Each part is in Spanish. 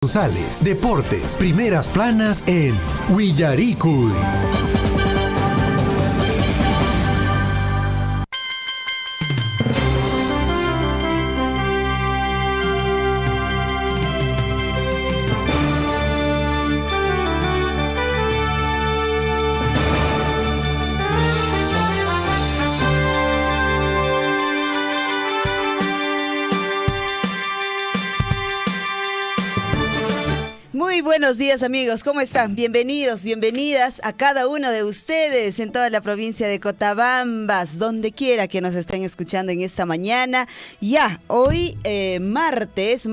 González, Deportes, primeras planas en Willaricui. Muy buenos días, amigos, ¿cómo están? Bienvenidos, bienvenidas a cada uno de ustedes en toda la provincia de Cotabambas, donde quiera que nos estén escuchando en esta mañana. Ya, hoy martes,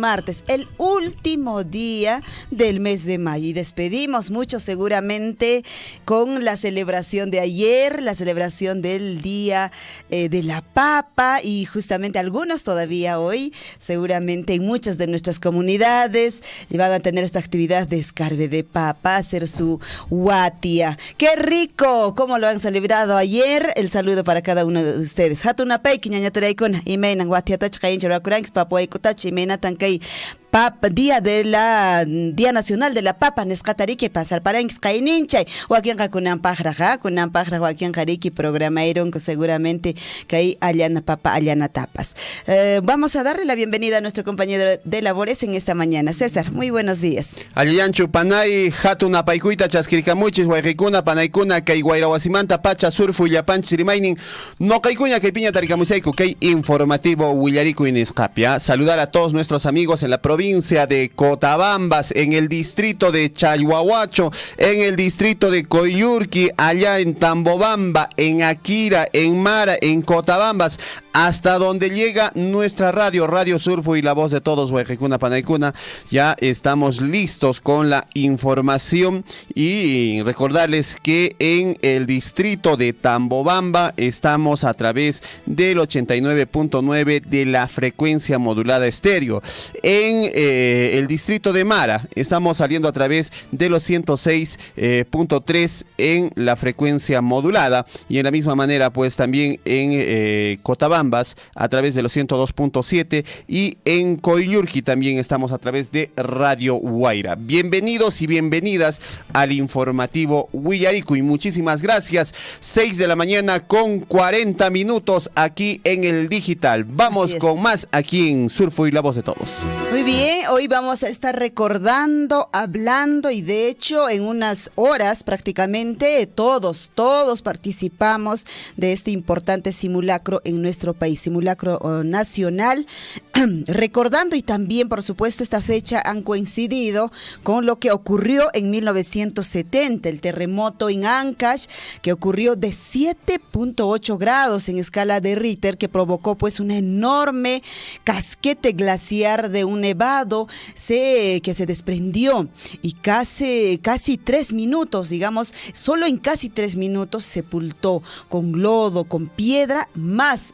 el último día del mes de mayo, y despedimos mucho seguramente con la celebración de ayer, la celebración del Día de la Papa, y justamente algunos todavía hoy, seguramente en muchas de nuestras comunidades, van a tener esta actividad de escarbe de papa, hacer su huatia. ¡Qué rico! ¿Cómo lo han celebrado ayer? El saludo para cada uno de ustedes. Hatunapay, kiñañaturaykuna, imenan huatia tachkain, charakuranks, papuaykutachi, imena tankay. Día Nacional de la Papa, Nescatariki, pasar para Inxcaininchay, o aquí en Kunan Pajraja, o aquí en Jariki, programaron que seguramente que hay Allana Papa, Allana Tapas. Vamos a darle la bienvenida a nuestro compañero de labores en esta mañana. César, muy buenos días. Allianchu Panay, Hatuna Paikuita, Chasquiricamuchis, Guayricuna, Panaykuna, Kay Guayrawasimanta, Pacha, Surfu, Yapanchi, Rimaining, no Kaikuña, Kay Piña, Taricamuseiku, Kay Informativo, Willarico y Nescapia. Saludar a todos nuestros amigos en la provincia de Cotabambas, en el distrito de Chalhuahuacho, en el distrito de Coyurqui, allá en Tambobamba, en Akira, en Mara, en Cotabambas, hasta donde llega nuestra Radio Surfu y la voz de todos, Huejecuna, Panaykuna. Ya estamos listos con la información y recordarles que en el distrito de Tambobamba estamos a través del 89.9 de la frecuencia modulada estéreo. En el distrito de Mara estamos saliendo a través de los 106.3 en la frecuencia modulada, y en la misma manera pues también en Cotabambas a través de los 102.7, y en Coyurqui también estamos a través de Radio Guaira. Bienvenidos y bienvenidas al informativo Willarico y muchísimas gracias. 6 de la mañana con 40 minutos aquí en el digital. Vamos con más aquí en Surfo y la voz de todos. Muy bien, hoy vamos a estar recordando, hablando, y de hecho en unas horas prácticamente todos participamos de este importante simulacro en nuestro país, simulacro nacional, recordando, y también por supuesto esta fecha han coincidido con lo que ocurrió en 1970, el terremoto en Ancash, que ocurrió de 7.8 grados en escala de Richter, que provocó pues una enorme casquete glaciar de un nevado que se desprendió, y casi 3 minutos, digamos, solo en casi 3 minutos sepultó con lodo, con piedra,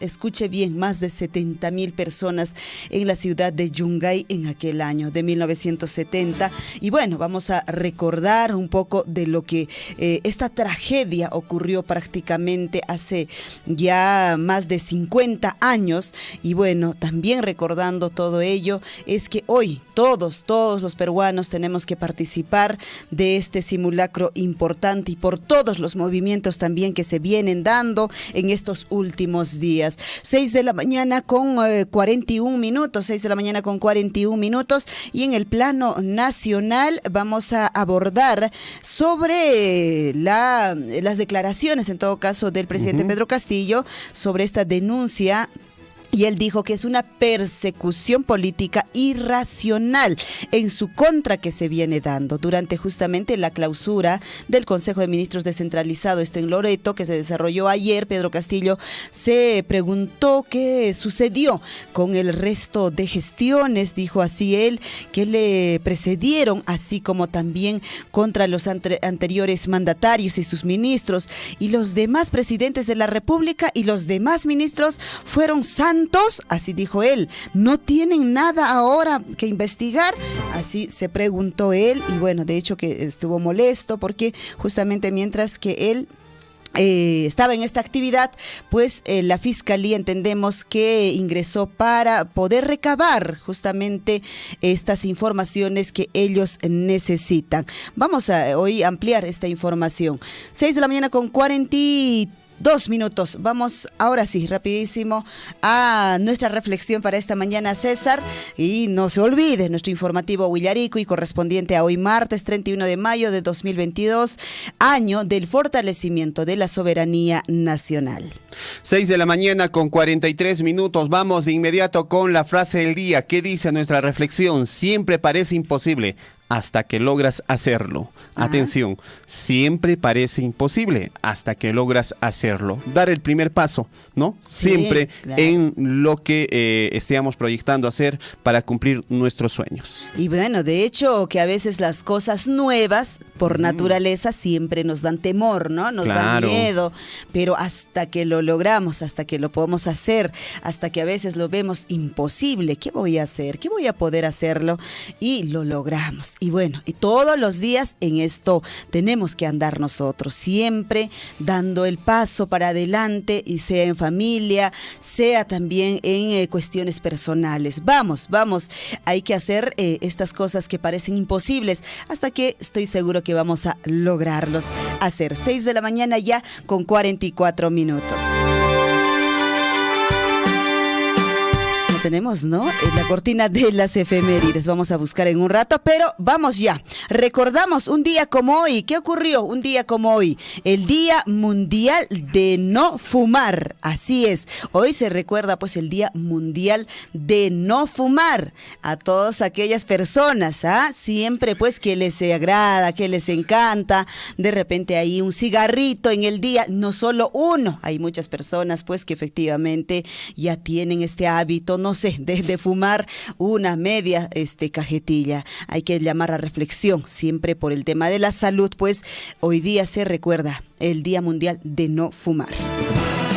escuche bien, más de 70,000 personas en la ciudad de Yungay en aquel año de 1970. Y bueno, vamos a recordar un poco de lo que esta tragedia ocurrió prácticamente hace ya más de 50 años. Y bueno, también recordando todo ello, es que hoy todos los peruanos tenemos que participar de este simulacro importante, y por todos los movimientos también que se vienen dando en estos últimos días. 6 de la mañana con 41 minutos, 6 de la mañana con 41 minutos, y en el plano nacional vamos a abordar sobre las declaraciones, en todo caso, del presidente Pedro Castillo sobre esta denuncia. Y él dijo que es una persecución política irracional en su contra que se viene dando durante justamente la clausura del Consejo de Ministros descentralizado, esto en Loreto, que se desarrolló ayer. Pedro Castillo se preguntó qué sucedió con el resto de gestiones, dijo así él, que le precedieron, así como también contra los anteriores mandatarios y sus ministros, y los demás presidentes de la República y los demás ministros fueron santos, así dijo él, no tienen nada ahora que investigar, así se preguntó él. Y bueno, de hecho que estuvo molesto porque justamente mientras que él estaba en esta actividad, pues la Fiscalía entendemos que ingresó para poder recabar justamente estas informaciones que ellos necesitan. Vamos a hoy ampliar esta información. 6 de la mañana con 42 minutos. Vamos ahora sí, rapidísimo, a nuestra reflexión para esta mañana, César. Y no se olvide, nuestro informativo Willaricui correspondiente a hoy martes 31 de mayo de 2022, año del fortalecimiento de la soberanía nacional. 6 de la mañana con 43 minutos. Vamos de inmediato con la frase del día. ¿Qué dice nuestra reflexión? Siempre parece imposible hasta que logras hacerlo. Atención, siempre parece imposible hasta que logras hacerlo. Dar el primer paso, ¿no? Sí, siempre claro. En lo que estemos proyectando hacer para cumplir nuestros sueños. Y bueno, de hecho, que a veces las cosas nuevas, por naturaleza, siempre nos dan temor, ¿no? Nos dan miedo, pero hasta que lo logramos, hasta que lo podemos hacer, hasta que a veces lo vemos imposible, ¿qué voy a hacer? ¿Qué voy a poder hacerlo? Y lo logramos. Y bueno, y todos los días en esto tenemos que andar nosotros, siempre dando el paso para adelante, y sea en familia, sea también en cuestiones personales. Vamos, hay que hacer estas cosas que parecen imposibles, hasta que estoy seguro que vamos a lograrlos hacer. 6 de la mañana ya con 44 minutos. Tenemos, ¿no? La cortina de las efemérides. Vamos a buscar en un rato, pero vamos ya. Recordamos un día como hoy. ¿Qué ocurrió un día como hoy? El Día Mundial de No Fumar. Así es. Hoy se recuerda pues el Día Mundial de No Fumar. A todas aquellas personas, siempre pues que les agrada, que les encanta. De repente hay un cigarrito en el día, no solo uno. Hay muchas personas pues que efectivamente ya tienen este hábito, no sé, de fumar una media cajetilla. Hay que llamar a reflexión siempre por el tema de la salud, pues hoy día se recuerda el Día Mundial de No Fumar.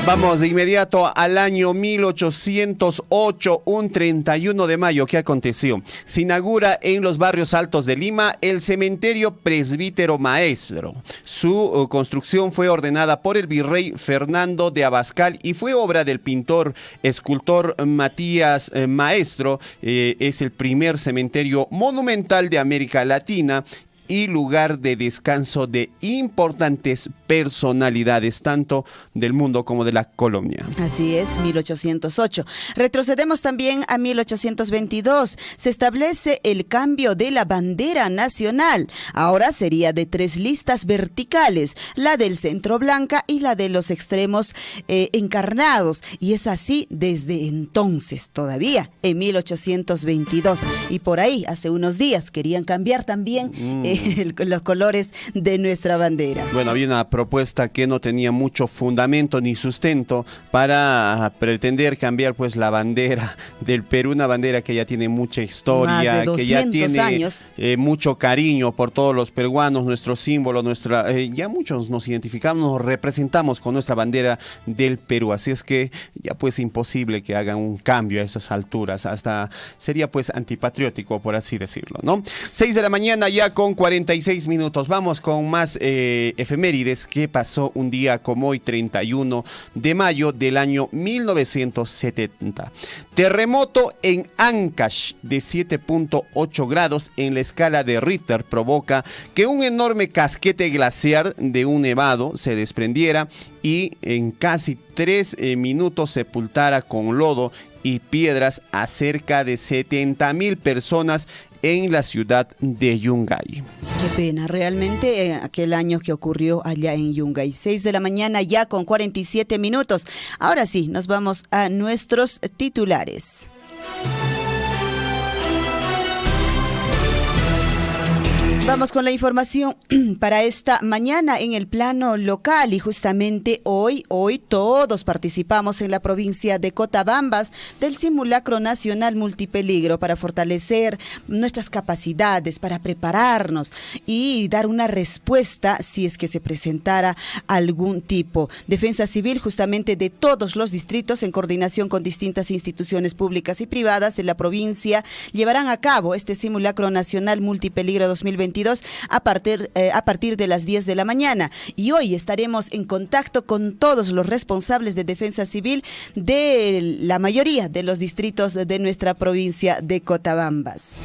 Vamos de inmediato al año 1808, un 31 de mayo. ¿Qué aconteció? Se inaugura en los barrios altos de Lima el cementerio Presbítero Maestro. Su construcción fue ordenada por el virrey Fernando de Abascal y fue obra del pintor escultor Matías Maestro. Es el primer cementerio monumental de América Latina y lugar de descanso de importantes personalidades, tanto del mundo como de la Colombia. Así es, 1808. Retrocedemos también a 1822. Se establece el cambio de la bandera nacional. Ahora sería de 3 listas verticales, la del centro blanca y la de los extremos encarnados. Y es así desde entonces, todavía en 1822. Y por ahí, hace unos días, querían cambiar también los colores de nuestra bandera. Bueno, había una propuesta que no tenía mucho fundamento ni sustento para pretender cambiar pues la bandera del Perú, una bandera que ya tiene mucha historia, que ya tiene años. Mucho cariño por todos los peruanos, nuestro símbolo, ya muchos nos identificamos, nos representamos con nuestra bandera del Perú, así es que ya pues imposible que hagan un cambio a esas alturas, hasta sería pues antipatriótico, por así decirlo, ¿no? 6 de la mañana ya con 46 minutos. Vamos con más efemérides que pasó un día como hoy, 31 de mayo del año 1970. Terremoto en Ancash de 7.8 grados en la escala de Richter provoca que un enorme casquete glaciar de un nevado se desprendiera y en casi 3 minutos sepultara con lodo y piedras a cerca de 70,000 personas en la ciudad de Yungay. Qué pena, realmente aquel año que ocurrió allá en Yungay. 6 de la mañana ya con 47 minutos. Ahora sí, nos vamos a nuestros titulares. Vamos con la información para esta mañana en el plano local y justamente hoy todos participamos en la provincia de Cotabambas del simulacro nacional multipeligro para fortalecer nuestras capacidades, para prepararnos y dar una respuesta si es que se presentara algún tipo. Defensa Civil justamente de todos los distritos en coordinación con distintas instituciones públicas y privadas de la provincia llevarán a cabo este simulacro nacional multipeligro 2022 2022 a partir de las 10 de la mañana. Y hoy estaremos en contacto con todos los responsables de defensa civil de la mayoría de los distritos de nuestra provincia de Cotabambas.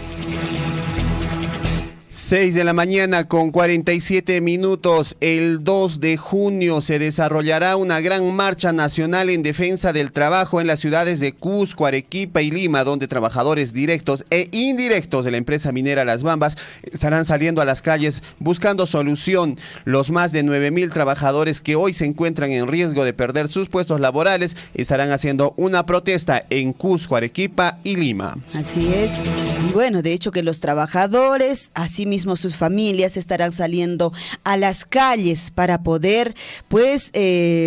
6 de la mañana con 47 minutos. El 2 de junio se desarrollará una gran marcha nacional en defensa del trabajo en las ciudades de Cusco, Arequipa y Lima, donde trabajadores directos e indirectos de la empresa minera Las Bambas estarán saliendo a las calles buscando solución. Los más de 9.000 trabajadores que hoy se encuentran en riesgo de perder sus puestos laborales estarán haciendo una protesta en Cusco, Arequipa y Lima. Así es. Y bueno, de hecho que los trabajadores, asimismo sus familias, estarán saliendo a las calles para poder pues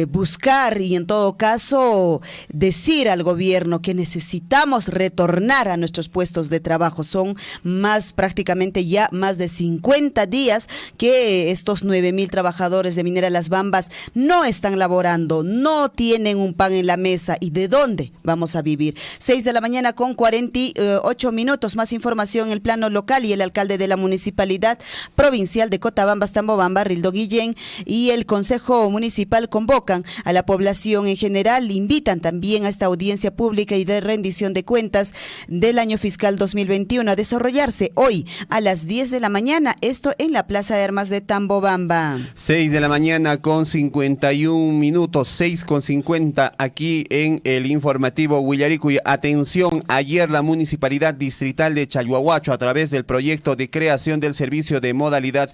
buscar y en todo caso decir al gobierno que necesitamos retornar a nuestros puestos de trabajo. Son prácticamente ya más de 50 días que estos 9.000 trabajadores de Minera Las Bambas no están laborando, no tienen un pan en la mesa. ¿Y de dónde vamos a vivir? 6 de la mañana con 48 minutos. Más información en el plano local y el alcalde de la Municipalidad Provincial de Cotabambas, Tambobamba, Rildo Guillén, y el Consejo Municipal convocan a la población en general, invitan también a esta audiencia pública y de rendición de cuentas del año fiscal 2021 a desarrollarse hoy a las 10 de la mañana, esto en la Plaza de Armas de Tambobamba. 6 de la mañana con 51 minutos, 6 con 50 aquí en el informativo Huillaricuy. Atención, ayer la Municipalidad Distrital de Chalhuahuacho, a través del proyecto de creación del servicio de modalidad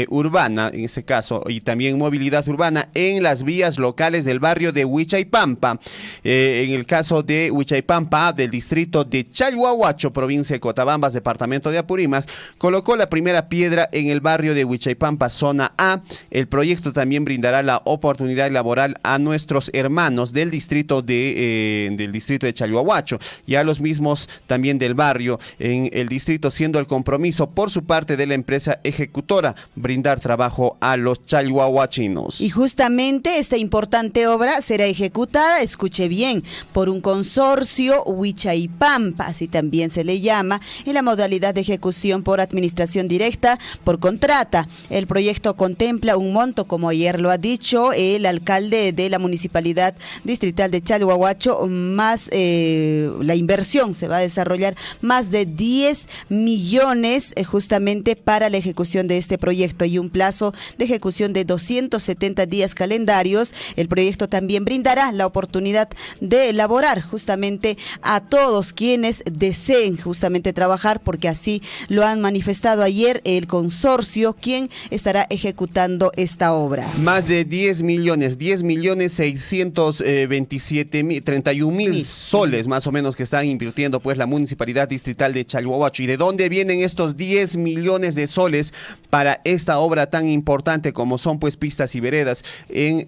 urbana, en este caso, y también movilidad urbana en las vías locales del barrio de Huichaypampa, en el caso de Huichaypampa, del distrito de Chalhuahuacho, provincia de Cotabambas, departamento de Apurímac, colocó la primera piedra en el barrio de Huichaypampa, zona A. El proyecto también brindará la oportunidad laboral a nuestros hermanos del distrito de Chalhuahuacho y a los mismos también del barrio en el distrito, siendo el compromiso por su parte de la empresa ejecutora brindar trabajo a los chalhuahuachinos. Y justamente esta importante obra será ejecutada, escuche bien, por un consorcio Huichaypampa, así también se le llama, en la modalidad de ejecución por administración directa por contrata. El proyecto contempla un monto, como ayer lo ha dicho el alcalde de la Municipalidad Distrital de Chalhuahuacho, más la inversión se va a desarrollar más de 10 millones justamente para la ejecución de este proyecto y un plazo de ejecución de 270 días calendarios. El proyecto también brindará la oportunidad de elaborar justamente a todos quienes deseen justamente trabajar, porque así lo han manifestado ayer el consorcio, quien estará ejecutando esta obra. Más de 10 millones 627.031.000 soles más o menos que están invirtiendo pues la Municipalidad Distrital de Chalhuahuacho. ¿Y de dónde vienen estos 10 millones de soles para esta obra tan importante como son pues pistas y veredas en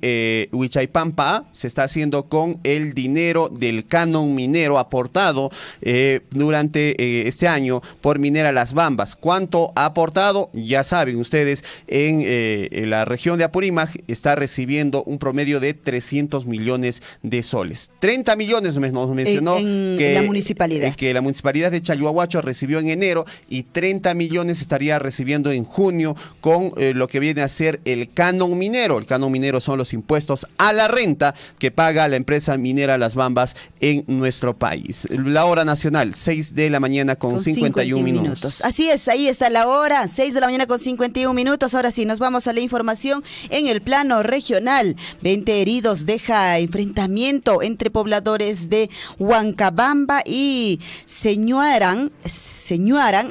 Huichaypampa? Se está haciendo con el dinero del canon minero aportado durante este año por Minera Las Bambas. ¿Cuánto ha aportado? Ya saben ustedes, en la región de Apurímac está recibiendo un promedio de 300 millones de soles. 30 millones nos mencionó que la municipalidad. Que la Municipalidad de Chalhuahuacho recibió en enero, y 30 millones estaría recibiendo en junio con lo que viene a ser el canon minero. El canon minero son los impuestos a la renta que paga la empresa minera Las Bambas en nuestro país. La hora nacional, 6 de la mañana con 51 minutos. Así es, ahí está la hora, 6 de la mañana con 51 minutos. Ahora sí, nos vamos a la información en el plano regional. 20 heridos deja enfrentamiento entre pobladores de Huancabamba y Señuarán,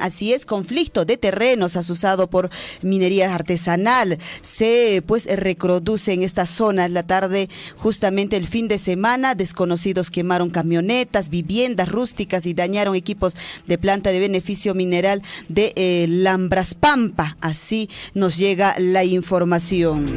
así es, conflicto de terrenos asusado por minería artesanal. Se reproduce en esta zona la tarde, justamente el fin de semana. Desconocidos quemaron camionetas, viviendas rústicas y dañaron equipos de planta de beneficio mineral de Lambraspampa. Así nos llega la información.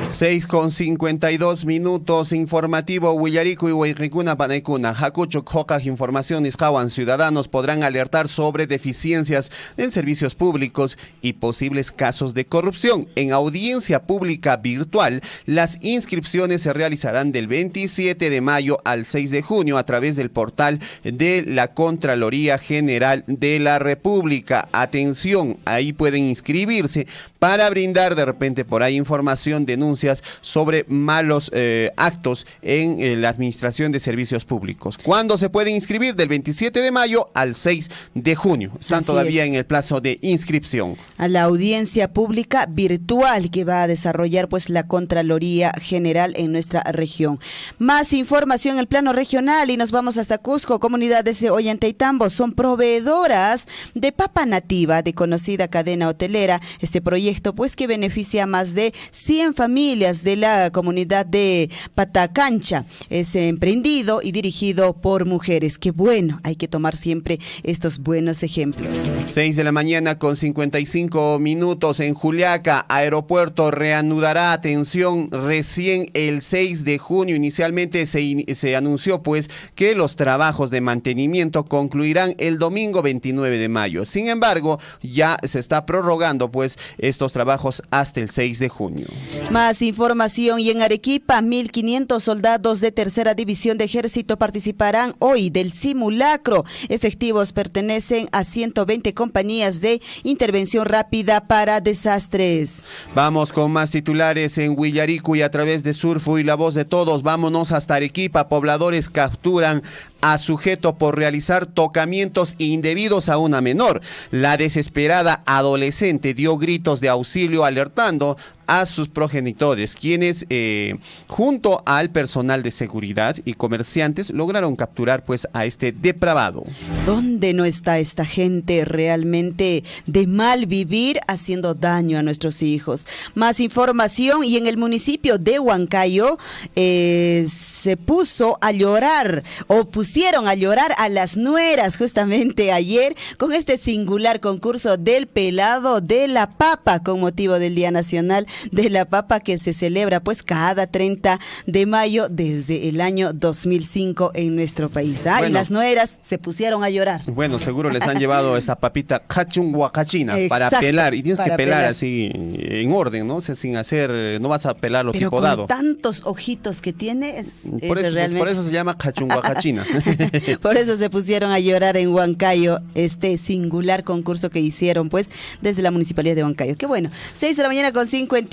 6 con 52 minutos, informativo Huillaricuy y Huayquicuna Panaicuna. Hakuchuk Hokaj informaciones Jawan, ciudadanos podrán alertar alertar sobre deficiencias en servicios públicos y posibles casos de corrupción. En audiencia pública virtual, las inscripciones se realizarán del 27 de mayo al 6 de junio a través del portal de la Contraloría General de la República. Atención, ahí pueden inscribirse para brindar de repente por ahí información, denuncias sobre malos actos en la administración de servicios públicos. ¿Cuándo se pueden inscribir? Del 27 de mayo al 6 de junio. Están Así todavía es. en el plazo de inscripción. A la audiencia pública virtual que va a desarrollar pues la Contraloría General en nuestra región. Más información en el plano regional y nos vamos hasta Cusco. Comunidades de Ollantaytambo son proveedoras de papa nativa de conocida cadena hotelera. Este proyecto pues que beneficia a más de 100 familias de la comunidad de Patacancha. Es emprendido y dirigido por mujeres. Qué bueno, hay que tomar siempre estos buenos ejemplos. 6 de la mañana con 55 minutos en Juliaca. Aeropuerto reanudará, atención, recién el 6 de junio. Inicialmente se anunció pues que los trabajos de mantenimiento concluirán el domingo 29 de mayo. Sin embargo, ya se está prorrogando pues estos trabajos hasta el 6 de junio. Más información y en Arequipa, 1.500 soldados de tercera división de ejército participarán hoy del simulacro. Efectivos pertenecen a 120 compañías de intervención rápida para desastres. Vamos con más titulares en Huillarico y a través de Surfo y La Voz de Todos. Vámonos hasta Arequipa. Pobladores capturan a sujeto por realizar tocamientos indebidos a una menor. La desesperada adolescente dio gritos de auxilio alertando a sus progenitores, quienes junto al personal de seguridad y comerciantes lograron capturar pues a este depravado. ¿Dónde no está esta gente realmente de mal vivir haciendo daño a nuestros hijos? Más información y en el municipio de Huancayo se puso a llorar o pusieron a llorar a las nueras justamente ayer con este singular concurso del pelado de la papa con motivo del Día Nacional de la Papa que se celebra pues cada 30 de mayo desde el año 2005 en nuestro país. Bueno, y las nueras se pusieron a llorar. Bueno, seguro les han llevado esta papita cachunguacachina para Exacto, pelar y tienes que para pelar pelar. así en orden, ¿no? O sea, sin hacer, no vas a pelarlo Pero tipo con dado. tantos ojitos que tiene es Por eso, realmente... por eso se llama cachunguacachina. Por eso se pusieron a llorar en Huancayo este singular concurso que hicieron pues desde la Municipalidad de Huancayo. Qué bueno, 6 de la mañana con 55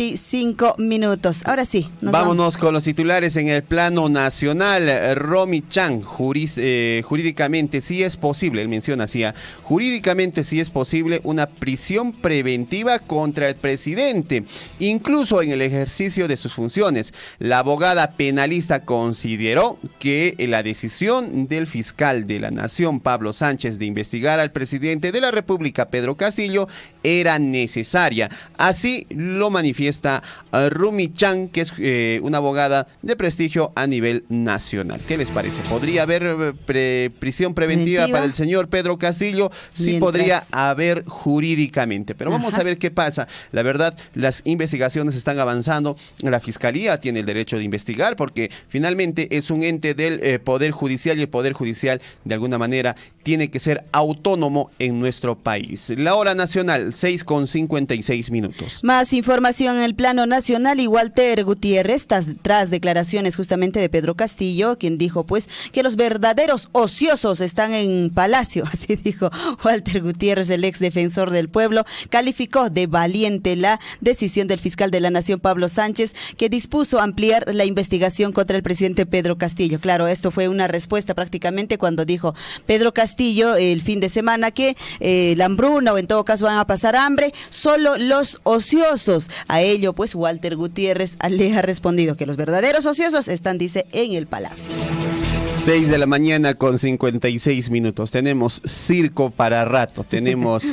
minutos. Ahora sí, Vámonos con los titulares en el plano nacional. Romy Chan, jurídicamente sí es posible, él menciona así, jurídicamente sí es posible una prisión preventiva contra el presidente, incluso en el ejercicio de sus funciones. La abogada penalista consideró que la decisión del fiscal de la Nación, Pablo Sánchez, de investigar al presidente de la República, Pedro Castillo, era necesaria. Así lo manifiesta Rumi Chan, que es una abogada de prestigio a nivel nacional. ¿Qué les parece? ¿Podría haber prisión preventiva para el señor Pedro Castillo? Sí, podría haber jurídicamente, pero vamos a ver qué pasa. La verdad, las investigaciones están avanzando. La Fiscalía tiene el derecho de investigar porque finalmente es un ente del Poder Judicial y el Poder Judicial de alguna manera tiene que ser autónomo en nuestro país. La hora nacional, 6:56. Más información en el plano nacional y Walter Gutiérrez, tras declaraciones justamente de Pedro Castillo, quien dijo pues que los verdaderos ociosos están en Palacio, así dijo Walter Gutiérrez, el ex defensor del pueblo, calificó de valiente la decisión del fiscal de la Nación, Pablo Sánchez, que dispuso ampliar la investigación contra el presidente Pedro Castillo. Claro, esto fue una respuesta prácticamente cuando dijo Pedro Castillo el fin de semana que la hambruna o en todo caso van a pasar hambre solo los ociosos. A ello pues Walter Gutiérrez le ha respondido que los verdaderos ociosos están, dice, en el Palacio. 6:56. Tenemos circo para rato, tenemos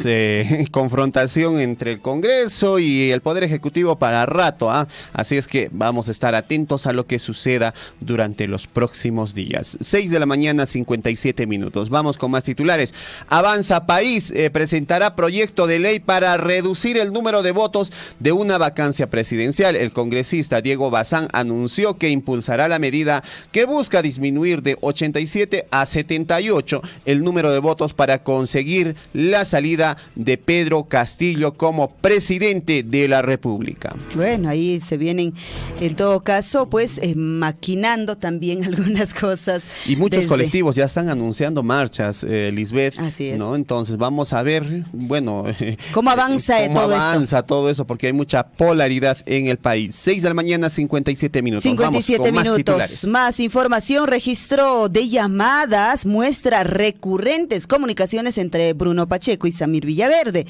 confrontación entre el Congreso y el Poder Ejecutivo para rato, así es que vamos a estar atentos a lo que suceda durante los próximos días. 6:57. Vamos con más titulares. Avanza País presentará proyecto de ley para reducir el número de votos de una vacancia presidencial. El congresista Diego Bazán anunció que impulsará la medida que busca disminuir de 87 a 78 el número de votos para conseguir la salida de Pedro Castillo como presidente de la República. Bueno, ahí se vienen, en todo caso, pues maquinando también algunas cosas. Y muchos colectivos ya están anunciando marchas, Lisbeth. Así es. ¿No? Entonces vamos a ver, bueno, ¿cómo avanza todo eso? Porque hay mucha polaridad en el país. 6 de la mañana, 57 minutos. 57 vamos con minutos. Más titulares. Más información. Registro de llamadas muestra recurrentes comunicaciones entre Bruno Pacheco y Samir Villaverde.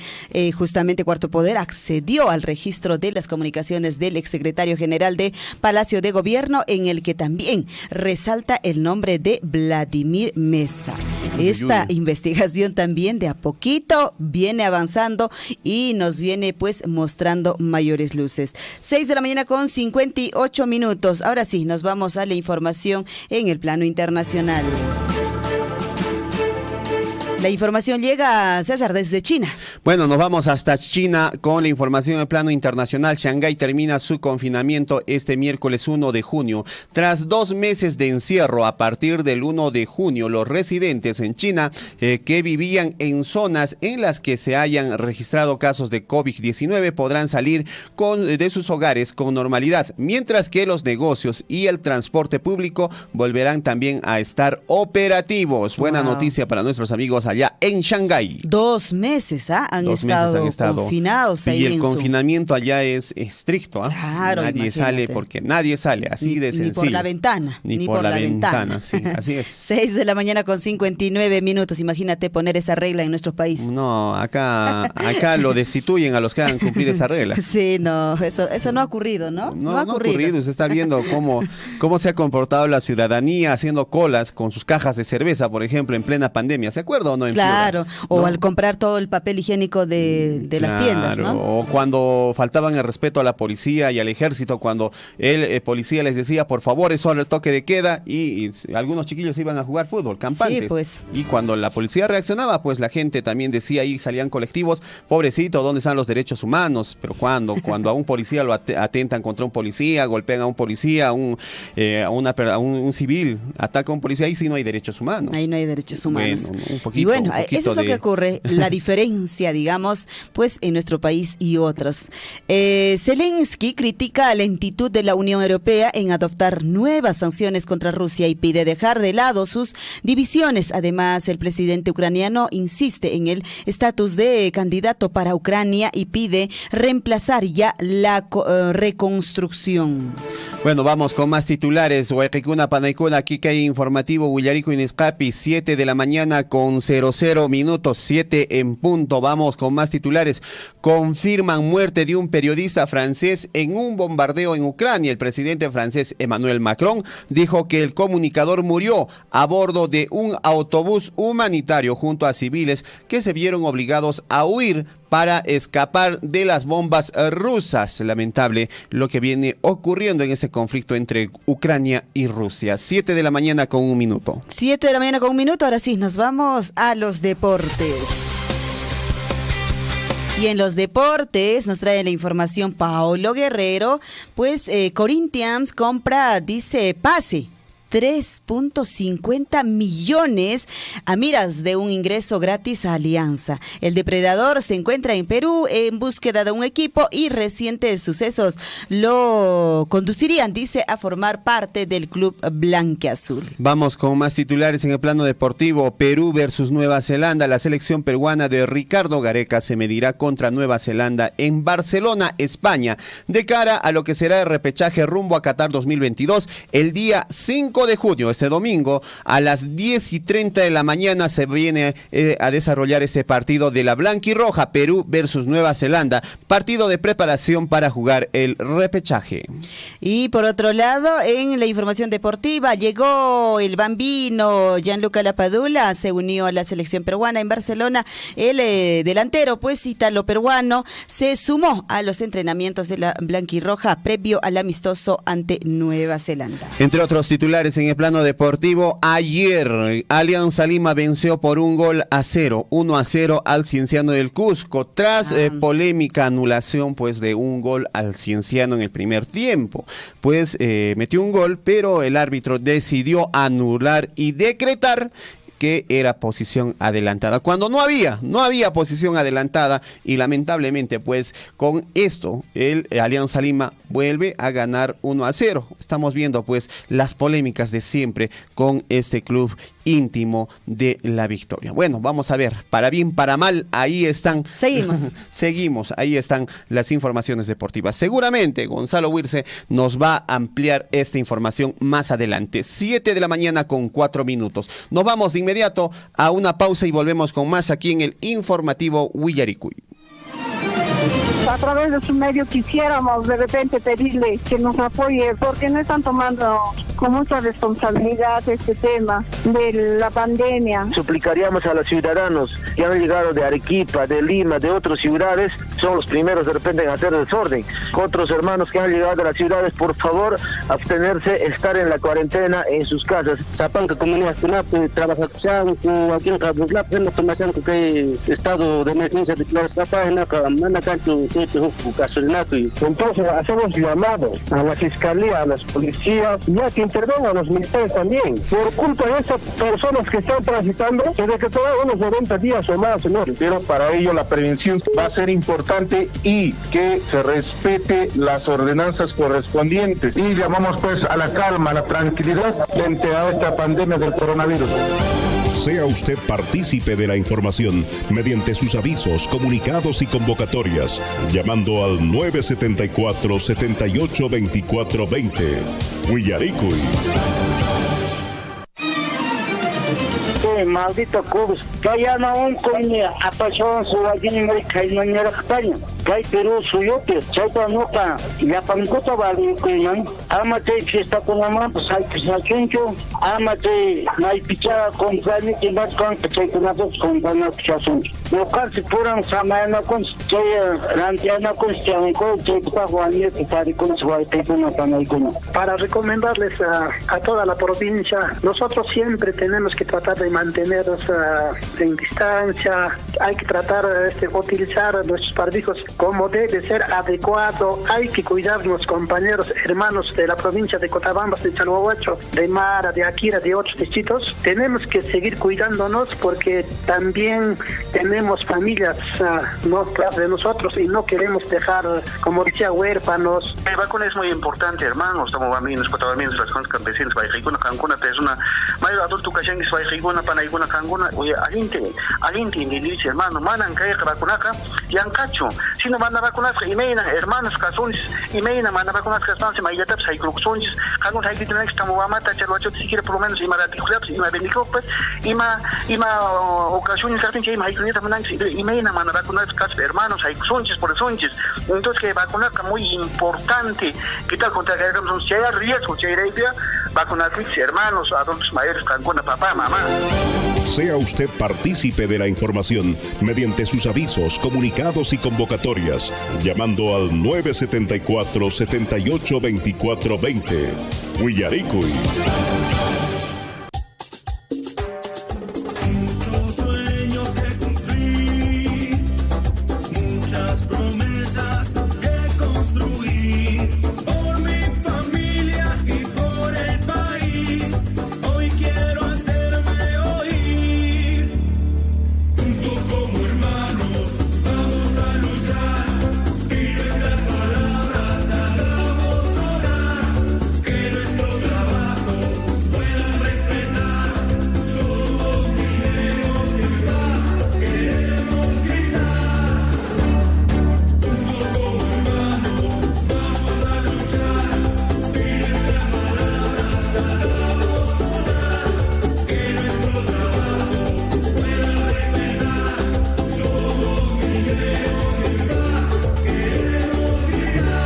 Justamente Cuarto Poder accedió al registro de las comunicaciones del exsecretario general de Palacio de Gobierno, en el que también resalta el nombre de Vladimir Mesa. Esta investigación también de a poquito viene avanzando y nos viene pues mostrando mayores luces. 6 de la mañana con 58 minutos. Ahora sí, nos vamos a la información en el plano internacional. La información llega, César, desde China. Bueno, nos vamos hasta China con la información en el plano internacional. Shanghái termina su confinamiento este miércoles 1 de junio. Tras 2 meses de encierro, a partir del 1 de junio, los residentes en China que vivían en zonas en las que se hayan registrado casos de COVID-19 podrán salir de sus hogares con normalidad, mientras que los negocios y el transporte público volverán también a estar operativos. Buena noticia para nuestros amigos allá en Shanghái. 2 meses han estado confinados ahí. Y el confinamiento allá es estricto. Claro, nadie imagínate. sale porque nadie sale, así de sencillo. Ni por la ventana. Ni por la ventana, sí, así es. 6 de la mañana con 59 minutos. Imagínate poner esa regla en nuestro país. No, acá lo destituyen a los que hagan cumplir esa regla. Sí, no, eso no ha ocurrido, ¿no? No ha ocurrido. Usted está viendo cómo se ha comportado la ciudadanía haciendo colas con sus cajas de cerveza, por ejemplo, en plena pandemia. ¿Se acuerda o no? Claro, o ¿no? al comprar todo el papel higiénico de las tiendas, ¿no? O cuando faltaban el respeto a la policía y al ejército, cuando el policía les decía, por favor, es solo el toque de queda, y algunos chiquillos iban a jugar fútbol, campantes. Sí, pues. Y cuando la policía reaccionaba, pues la gente también decía, ahí salían colectivos, pobrecito, ¿dónde están los derechos humanos? Pero cuando a un policía lo atentan contra un policía, golpean a un policía, a un civil, ataca a un policía, ahí sí no hay derechos humanos. Ahí no hay derechos humanos. Bueno, un poquito. Y bueno, eso es lo que ocurre, la diferencia, digamos, pues en nuestro país y otros. Zelensky critica la lentitud de la Unión Europea en adoptar nuevas sanciones contra Rusia y pide dejar de lado sus divisiones. Además, el presidente ucraniano insiste en el estatus de candidato para Ucrania y pide reemplazar ya la reconstrucción. Bueno, vamos con más titulares. Huayquicuna, Panaicuna, aquí que hay informativo Huillarico Inescapi, 7 de la mañana con 00 minutos, 7 en punto. Vamos con más titulares. Confirman muerte de un periodista francés en un bombardeo en Ucrania. El presidente francés Emmanuel Macron dijo que el comunicador murió a bordo de un autobús humanitario junto a civiles que se vieron obligados a huir para escapar de las bombas rusas. Lamentable lo que viene ocurriendo en ese conflicto entre Ucrania y Rusia. 7 de la mañana con 1 minuto. 7 de la mañana con 1 minuto. Ahora sí, nos vamos a los deportes. Y en los deportes nos trae la información Paolo Guerrero. Pues Corinthians compra, dice, pase 3.50 millones a miras de un ingreso gratis a Alianza. El depredador se encuentra en Perú en búsqueda de un equipo y recientes sucesos lo conducirían, dice, a formar parte del club blanquiazul. Vamos con más titulares en el plano deportivo. Perú versus Nueva Zelanda. La selección peruana de Ricardo Gareca se medirá contra Nueva Zelanda en Barcelona, España, de cara a lo que será el repechaje rumbo a Qatar 2022 el día 5 de junio, este domingo, a las 10:30 de la mañana se viene a desarrollar este partido de la blanquirroja, Perú versus Nueva Zelanda, partido de preparación para jugar el repechaje. Y por otro lado, en la información deportiva, llegó el bambino Gianluca Lapadula, se unió a la selección peruana en Barcelona. El delantero, pues italo-peruano, se sumó a los entrenamientos de la blanquirroja previo al amistoso ante Nueva Zelanda. Entre otros titulares titulares en el plano deportivo. Ayer, Alianza Lima venció por 1-0, 1-0 al Cienciano del Cusco, tras polémica anulación pues de un gol al Cienciano en el primer tiempo. Pues metió un gol, pero el árbitro decidió anular y decretar que era posición adelantada, cuando no había posición adelantada, y lamentablemente pues con esto el Alianza Lima vuelve a ganar 1-0. Estamos viendo pues las polémicas de siempre con este club íntimo de La Victoria. Bueno, vamos a ver, para bien, para mal, ahí están. Seguimos, ahí están las informaciones deportivas. Seguramente Gonzalo Wirce nos va a ampliar esta información más adelante. 7 de la mañana con 4 minutos. Nos vamos de inmediato a una pausa y volvemos con más aquí en el informativo Willaricui. A través de su medio quisiéramos de repente pedirle que nos apoye, porque no están tomando con mucha responsabilidad este tema de la pandemia. Suplicaríamos a los ciudadanos que han llegado de Arequipa, de Lima, de otras ciudades, son los primeros de repente en hacer desorden. Otros hermanos que han llegado de las ciudades, por favor, abstenerse, estar en la cuarentena en sus casas. Zapanca comunidad trabaja aquí en Cabuzlap, en la formación que estado de emergencia declarado capaz en la entonces hacemos llamado a la fiscalía, a las policías, ya que intervengan los militares también. Por culpa de esas personas que están transitando, se decretarán unos 90 días o más, señores. Pero para ello la prevención va a ser importante y que se respete las ordenanzas correspondientes. Y llamamos pues a la calma, a la tranquilidad frente a esta pandemia del coronavirus. Sea usted partícipe de la información mediante sus avisos, comunicados y convocatorias, llamando al 974-782420. Willaricui. Maldito Cubos, Gayana un coño, apasión su allí me cae no era España, cae Perú suyo, chapa nota, ya pancuta vale coño, amate fiesta con la mamá, pues hay que se achencho, amate, no hay pichada con plani, y más con que se con dos con plana pichazón. No casi puran samana con rantiana con stianco, que paguani que pare con su que no tan alguno. Para recomendarles a toda la provincia, nosotros siempre tenemos que tratar de mantenernos en distancia, hay que tratar de utilizar nuestros barbijos como debe ser adecuado, hay que cuidarnos, compañeros, hermanos de la provincia de Cotabambas, de Chalhuahuacho, de Mara, de Aquira, de otros distritos. Tenemos que seguir cuidándonos porque también tenemos familias no tras de nosotros y no queremos dejar, como decía, huérfanos. La vacuna es muy importante, hermanos, estamos vaminos, cotabaminos, las zonas campesinas, Baijicuna, Cancuna, es una mayor adulto que es Baijicuna, Panaiguna, Cancuna, oye, aliente, ni dice, hermano, manan caer vacunaca, y ancacho, si no van a vacunar, y meina, hermanos, casones, y meina, van a vacunar, casones, y yataps, hay cruxones, canon, hay que tener que estamos a matar, chalhuacho, si quiere por lo menos, y maraticuliaps, y ma bendicopas, y ma ocasiones, y ma hay que y meina, van a vacunar, hermanos, hay sonches por sonches, entonces que vacunar es muy importante, que tal contra que hagamos, si hay riesgo, si hay idea, vacunar hermanos, adultos mayores, Cancuna, papá, mamá. Sea usted partícipe de la información mediante sus avisos, comunicados y convocatorias, llamando al 974-782420. Willaricui. Muchos sueños que cumplir, muchas promesas que construir, por mi familia y por el país, hoy quiero hacerme oír. Juntos como hermanos vamos a luchar y nuestras palabras hagamos sonar, que nuestro trabajo puedan respetar. Somos mineros en paz, queremos gritar. Juntos como hermanos vamos a luchar y nuestras palabras hagamos sonar, que nuestro trabajo pueda respetar. Somos mineros en paz, queremos gritar.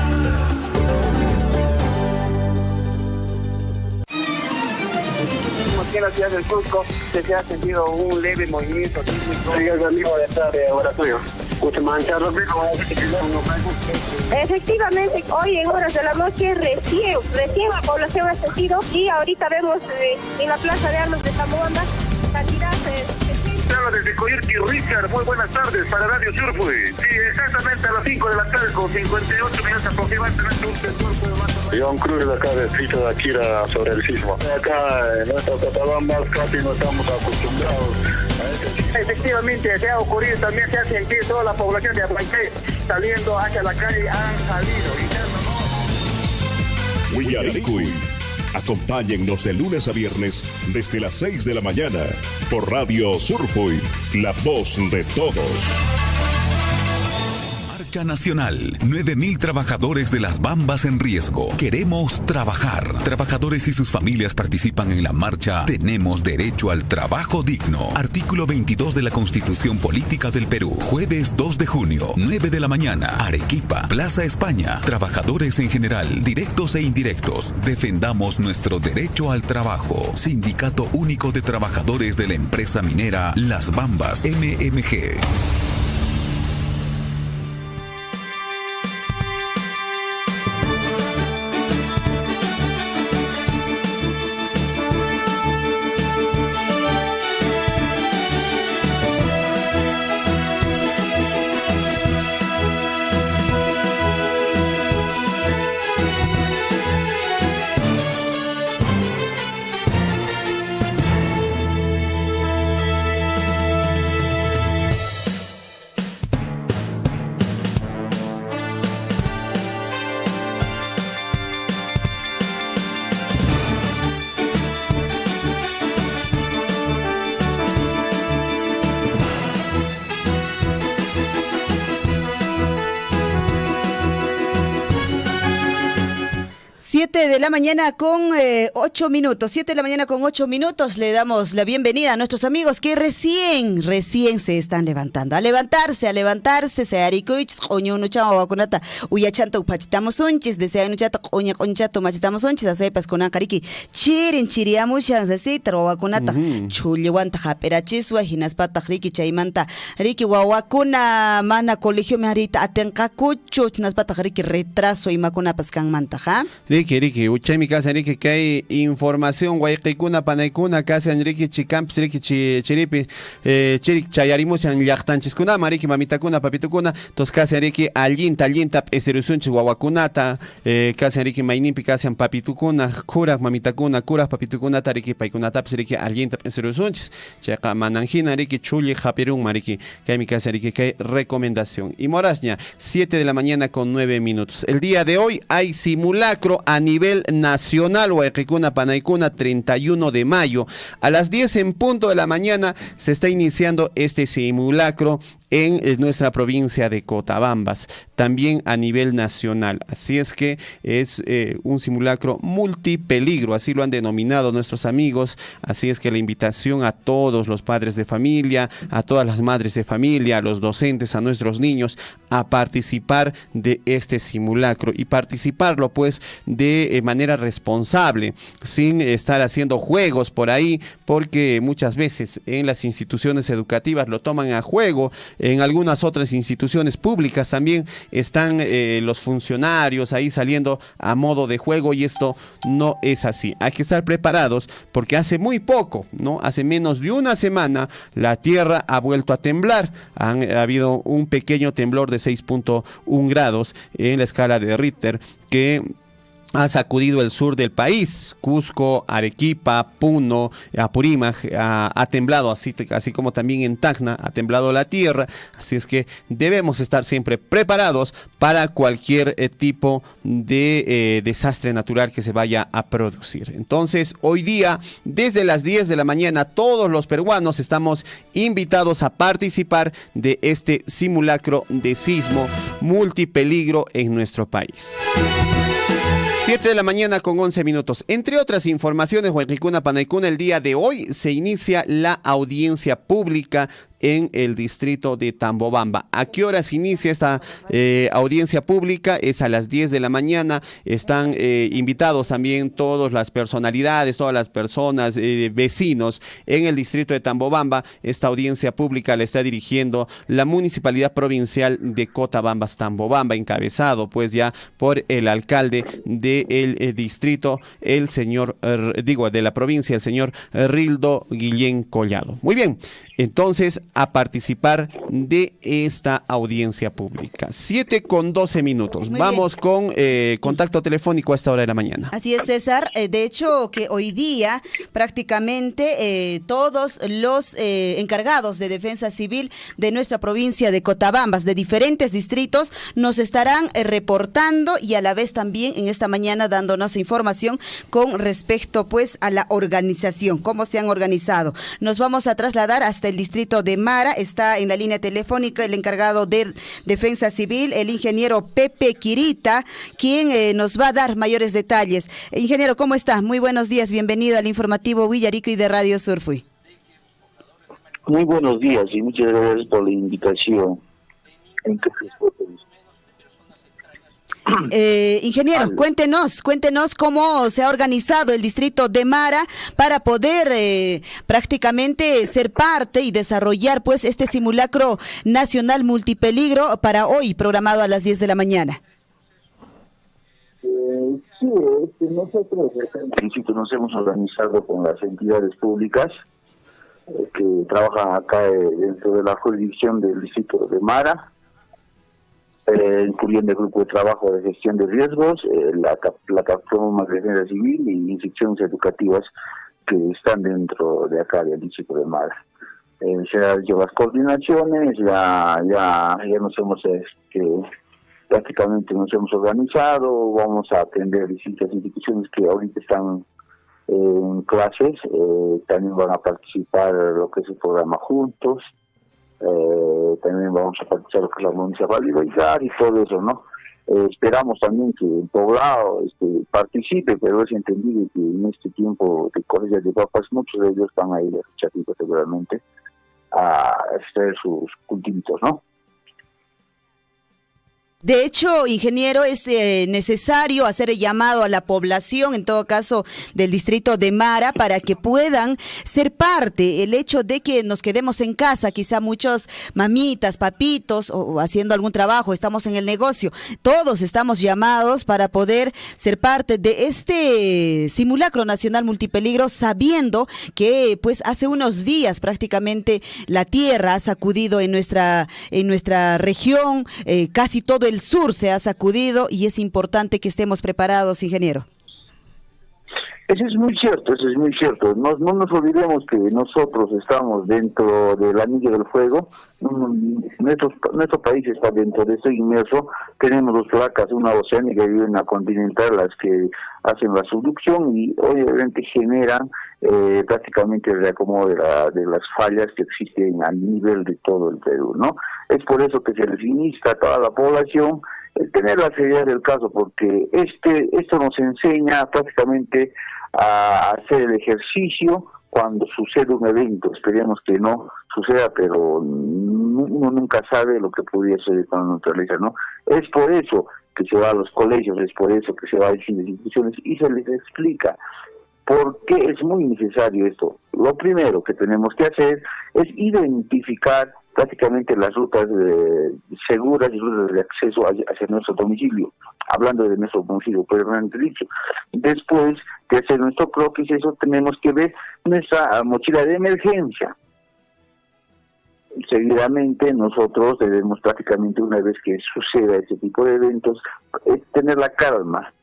Aquí en la ciudad del Cusco se ha sentido un leve movimiento sísmico. Sí, es el mismo de estar de laboratorio. Efectivamente, hoy en horas de la noche recién la población ha sentido y ahorita vemos en la Plaza de Armas de Tamuanda cantidad de... Desde Coyurqui, Richard, muy buenas tardes para Radio Surfui. Sí, exactamente a las 5 de la tarde con 58 minutos aproximadamente un cuerpo de mando. John Cruz de acá del distrito de Akira sobre el sismo. Acá en nuestra Cotabambas casi no estamos acostumbrados a este. Efectivamente, se ha ocurrido, también se ha sentido toda la población de Apaité saliendo hacia la calle, han salido. Willaricui. Acompáñennos de lunes a viernes desde las 6 de la mañana por Radio Surfui, la voz de todos. Marcha Nacional. 9.000 trabajadores de las Bambas en riesgo. Queremos trabajar. Trabajadores y sus familias participan en la marcha Tenemos Derecho al Trabajo Digno. Artículo 22 de la Constitución Política del Perú. Jueves 2 de junio, 9 de la mañana. Arequipa, Plaza España. Trabajadores en general, directos e indirectos. Defendamos nuestro derecho al trabajo. Sindicato Único de Trabajadores de la Empresa Minera Las Bambas, MMG. De la mañana con 8 minutos, 7 de la mañana con 8 minutos, le damos la bienvenida a nuestros amigos que recién se están levantando. A levantarse, se harikuich, oño nuchao vacunata, uyachanto upachitamos unchis, desea nuchata, oña conchato machitamos unchis, asepas con ankariki, chiriamushan, se vacunata, chuliwanta japerachiswa, hinaspata riki chaimanta, riki wawakuna, mana colegio meharita, atenkakucho, hinaspata riki retraso y macuna pascan manta, ¿ja? Riki, uchaymi kasi Riki que hay información wayqikuna panaykuna kasi Riki chikamps Riki chiripi chirik chayarimushan llaqtanchiskunama Riki mamitakuna papitukuna tos kasi Riki allinta esirusunchis wawakunata kasi Riki mayninpi kasi papitukuna kuraq mamitakuna kuraq papitukunata Riki paykunatapas Riki allinta esirusunchis chayqa mananhina Riki chuli hapirunma Riki kaymi kasi Riki kay recomendación. Y Morasña, 7 de la mañana con 9 minutos. El día de hoy hay simulacro a nivel nacional, Huayquicuna, Panaicuna, 31 de mayo. A las 10 en punto de la mañana se está iniciando este simulacro en nuestra provincia de Cotabambas, también a nivel nacional. Así es que es un simulacro multipeligro, así lo han denominado nuestros amigos. Así es que la invitación a todos los padres de familia, a todas las madres de familia, a los docentes, a nuestros niños, a participar de este simulacro y participarlo pues de manera responsable, sin estar haciendo juegos por ahí, porque muchas veces en las instituciones educativas lo toman a juego. En algunas otras instituciones públicas también están los funcionarios ahí saliendo a modo de juego y esto no es así. Hay que estar preparados porque hace muy poco, ¿no? Hace menos de una semana la tierra ha vuelto a temblar. Ha habido un pequeño temblor de 6.1 grados en la escala de Richter que ha sacudido el sur del país. Cusco, Arequipa, Puno, Apurímac, ha temblado, así como también en Tacna ha temblado la tierra. Así es que debemos estar siempre preparados para cualquier tipo de desastre natural que se vaya a producir. Entonces, hoy día, desde las 10 de la mañana, todos los peruanos estamos invitados a participar de este simulacro de sismo multipeligro en nuestro país. 7 de la mañana con 11 minutos. Entre otras informaciones, Huayquicuna, Panaicuna, el día de hoy se inicia la audiencia pública en el distrito de Tambobamba. ¿A qué horas inicia esta audiencia pública? Es a las 10 de la mañana. Están invitados también todas las personalidades, todas las personas, vecinos en el distrito de Tambobamba. Esta audiencia pública la está dirigiendo la Municipalidad Provincial de Cotabambas, Tambobamba, encabezado pues ya por el alcalde del distrito, el señor, de la provincia, el señor Rildo Guillén Collado. Muy bien, entonces a participar de esta audiencia pública. 7:12. Muy Vamos con contacto telefónico a esta hora de la mañana. Así es, César. De hecho, que hoy día prácticamente todos los encargados de defensa civil de nuestra provincia de Cotabambas, de diferentes distritos, nos estarán reportando y a la vez también en esta mañana dándonos información con respecto pues a la organización, cómo se han organizado. Nos vamos a trasladar hasta el distrito de Mara. Está en la línea telefónica el encargado de defensa civil, el ingeniero Pepe Quirita, quien nos va a dar mayores detalles. Ingeniero, ¿cómo está? Muy buenos días, bienvenido al informativo Willaricui de Radio Surfui. Muy buenos días y muchas gracias por la invitación. Ingeniero, cuéntenos cómo se ha organizado el distrito de Mara para poder prácticamente ser parte y desarrollar pues este simulacro nacional multipeligro para hoy, programado a las 10 de la mañana. Sí, nosotros en principio nos hemos organizado con las entidades públicas que trabajan acá dentro de la jurisdicción del distrito de Mara, incluyendo el grupo de trabajo de gestión de riesgos, la plataforma de defensa civil y instituciones educativas que están dentro de acá del distrito de Mara. Se han hecho las coordinaciones, ya nos hemos prácticamente nos hemos organizado, vamos a atender distintas instituciones que ahorita están en clases, también van a participar lo que es el programa Juntos, también vamos a participar lo que es la municipalidad y todo eso, ¿no? Esperamos también que el poblado participe, pero es entendido que en este tiempo de cosecha de papas muchos de ellos están ahí de fechativos seguramente a extraer sus cultivos, ¿no? De hecho, ingeniero, es necesario hacer el llamado a la población, en todo caso del distrito de Mara, para que puedan ser parte. El hecho de que nos quedemos en casa, quizá muchos mamitas, papitos, o haciendo algún trabajo, estamos en el negocio, todos estamos llamados para poder ser parte de este simulacro nacional multipeligro, sabiendo que pues hace unos días prácticamente la tierra ha sacudido en nuestra región, casi todo el sur se ha sacudido y es importante que estemos preparados, ingeniero. Eso es muy cierto, No nos olvidemos que nosotros estamos dentro del anillo del fuego, nuestro país está dentro de eso inmerso, tenemos dos placas, una oceánica y una continental, las que hacen la subducción y obviamente generan prácticamente el reacomodo de las fallas que existen a nivel de todo el Perú, ¿no? Es por eso que se les insta a toda la población tener la seriedad del caso, porque esto nos enseña prácticamente a hacer el ejercicio cuando sucede un evento. Esperemos que no suceda, pero uno nunca sabe lo que podría suceder con la naturaleza, ¿no? Es por eso que se va a los colegios, es por eso que se va a distintas instituciones y se les explica por qué es muy necesario esto. Lo primero que tenemos que hacer es identificar prácticamente las rutas seguras y rutas de acceso hacia nuestro domicilio, hablando de nuestro domicilio, previamente dicho. Después de hacer nuestro croquis, eso tenemos que ver nuestra mochila de emergencia. Seguidamente nosotros debemos prácticamente, una vez que suceda ese tipo de eventos, tener la calma,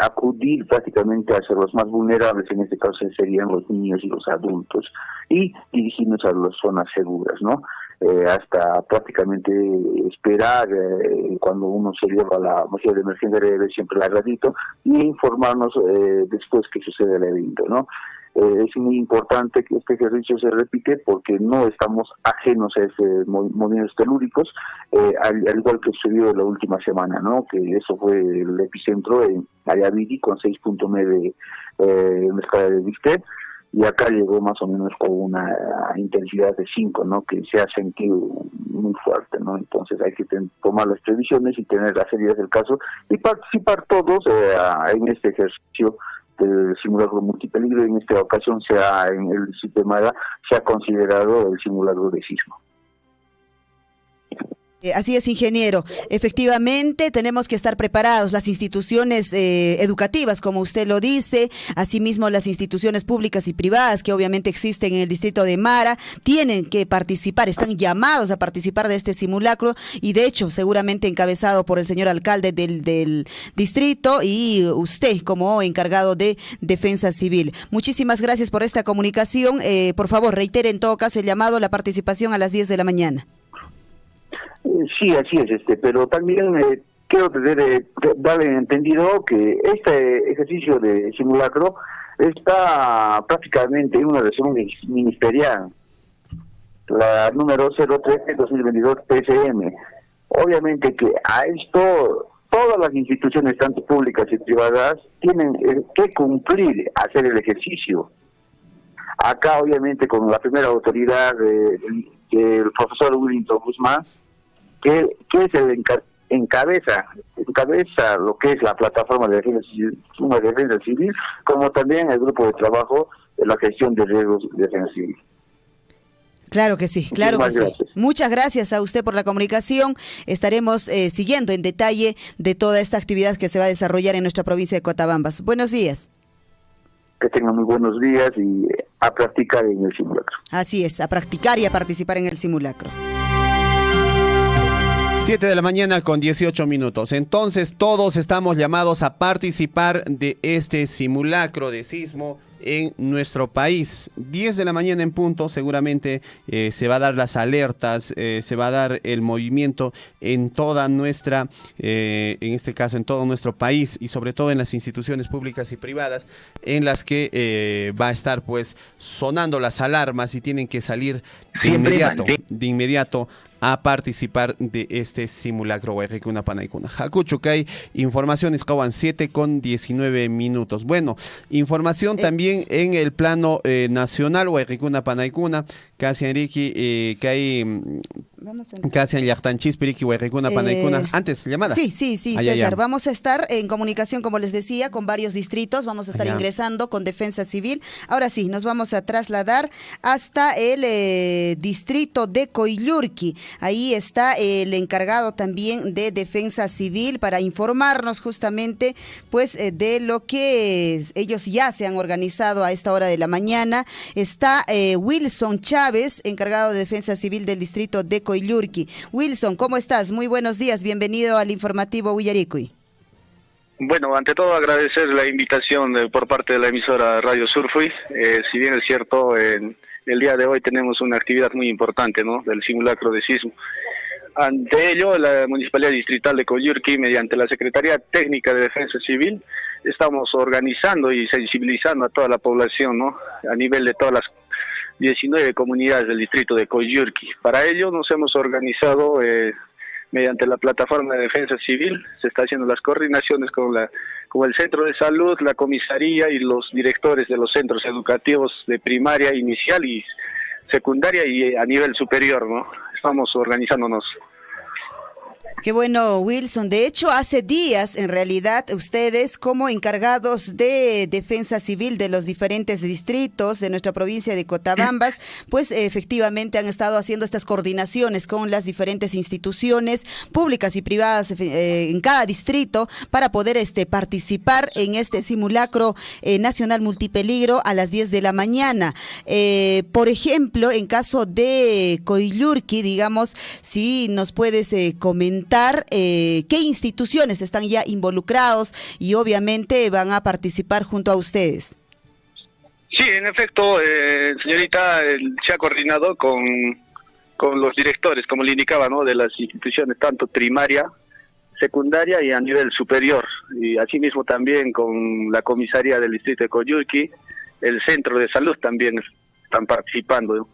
acudir prácticamente hacia los más vulnerables, en este caso serían los niños y los adultos, y dirigirnos a las zonas seguras, ¿no? Hasta prácticamente esperar cuando uno se lleva la mochila de emergencia, debe siempre el agradito y informarnos después que sucede el evento, ¿no? Es muy importante que este ejercicio se repite porque no estamos ajenos a movimientos telúricos, al igual que sucedió la última semana, ¿no? Que eso fue el epicentro en Ayaviri con 6.9 en la escala de Richter. y acá llegó más o menos con una intensidad de 5, ¿no? Que se ha sentido muy fuerte, ¿no? Entonces hay que tomar las previsiones y tener las seriedad del caso y participar todos en este ejercicio del simulacro multipeligro. En esta ocasión en el sistema se ha considerado el simulacro de sismo. Así es, ingeniero. Efectivamente, tenemos que estar preparados. Las instituciones educativas, como usted lo dice, asimismo las instituciones públicas y privadas que obviamente existen en el distrito de Mara, tienen que participar, están llamados a participar de este simulacro y de hecho seguramente encabezado por el señor alcalde del distrito y usted como encargado de Defensa Civil. Muchísimas gracias por esta comunicación. Por favor, reitere en todo caso el llamado a la participación a las 10 de la mañana. Sí, así es, pero también quiero darle entendido que este ejercicio de simulacro está prácticamente en una resolución ministerial, la número 013-2022 PCM. Obviamente que a esto todas las instituciones, tanto públicas y privadas, tienen que cumplir, hacer el ejercicio. Acá obviamente con la primera autoridad del profesor Willington Guzmán, que es el encabeza lo que es la plataforma de defensa civil, como también el grupo de trabajo de la gestión de riesgos de defensa civil. Claro que sí, claro que sí. Muchas gracias a usted por la comunicación. Estaremos siguiendo en detalle de toda esta actividad que se va a desarrollar en nuestra provincia de Cotabambas. Buenos días. Que tengan muy buenos días y a practicar en el simulacro. Así es, a practicar y a participar en el simulacro. 7 de la mañana con 18 minutos. Entonces todos estamos llamados a participar de este simulacro de sismo en nuestro país. 10 de la mañana en punto, seguramente se va a dar las alertas, se va a dar el movimiento en toda nuestra, en este caso en todo nuestro país y sobre todo en las instituciones públicas y privadas en las que va a estar pues sonando las alarmas y tienen que salir de inmediato a participar de este simulacro Guayquicuna Panaicuna. Jacuchucay, informaciones Cawan 7 con 19 minutos. Bueno, información también en el plano nacional Guayquicuna Panaicuna, casi Enrique, que hay casi en Yachtanchis, Piriki, Guayquicuna Panaicuna. Antes, llamada. Sí, César. Vamos a estar en comunicación, como les decía, con varios distritos. Vamos a estar ingresando con Defensa Civil. Ahora sí, nos vamos a trasladar hasta el distrito de Coyllurqui. Ahí está el encargado también de Defensa Civil para informarnos justamente pues de lo que ellos ya se han organizado a esta hora de la mañana. Está Wilson Chávez, encargado de Defensa Civil del distrito de Coyllurqui. Wilson, ¿cómo estás? Muy buenos días, bienvenido al informativo Willaricui. Bueno, ante todo agradecer la invitación por parte de la emisora Radio Surfui. Si bien es cierto, el día de hoy tenemos una actividad muy importante, ¿no?, del simulacro de sismo. Ante ello, la Municipalidad Distrital de Coyllurqui, mediante la Secretaría Técnica de Defensa Civil, estamos organizando y sensibilizando a toda la población, ¿no?, a nivel de todas las 19 comunidades del distrito de Coyllurqui. Para ello nos hemos organizado mediante la plataforma de defensa civil. Se está haciendo las coordinaciones con el centro de salud, la comisaría y los directores de los centros educativos de primaria, inicial y secundaria y a nivel superior, ¿no? Estamos organizándonos. Qué bueno, Wilson. De hecho, hace días, en realidad, ustedes como encargados de Defensa Civil de los diferentes distritos de nuestra provincia de Cotabambas, pues efectivamente han estado haciendo estas coordinaciones con las diferentes instituciones públicas y privadas en cada distrito para poder participar en este simulacro nacional multipeligro a las 10 de la mañana. Por ejemplo, en caso de Coyllurqui, digamos, si nos puedes comentar qué instituciones están ya involucrados y obviamente van a participar junto a ustedes. Sí, en efecto, señorita, se ha coordinado con los directores, como le indicaba, ¿no?, de las instituciones tanto primaria, secundaria y a nivel superior, y asimismo también con la comisaría del distrito de Coyllurqui, el centro de salud también están participando, ¿no?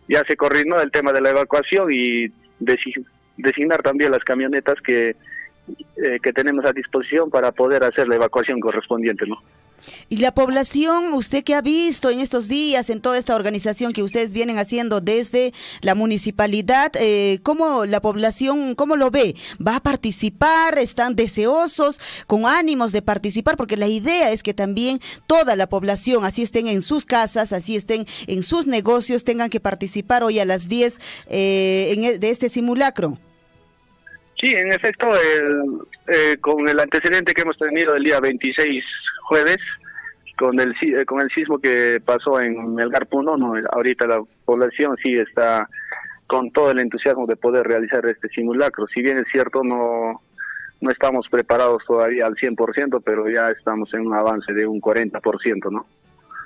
Ya se coordinó el tema de la evacuación y designar también las camionetas que tenemos a disposición para poder hacer la evacuación correspondiente, ¿no? Y la población, ¿usted qué ha visto en estos días, en toda esta organización que ustedes vienen haciendo desde la municipalidad? ¿Cómo la población, cómo lo ve? ¿Va a participar? ¿Están deseosos, con ánimos de participar? Porque la idea es que también toda la población, así estén en sus casas, así estén en sus negocios, tengan que participar hoy a las 10 de este simulacro. Sí, en efecto, con el antecedente que hemos tenido el día 26 jueves, con el sismo que pasó en Melgar Puno, no, ahorita la población sí está con todo el entusiasmo de poder realizar este simulacro. Si bien es cierto, no estamos preparados todavía al 100%, pero ya estamos en un avance de un 40%, ¿no?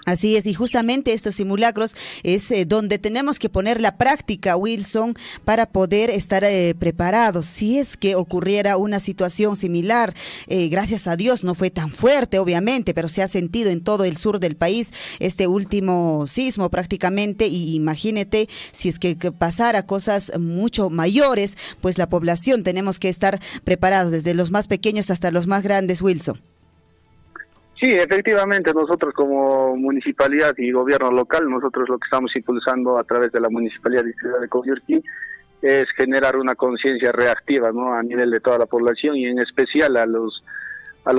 Así es, y justamente estos simulacros es donde tenemos que poner la práctica, Wilson, para poder estar preparados. Si es que ocurriera una situación similar, gracias a Dios no fue tan fuerte, obviamente, pero se ha sentido en todo el sur del país este último sismo prácticamente, y imagínate si es que pasara cosas mucho mayores, pues la población tenemos que estar preparados, desde los más pequeños hasta los más grandes, Wilson. Sí, efectivamente, nosotros como municipalidad y gobierno local, nosotros lo que estamos impulsando a través de la Municipalidad Distrital de Coyurqui es generar una conciencia reactiva, ¿no?, a nivel de toda la población y en especial a los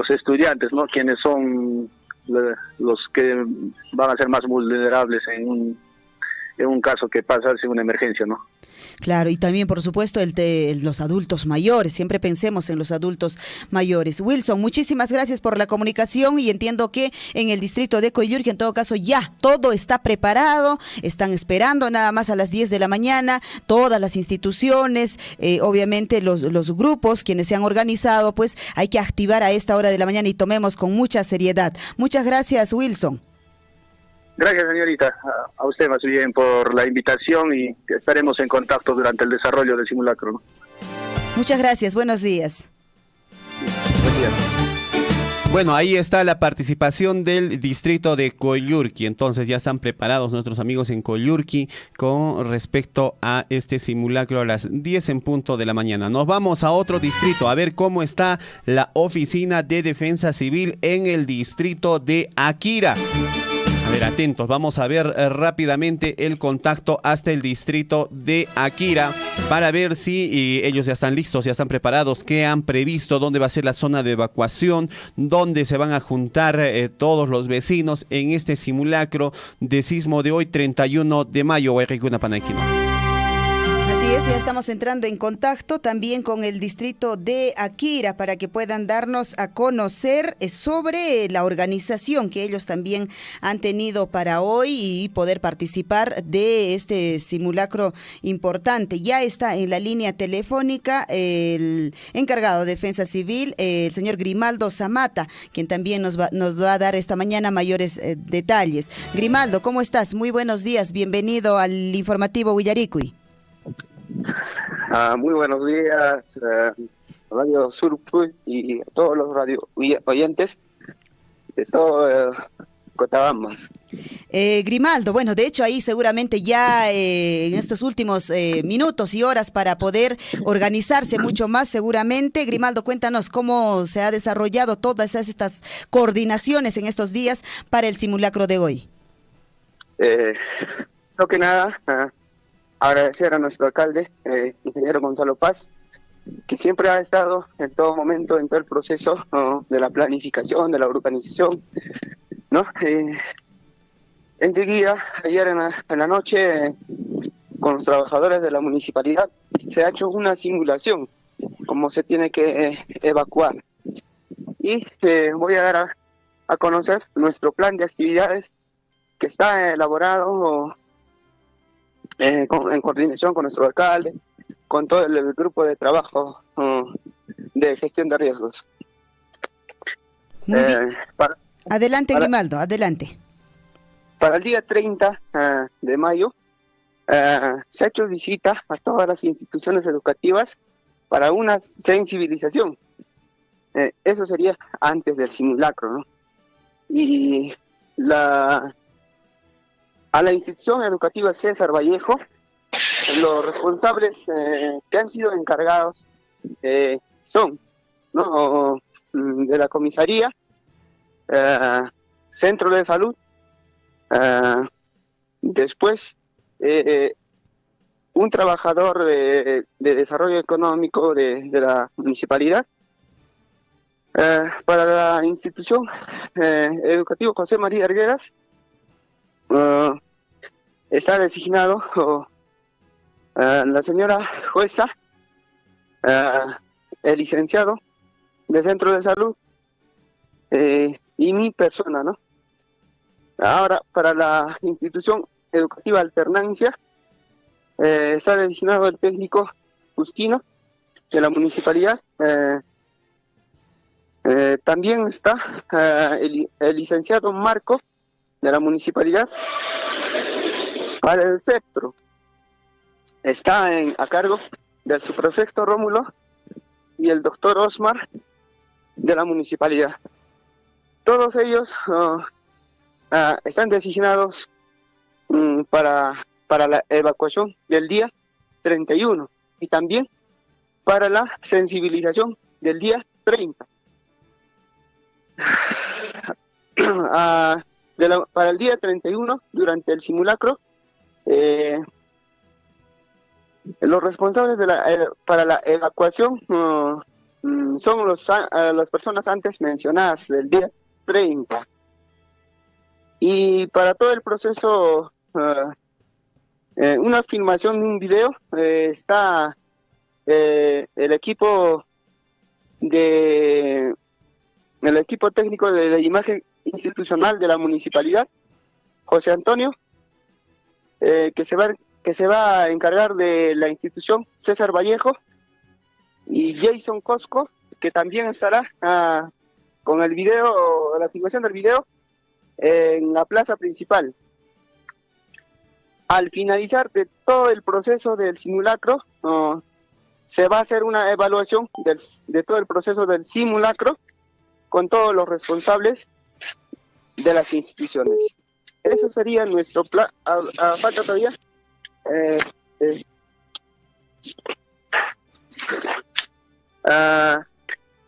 estudiantes, ¿no?, quienes son los que van a ser más vulnerables en un caso que pasase una emergencia, ¿no? Claro, y también, por supuesto, los adultos mayores. Siempre pensemos en los adultos mayores. Wilson, muchísimas gracias por la comunicación, y entiendo que en el distrito de Coyurqui, en todo caso, ya todo está preparado. Están esperando nada más a las 10 de la mañana. Todas las instituciones, obviamente los grupos, quienes se han organizado, pues hay que activar a esta hora de la mañana y tomemos con mucha seriedad. Muchas gracias, Wilson. Gracias, señorita, a usted más bien por la invitación, y estaremos en contacto durante el desarrollo del simulacro, ¿no? Muchas gracias, buenos días. Buen día. Bueno, ahí está la participación del distrito de Coyurqui. Entonces ya están preparados nuestros amigos en Coyurqui con respecto a este simulacro a las 10 en punto de la mañana. Nos vamos a otro distrito a ver cómo está la Oficina de Defensa Civil en el distrito de Akira. A ver, atentos, vamos a ver rápidamente el contacto hasta el distrito de Akira para ver si ellos ya están listos, ya están preparados, qué han previsto, dónde va a ser la zona de evacuación, dónde se van a juntar todos los vecinos en este simulacro de sismo de hoy, 31 de mayo. Así es, ya estamos entrando en contacto también con el distrito de Akira para que puedan darnos a conocer sobre la organización que ellos también han tenido para hoy y poder participar de este simulacro importante. Ya está en la línea telefónica el encargado de Defensa Civil, el señor Grimaldo Zamata, quien también nos va a dar esta mañana mayores detalles. Grimaldo, ¿cómo estás? Muy buenos días, bienvenido al informativo Willaricui. Muy buenos días, Radio Surfui y a todos los radio oyentes de todo Cochabamba. Grimaldo, bueno, de hecho ahí seguramente ya en estos últimos minutos y horas para poder organizarse mucho más seguramente. Grimaldo, cuéntanos cómo se ha desarrollado todas estas coordinaciones en estos días para el simulacro de hoy. Lo que nada, agradecer a nuestro alcalde, ingeniero Gonzalo Paz, que siempre ha estado en todo momento, en todo el proceso, ¿no?, de la planificación, de la organización, ¿no? Enseguida, ayer en la noche, con los trabajadores de la municipalidad, se ha hecho una simulación, cómo se tiene que evacuar. Y voy a dar a conocer nuestro plan de actividades que está elaborado en coordinación con nuestro alcalde, con todo el grupo de trabajo de gestión de riesgos. Muy bien. Adelante, Grimaldo, adelante. Para el día 30 de mayo se ha hecho visita a todas las instituciones educativas para una sensibilización. Eso sería antes del simulacro, ¿no? Y a la institución educativa César Vallejo, los responsables que han sido encargados son, ¿no?, de la comisaría, centro de salud. Después, un trabajador de desarrollo económico de la municipalidad. Para la institución educativa José María Arguedas, está designado la señora jueza, el licenciado del centro de salud y mi persona, ¿no? Ahora, para la institución educativa Alternancia, está designado el técnico Justino de la municipalidad. También está el licenciado Marco de la municipalidad. Para el CEPTRO está a cargo del subprefecto Rómulo y el doctor Osmar de la municipalidad. Todos ellos están designados para la evacuación del día 31 y también para la sensibilización del día 30. Para el día 31, durante el simulacro, los responsables para la evacuación son las personas antes mencionadas del día 30. Y para todo el proceso, una filmación de un video, está el equipo técnico de la imagen institucional de la municipalidad, José Antonio, que se va a encargar de la institución, César Vallejo, y Jason Cosco, que también estará con el video, la filmación del video, en la plaza principal. Al finalizar de todo el proceso del simulacro, se va a hacer una evaluación de todo el proceso del simulacro con todos los responsables de las instituciones. Eso sería nuestro plan. Falta todavía.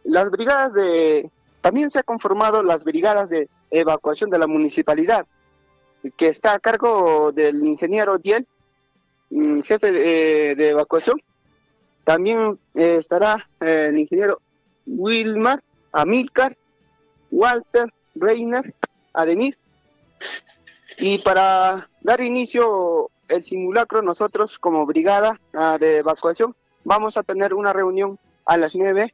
Las brigadas también se han conformado las brigadas de evacuación de la municipalidad, que está a cargo del ingeniero Diel, jefe de evacuación. También estará el ingeniero Wilmar, Amílcar, Walter, Reiner, Ademir. Y para dar inicio el simulacro, nosotros como brigada de evacuación vamos a tener una reunión a las 9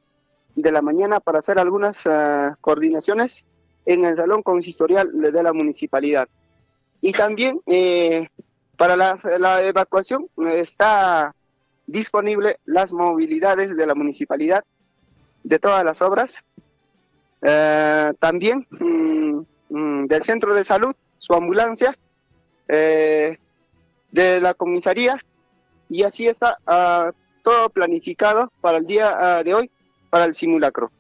de la mañana para hacer algunas coordinaciones en el salón consistorial de la municipalidad. Y también para la evacuación está disponible las movilidades de la municipalidad de todas las obras. También del centro de salud, su ambulancia, de la comisaría, y así está todo planificado para el día de hoy, para el simulacro.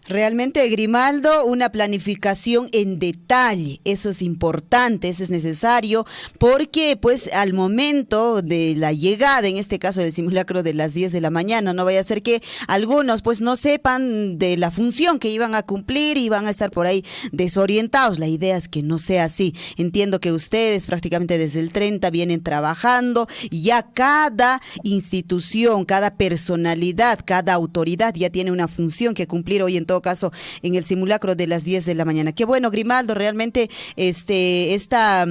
Realmente, Grimaldo, una planificación en detalle, eso es importante, eso es necesario, porque pues al momento de la llegada, en este caso del simulacro de las 10 de la mañana, no vaya a ser que algunos pues no sepan de la función que iban a cumplir y van a estar por ahí desorientados. La idea es que no sea así. Entiendo que ustedes prácticamente desde el 30 vienen trabajando y ya cada institución, cada personalidad, cada autoridad ya tiene una función que cumplir hoy en todo caso en el simulacro de las 10 de la mañana. Qué bueno, Grimaldo, realmente esta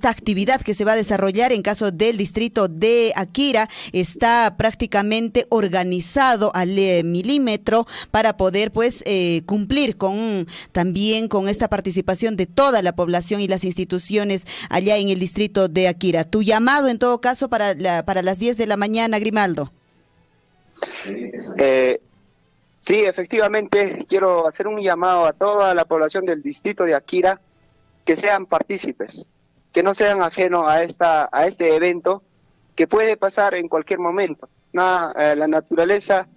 actividad que se va a desarrollar en caso del distrito de Akira está prácticamente organizado al milímetro para poder pues cumplir también con esta participación de toda la población y las instituciones allá en el distrito de Akira. Tu llamado en todo caso para las 10 de la mañana, Grimaldo. Sí, efectivamente, quiero hacer un llamado a toda la población del distrito de Akira que sean partícipes, que no sean ajenos a este evento que puede pasar en cualquier momento. La naturaleza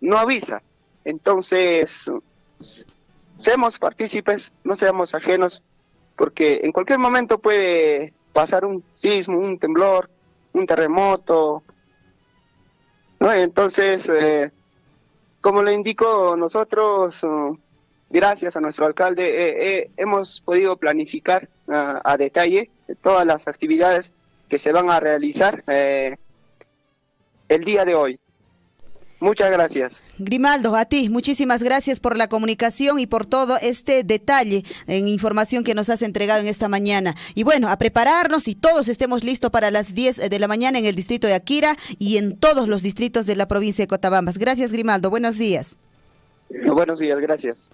no avisa, entonces seamos partícipes, no seamos ajenos, porque en cualquier momento puede pasar un sismo, un temblor, un terremoto, ¿no? Entonces, como le indico, nosotros gracias a nuestro alcalde, hemos podido planificar a detalle todas las actividades que se van a realizar el día de hoy. Muchas gracias. Grimaldo, a ti, muchísimas gracias por la comunicación y por todo este detalle en información que nos has entregado en esta mañana. Y bueno, a prepararnos y todos estemos listos para las 10 de la mañana en el distrito de Akira y en todos los distritos de la provincia de Cotabambas. Gracias, Grimaldo. Buenos días. Buenos días, gracias.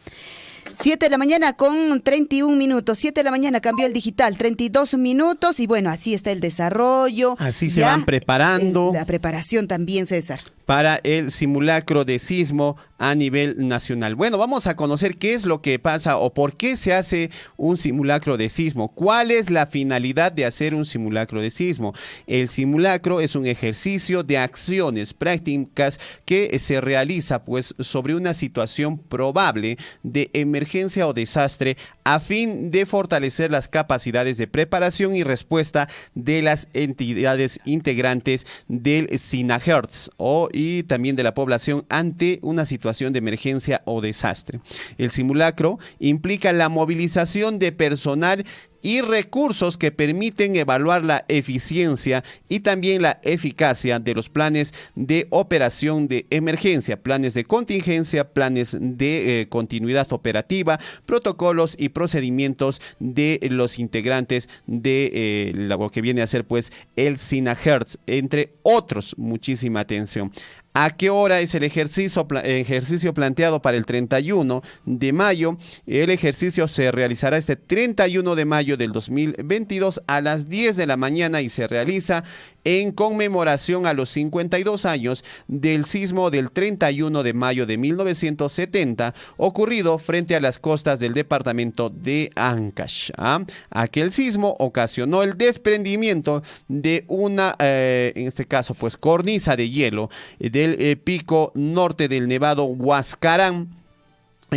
7 de la mañana con 31 minutos. 7 de la mañana cambió el digital, 32 minutos. Y bueno, así está el desarrollo. Así se van preparando. La preparación también, César. Para el simulacro de sismo a nivel nacional. Bueno, vamos a conocer qué es lo que pasa o por qué se hace un simulacro de sismo. ¿Cuál es la finalidad de hacer un simulacro de sismo? El simulacro es un ejercicio de acciones prácticas que se realiza pues sobre una situación probable de emergencia o desastre a fin de fortalecer las capacidades de preparación y respuesta de las entidades integrantes del SINAHERTZ y también de la población ante una situación de emergencia o desastre. El simulacro implica la movilización de personal y recursos que permiten evaluar la eficiencia y también la eficacia de los planes de operación de emergencia, planes de contingencia, planes de continuidad operativa, protocolos y procedimientos de los integrantes de lo que viene a ser pues el SINAHERTZ, entre otros. Muchísima atención. ¿A qué hora es el ejercicio planteado para el 31 de mayo? El ejercicio se realizará este 31 de mayo del 2022 a las 10 de la mañana y se realiza en conmemoración a los 52 años del sismo del 31 de mayo de 1970 ocurrido frente a las costas del departamento de Ancash. Aquel sismo ocasionó el desprendimiento de una, en este caso, pues cornisa de hielo del pico norte del Nevado Huascarán,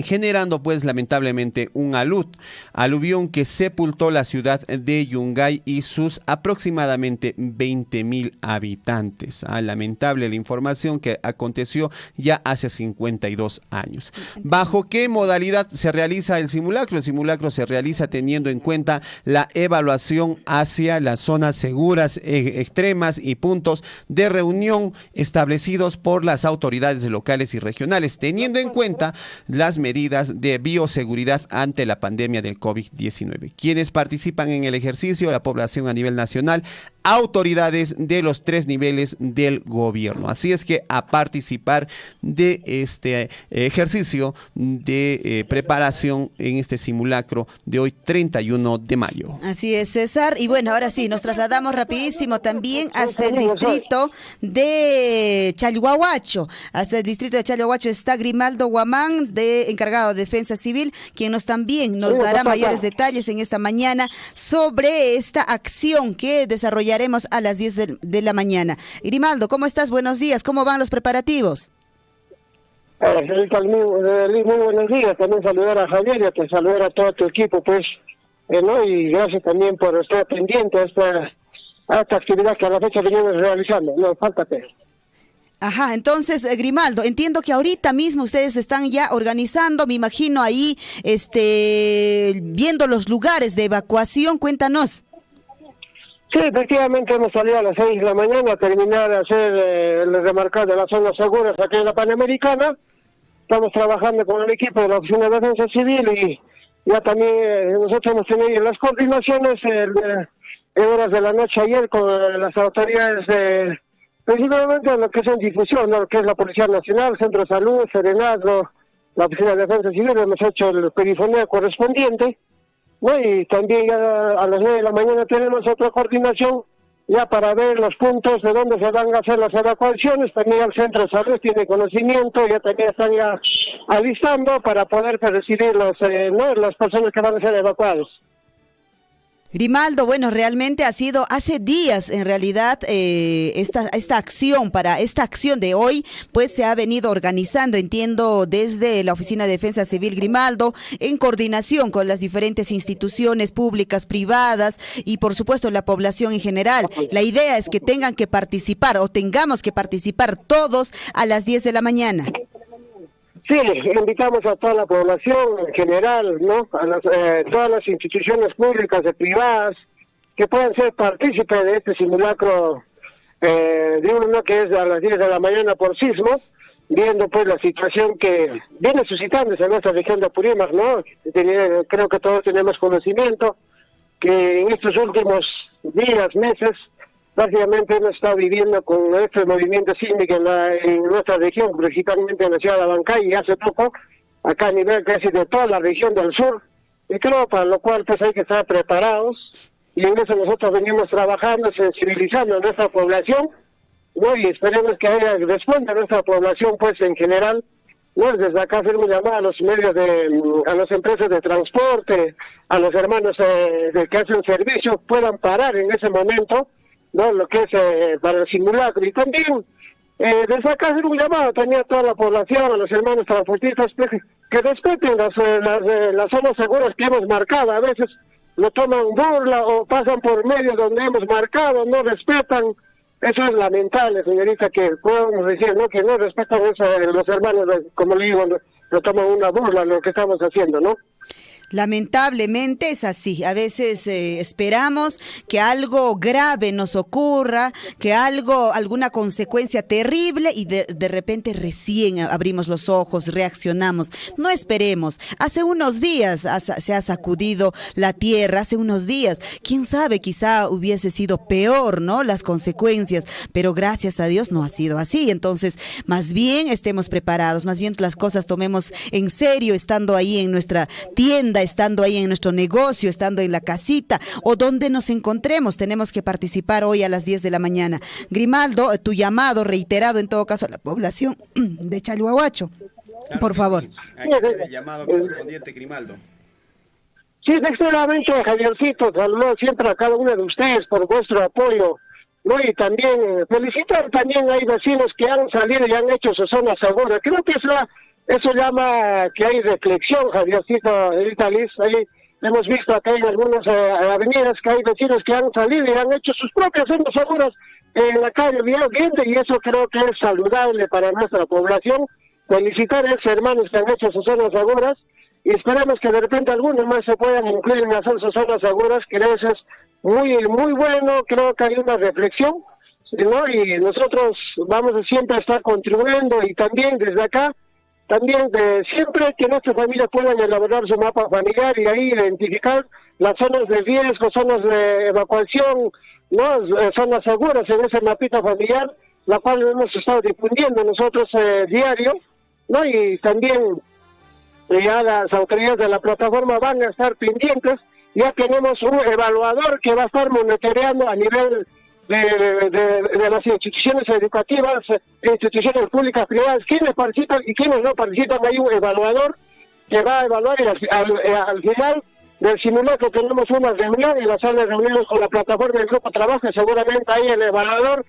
generando pues lamentablemente un aluvión que sepultó la ciudad de Yungay y sus aproximadamente 20,000 habitantes. Lamentable la información que aconteció ya hace 52 años. ¿Bajo qué modalidad se realiza el simulacro? El simulacro se realiza teniendo en cuenta la evaluación hacia las zonas seguras, extremas y puntos de reunión establecidos por las autoridades locales y regionales, teniendo en cuenta las medidas de bioseguridad ante la pandemia del COVID-19. Quienes participan en el ejercicio, la población a nivel nacional, autoridades de los 3 niveles del gobierno. Así es que a participar de este ejercicio de preparación en este simulacro de hoy 31 de mayo. Así es, César. Y bueno, ahora sí, nos trasladamos rapidísimo también hasta el distrito de Chalhuahuacho. Hasta el distrito de Chalhuahuacho está Grimaldo Guamán, encargado de Defensa Civil, quien también nos dará mayores detalles en esta mañana sobre esta acción que desarrollaremos a las 10 de la mañana. Grimaldo, ¿cómo estás? Buenos días. ¿Cómo van los preparativos? Muy buenos días. También saludar a Javier y a saludar a todo tu equipo, pues, ¿no? Y gracias también por estar pendiente a esta actividad que a la fecha venimos realizando. No, fáltate. Ajá, entonces, Grimaldo, entiendo que ahorita mismo ustedes están ya organizando, me imagino ahí, viendo los lugares de evacuación. Cuéntanos. Sí, efectivamente hemos salido a las 6 de la mañana a terminar de hacer el remarcado de las zonas seguras aquí en la Panamericana. Estamos trabajando con el equipo de la Oficina de Defensa Civil y ya también nosotros hemos tenido las coordinaciones en horas de la noche ayer con las autoridades principalmente lo que es en difusión, ¿no? Lo que es la Policía Nacional, Centro de Salud, Serenazgo, la Oficina de Defensa Civil. Hemos hecho el perifoneo correspondiente, ¿no? Y también ya a las 9 de la mañana tenemos otra coordinación ya para ver los puntos de donde se van a hacer las evacuaciones. También el Centro de Salud tiene conocimiento, ya también están ya alistando para poder recibir las personas que van a ser evacuadas. Grimaldo, bueno, realmente ha sido hace días, en realidad, esta acción de hoy, pues se ha venido organizando, entiendo, desde la Oficina de Defensa Civil Grimaldo, en coordinación con las diferentes instituciones públicas, privadas y, por supuesto, la población en general. La idea es que tengan que participar o tengamos que participar todos a las 10 de la mañana. Sí, invitamos a toda la población en general, ¿no? A todas las instituciones públicas y privadas que puedan ser partícipes de este simulacro diurno que es a las 10 de la mañana por sismo, viendo pues la situación que viene suscitándose en nuestra región de Apurímac, ¿no? Creo que todos tenemos conocimiento que en estos últimos días, meses, prácticamente hemos estado viviendo con este movimiento sísmico en nuestra región, principalmente en la ciudad de Abancay, y hace poco, acá a nivel casi de toda la región del sur, y creo para lo cual pues hay que estar preparados, y en eso nosotros venimos trabajando, sensibilizando a nuestra población, ¿no? Y esperemos que haya respuesta a nuestra población pues en general, ¿no? Desde acá hacer un llamado a los medios a las empresas de transporte, a los hermanos que hacen servicio, puedan parar en ese momento, ¿no? Lo que es para el simulacro. Y también desde acá hacer un llamado también a toda la población, a los hermanos transportistas, que respeten las zonas seguras que hemos marcado. A veces lo toman burla o pasan por medio donde hemos marcado, no respetan. Eso es lamentable, señorita, que podemos decir, ¿no? Que no respetan eso los hermanos, como le digo, lo toman una burla lo que estamos haciendo, ¿no? Lamentablemente es así. A veces esperamos que algo grave nos ocurra, que alguna consecuencia terrible y de repente recién abrimos los ojos, reaccionamos. No esperemos. Hace unos días se ha sacudido la tierra, hace unos días. Quién sabe, quizá hubiese sido peor, ¿no? Las consecuencias, pero gracias a Dios no ha sido así. Entonces, más bien estemos preparados, más bien las cosas tomemos en serio, estando ahí en nuestra tienda, estando ahí en nuestro negocio, estando en la casita o donde nos encontremos. Tenemos que participar hoy a las 10 de la mañana. Grimaldo, tu llamado reiterado en todo caso a la población de Chalhuahuacho, por favor. Aquí está el llamado correspondiente, Grimaldo. Sí, efectivamente, Javiercito, saludos siempre a cada uno de ustedes por vuestro apoyo, ¿no? Y también felicitar también hay vecinos que han salido y han hecho su zona segura. Creo que eso llama que hay reflexión, Javiercito, ahorita Liz, ahí hemos visto acá en algunas avenidas que hay vecinos que han salido y han hecho sus propias zonas seguras en la calle Viento, y eso creo que es saludable para nuestra población. Felicitar a esos hermanos que han hecho sus zonas seguras y esperamos que de repente algunos más se puedan incluir en hacer sus zonas seguras, que eso es muy, muy bueno. Creo que hay una reflexión, ¿no? Y nosotros vamos a siempre estar contribuyendo y también desde acá, también siempre que nuestras familias puedan elaborar su mapa familiar y ahí identificar las zonas de riesgo, zonas de evacuación, ¿no? Zonas seguras en ese mapita familiar, la cual hemos estado difundiendo nosotros diario, ¿no? Y también ya las autoridades de la plataforma van a estar pendientes. Ya tenemos un evaluador que va a estar monitoreando a nivel de las instituciones educativas, instituciones públicas, privadas, quienes participan y quienes no participan. Hay un evaluador que va a evaluar y al final del simulacro tenemos una reunión en la sala de reuniones con la plataforma del grupo de trabajo. Seguramente ahí el evaluador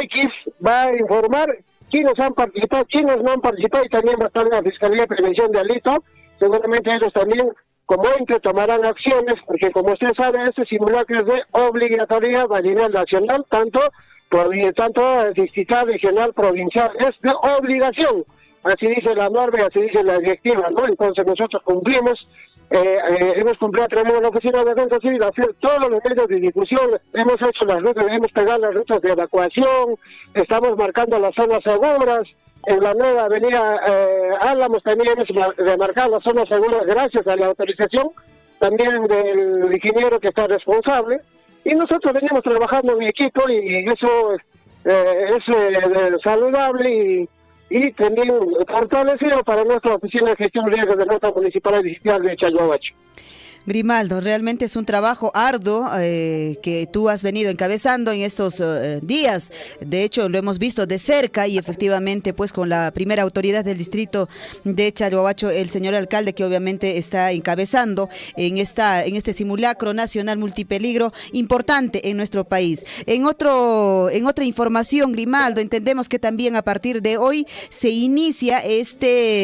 X va a informar quiénes han participado, quiénes no han participado, y también va a estar la Fiscalía de Prevención de Delito. Seguramente ellos también, como ente, tomarán acciones, porque como usted sabe, este simulacro es de obligatoriedad a nivel nacional, tanto distrital, regional, provincial, es de obligación. Así dice la norma y así dice la directiva, ¿no? Entonces nosotros cumplimos, hemos cumplido a través de la Oficina de Defensa Civil, hacer todos los medios de difusión, hemos hecho las rutas, hemos pegado las rutas de evacuación, estamos marcando las zonas seguras. En la nueva avenida Álamos también hemos remarcado las zonas seguras gracias a la autorización también del ingeniero que está responsable, y nosotros venimos trabajando en equipo y eso es saludable y también fortalecido para nuestra Oficina de Gestión de Riesgos de nuestra Municipalidad Distrital de Chalhuahuacho. Grimaldo, realmente es un trabajo arduo que tú has venido encabezando en estos días. De hecho, lo hemos visto de cerca y efectivamente pues con la primera autoridad del distrito de Chalhuahuacho, el señor alcalde, que obviamente está encabezando en este simulacro nacional multipeligro importante en nuestro país. En otra información, Grimaldo, entendemos que también a partir de hoy se inicia esta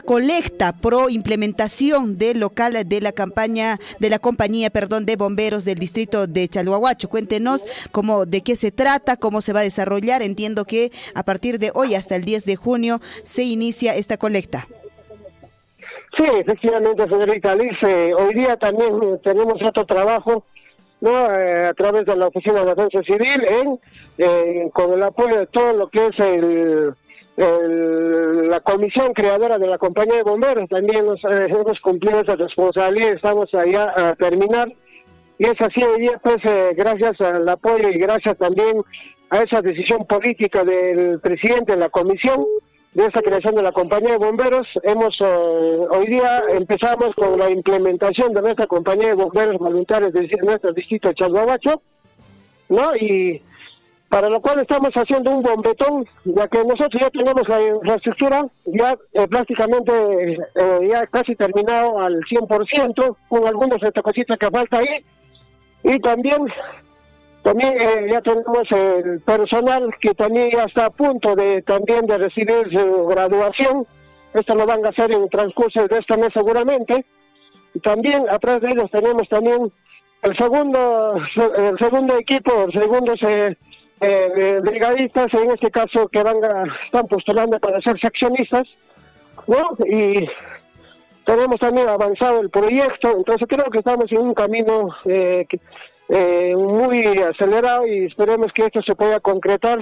colecta pro implementación de lo vocal de la compañía de bomberos del distrito de Chalhuahuacho. Cuéntenos de qué se trata, cómo se va a desarrollar. Entiendo que a partir de hoy hasta el 10 de junio se inicia esta colecta. Sí, efectivamente, Federica Liz, hoy día también tenemos otro trabajo, ¿no? A través de la Oficina de Defensa Civil, con el apoyo de todo lo que es la comisión creadora de la compañía de bomberos. También hemos cumplido esa responsabilidad, estamos allá a terminar, y es así hoy día, pues gracias al apoyo y gracias también a esa decisión política del presidente de la comisión de esta creación de la compañía de bomberos, hoy día empezamos con la implementación de nuestra compañía de bomberos voluntarios de nuestro distrito de Chalhuahuacho, ¿no? Y para lo cual estamos haciendo un bombetón, ya que nosotros ya tenemos la infraestructura ya prácticamente ya casi terminado al 100%, con algunas cositas que falta ahí, y también ya tenemos el personal que también ya está a punto de recibir su graduación. Esto lo van a hacer en el transcurso de este mes seguramente. Y también atrás de ellos tenemos también el segundo equipo, segundos brigadistas, en este caso que están postulando para ser seccionistas, ¿no? Y tenemos también avanzado el proyecto, entonces creo que estamos en un camino muy acelerado y esperemos que esto se pueda concretar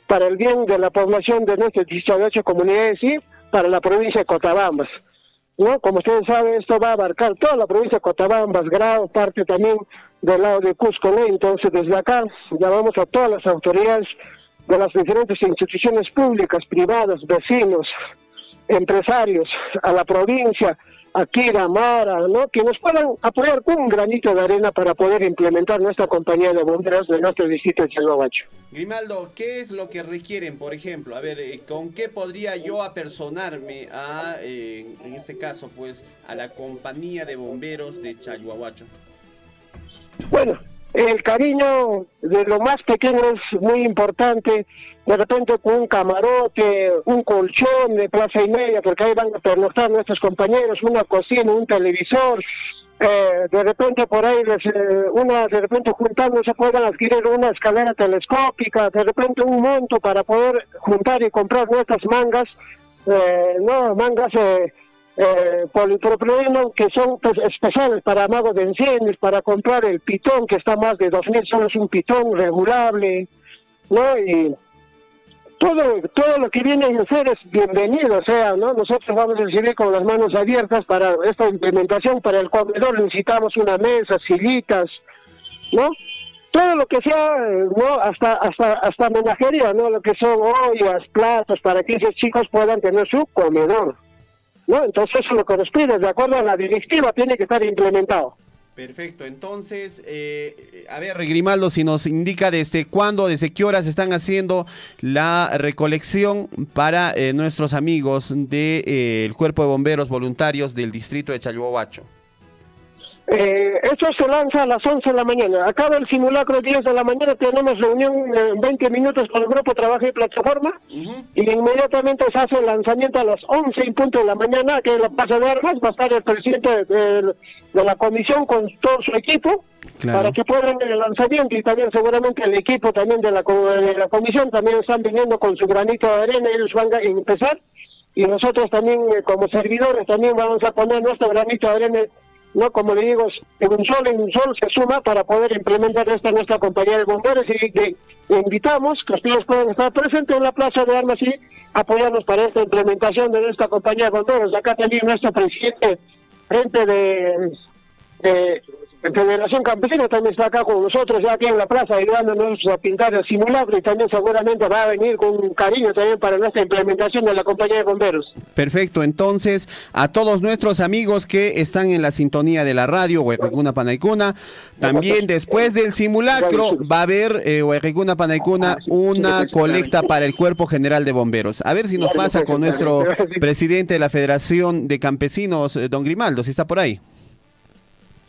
para el bien de la población de nuestras 18 comunidades y para la provincia de Cotabambas, ¿no? Como ustedes saben, esto va a abarcar toda la provincia de Cotabambas, Grau, parte también del lado de Cusco, ¿no? Entonces desde acá llamamos a todas las autoridades de las diferentes instituciones públicas, privadas, vecinos, empresarios, a la provincia, a Kira, Mara, ¿no? Que nos puedan apoyar con un granito de arena para poder implementar nuestra compañía de bomberos de nuestro distrito de Chalhuahuacho. Grimaldo, ¿qué es lo que requieren, por ejemplo? A ver, ¿con qué podría yo apersonarme en este caso, pues, a la compañía de bomberos de Chalhuahuacho? Bueno, el cariño de lo más pequeño es muy importante. De repente con un camarote, un colchón de plaza y media, porque ahí van a pernoctar nuestros compañeros, una cocina, un televisor, de repente por ahí de repente juntando se puedan adquirir una escalera telescópica, de repente un monto para poder juntar y comprar nuestras mangas, mangas polipropileno que son pues, especiales para amagos de enciendes, para comprar el pitón que está más de 2.000 soles, un pitón regulable, ¿no? Y todo lo que viene a ser es bienvenido, o sea, ¿no? Nosotros vamos a recibir con las manos abiertas para esta implementación. Para el comedor necesitamos una mesa, sillitas, ¿no? Todo lo que sea, ¿no? Hasta menajería, ¿no? Lo que son ollas, platos, para que esos chicos puedan tener su comedor, ¿no? Entonces eso es lo que nos pide, de acuerdo a la directiva, tiene que estar implementado. Perfecto, entonces, a ver, Grimaldo, si nos indica desde cuándo, desde qué horas están haciendo la recolección para nuestros amigos del Cuerpo de Bomberos Voluntarios del distrito de Chalhuahuacho. Esto se lanza a las 11 de la mañana. Acaba el simulacro 10 de la mañana, tenemos reunión en 20 minutos con el grupo Trabajo y Plataforma, y inmediatamente se hace el lanzamiento a las 11 en punto de la mañana, que en la Plaza de Armas va a estar el presidente de la comisión con todo su equipo, claro, para que puedan el lanzamiento, y también seguramente el equipo también de la comisión también están viniendo con su granito de arena, ellos van a empezar, y nosotros también como servidores también vamos a poner nuestro granito de arena, ¿no? Como le digo, en un sol se suma para poder implementar nuestra compañía de bomberos, y invitamos que ustedes puedan estar presentes en la Plaza de Armas y apoyarnos para esta implementación de nuestra compañía de bomberos. Acá también nuestro presidente, frente de Federación Campesina, también está acá con nosotros, ya aquí en la plaza, ayudándonos a pintar el simulacro, y también seguramente va a venir con un cariño también para nuestra implementación de la compañía de bomberos. Perfecto, entonces, a todos nuestros amigos que están en la sintonía de la radio, Huayquicuna Panaicuna, también después del simulacro va a haber, Huayquicuna Panaicuna, una colecta para el Cuerpo General de Bomberos. A ver si nos pasa con nuestro presidente de la Federación de Campesinos, don Grimaldo, si está por ahí.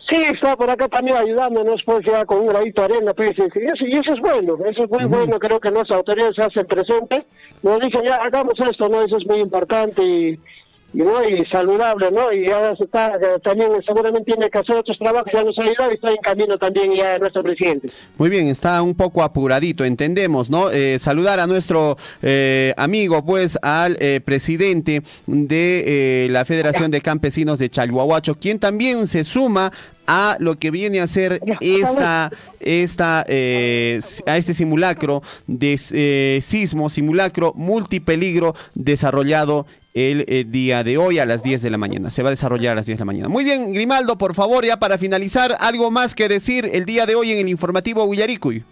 Sí, está por acá también ayudándonos, pues ya con un granito de arena, pues, y eso es bueno, eso es muy bueno. Creo que nuestras autoridades se hacen presentes, nos dicen ya hagamos esto, ¿no? Eso es muy importante, y ¿no? Y saludable, ¿no? Y ya está, también seguramente tiene que hacer otros trabajos, ya nos ha ayudado y está en camino también ya nuestro presidente. Muy bien, está un poco apuradito, entendemos, ¿no? Saludar a nuestro amigo, pues, al presidente de la Federación de Campesinos de Chalhuahuacho, quien también se suma a lo que viene a ser a este simulacro de sismo, simulacro multipeligro desarrollado el día de hoy a las 10 de la mañana. Se va a desarrollar a las 10 de la mañana. Muy bien, Grimaldo, por favor, ya para finalizar, algo más que decir el día de hoy en el informativo Willaricui.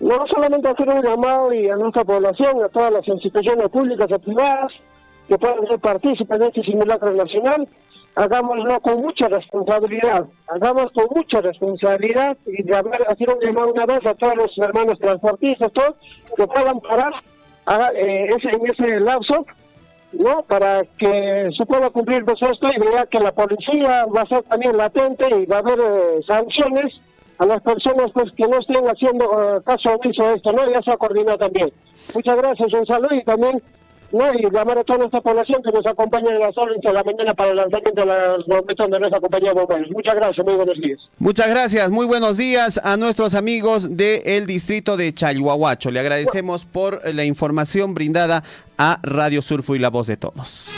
No solamente hacer un llamado y a nuestra población, a todas las instituciones públicas y privadas que puedan ser partícipes de este simulacro nacional, hagámoslo con mucha responsabilidad, y hacer un llamado una vez a todos los hermanos transportistas, todos, que puedan parar en ese lapso, ¿no? Para que se pueda cumplir esto y vea que la policía va a ser también latente y va a haber sanciones a las personas pues que no estén haciendo caso omiso de esto, ¿no? Ya se ha coordinado también. Muchas gracias, un saludo y también, ¿no? Y llamar a toda nuestra población que nos acompaña en las horas de la mañana para el lanzamiento de los momentos de nuestra compañía de bomberos. Muchas gracias, muy buenos días. Muchas gracias, muy buenos días a nuestros amigos del distrito de Chalhuahuacho. Le agradecemos por la información brindada a Radio Surfo y La Voz de Todos.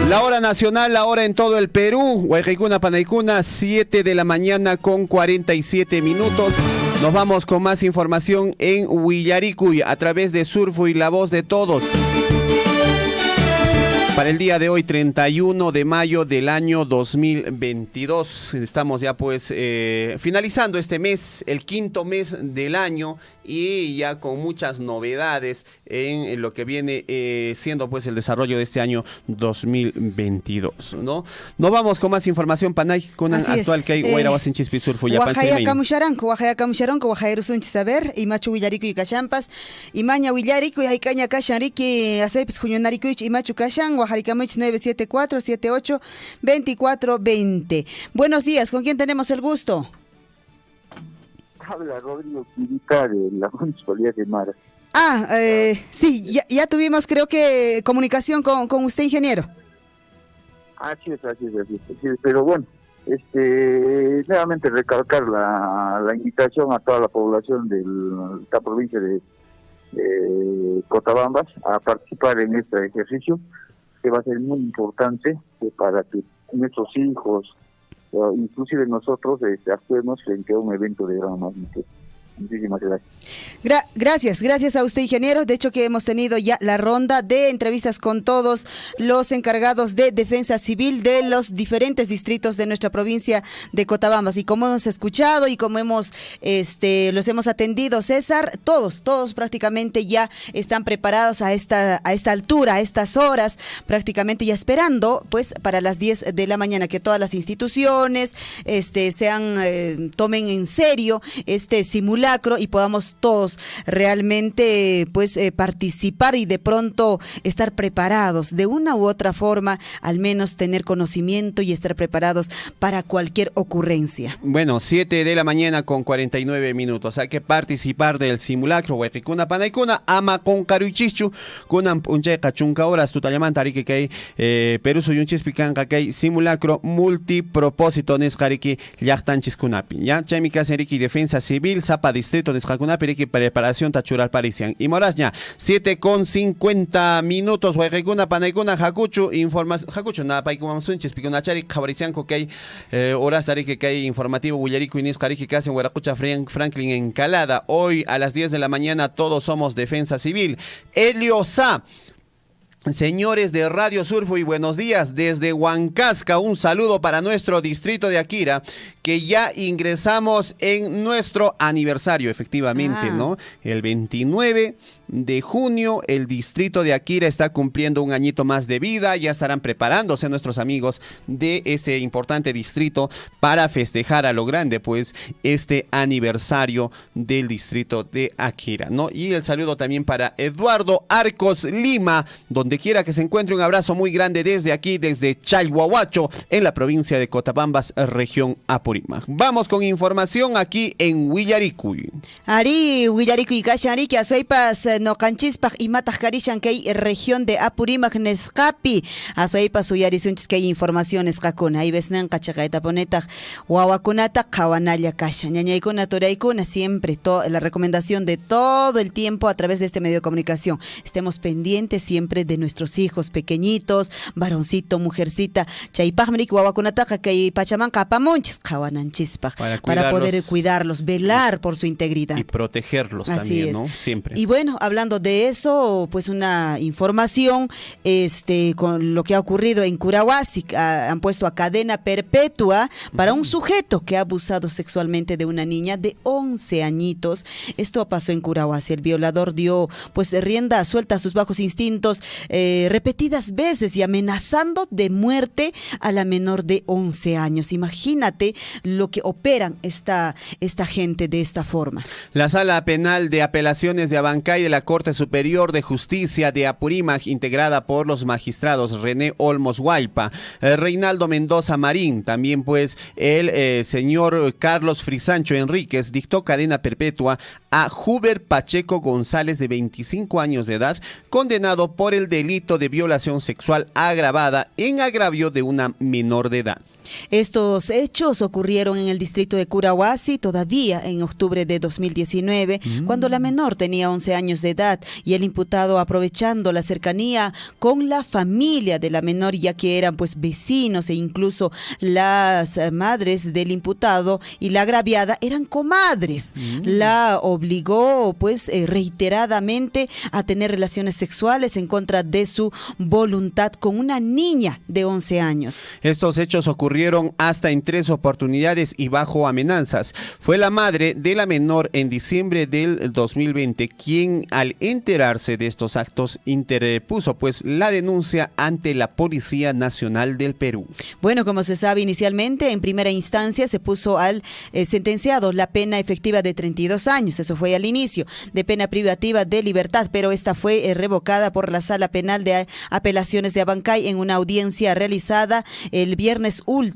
La hora nacional, la hora en todo el Perú, Huaycaicuna, Panaicuna, 7 de la mañana con 47 minutos. Nos vamos con más información en Willaricui a través de Surfo y La Voz de Todos. Para el día de hoy, 31 de mayo del año 2022. Estamos ya pues finalizando este mes, el quinto mes del año, y ya con muchas novedades en lo que viene siendo pues el desarrollo de este año 2022, ¿no? Nos vamos con más información, Panay, con un actual que hay Huayrahuasin Chispisurfu y Oaxaca Camusharanco, Oaxaca Rusunchi saber, y Machu Villarico y Cachampas, y Maña Villarico y Haicaña Cashanrique, Acepes Juñonarico y Machu Cashan, Oaxaricamich 974-78-2420. Buenos días, ¿con quién tenemos el gusto? Habla Rodrigo Quirica de la Municipalidad de Mara. Sí, ya tuvimos creo que comunicación con usted, ingeniero. Así es, pero bueno, nuevamente recalcar la invitación a toda la población de la provincia de Cotabambas a participar en este ejercicio, que va a ser muy importante para que nuestros hijos, inclusive nosotros, actuemos frente a un evento de gran magnitud. Muchísimas gracias. Gracias a usted, ingeniero. De hecho que hemos tenido ya la ronda de entrevistas con todos los encargados de defensa civil de los diferentes distritos de nuestra provincia de Cotabambas. Y como hemos escuchado y como los hemos atendido, César, todos prácticamente ya están preparados a esta altura, a estas horas, prácticamente ya esperando pues para las 10 de la mañana que todas las instituciones tomen en serio este simulacro y podamos todos realmente pues participar y de pronto estar preparados de una u otra forma, al menos tener conocimiento y estar preparados para cualquier ocurrencia. Bueno, 7 de la mañana con 49 minutos. Hay que participar del simulacro. Huaycaicuna, Panaicuna, ama con caruichichu, kunan uncheca chunca horas tutallaman tariki que Perú soy un chispicanca que simulacro multipropósito nescariki llachtanchis kunapi. Ya, chemica seriki defensa civil, zapa distrito de Escalcunapiriqui, preparación tachural parisian. Y Morasña, 7:50 minutos, Huaycaicuna, Panaicuna, Jacuchu, información, Jacuchu, nada, Paicuamsunchis, Picunachari, Jabaricianco, que hay horas que hay informativo, Willarico y Niscariqui, que hacen Huaracucha, Franklin, Encalada. Hoy a las 10 de la mañana, todos somos defensa civil. Helio Sa. Señores de Radio Surfo y buenos días desde Huancasca, un saludo para nuestro distrito de Akira, que ya ingresamos en nuestro aniversario, efectivamente, ¿no? El 29 de junio, el distrito de Akira está cumpliendo un añito más de vida, ya estarán preparándose nuestros amigos de este importante distrito para festejar a lo grande, pues, este aniversario del distrito de Akira, ¿no? Y el saludo también para Eduardo Arcos Lima, donde quiera que se encuentre, un abrazo muy grande desde aquí, desde Chalhuahuacho, en la provincia de Cotabambas, región Apurímac. Vamos con información aquí en Willaricui. Ari, Willaricui, Cachanri, que a Soipas no canchispaj y matajcarishan que hay región de Apurímac Nescapi. A su ahí paso yarisunchis que hay informaciones kakuna. Ahí ves nan cachacaita poneta guaguacunata kawanaya kasha. Ñañaykuna turaykuna siempre la recomendación de todo el tiempo a través de este medio de comunicación. Estemos pendientes siempre de nuestros hijos pequeñitos, varoncito, mujercita. Chaypajmrik guaguacunata que hay pachamanca pamonchis kawananchispaj. Para poder cuidarlos, velar por su integridad. Y protegerlos Así también, es. ¿no? Siempre. Y bueno, hablando de eso, pues una información con lo que ha ocurrido en Curahuasi. Han puesto a cadena perpetua para un sujeto que ha abusado sexualmente de una niña de 11 añitos. Esto pasó en Curahuasi. El violador dio pues rienda suelta a sus bajos instintos repetidas veces y amenazando de muerte a la menor de 11 años. Imagínate lo que operan esta gente de esta forma. La Sala Penal de Apelaciones de Abancay de la Corte Superior de Justicia de Apurímac, integrada por los magistrados René Olmos Huaypa, Reinaldo Mendoza Marín, también pues el señor Carlos Frisancho Enríquez, dictó cadena perpetua a Huber Pacheco González, de 25 años de edad, condenado por el delito de violación sexual agravada en agravio de una menor de edad. Estos hechos ocurrieron en el distrito de Curahuasi todavía en octubre de 2019, cuando la menor tenía 11 años de edad y el imputado, aprovechando la cercanía con la familia de la menor, ya que eran pues vecinos e incluso las madres del imputado y la agraviada eran comadres, la obligó pues reiteradamente a tener relaciones sexuales en contra de su voluntad con una niña de 11 años. Estos hechos ocurrieron hasta en 3 oportunidades y bajo amenazas. Fue la madre de la menor en diciembre del 2020 quien, al enterarse de estos actos, interpuso pues la denuncia ante la Policía Nacional del Perú. Bueno, como se sabe, inicialmente en primera instancia se puso al sentenciado la pena efectiva de 32 años, eso fue al inicio, de pena privativa de libertad, pero esta fue revocada por la Sala Penal de Apelaciones de Abancay en una audiencia realizada el viernes último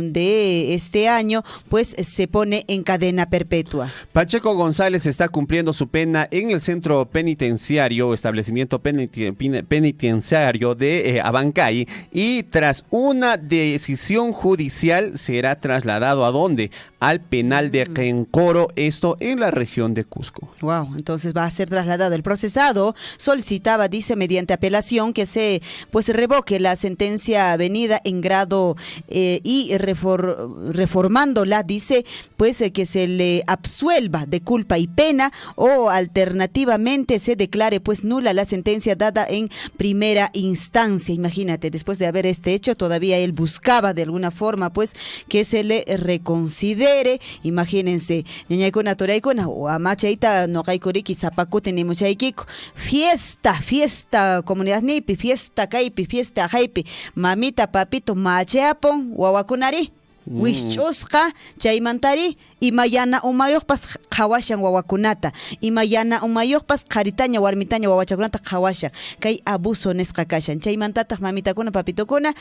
de este año, pues se pone en cadena perpetua. Pacheco González está cumpliendo su pena en el centro penitenciario, establecimiento penitenciario de Abancay, y tras una decisión judicial será trasladado ¿a dónde? Al penal de Quencoro, esto en la región de Cusco. Wow, entonces va a ser trasladado. El procesado solicitaba, dice, mediante apelación que se pues revoque la sentencia venida en grado y reformándola, dice, pues que se le absuelva de culpa y pena, o alternativamente se declare pues nula la sentencia dada en primera instancia. Imagínate, después de haber este hecho, todavía él buscaba de alguna forma pues que se le reconsidere. Imagínense, ñañaykuna turaykuna o amachaita noqaykuriki zapakutin nimuchaykiko, fiesta comunidad nipi, fiesta kaypi, fiesta ajaypi, mamita papito macheapon wawakunari Wishchusqa chaymantari imayana umayuqpas qhawashan wawakunata, imayana umayuqpas qaritaña warmitaña wawachakunata qhawashan, kay abuso nisqa kashan. Chaymantataq mamitakuna papitukuna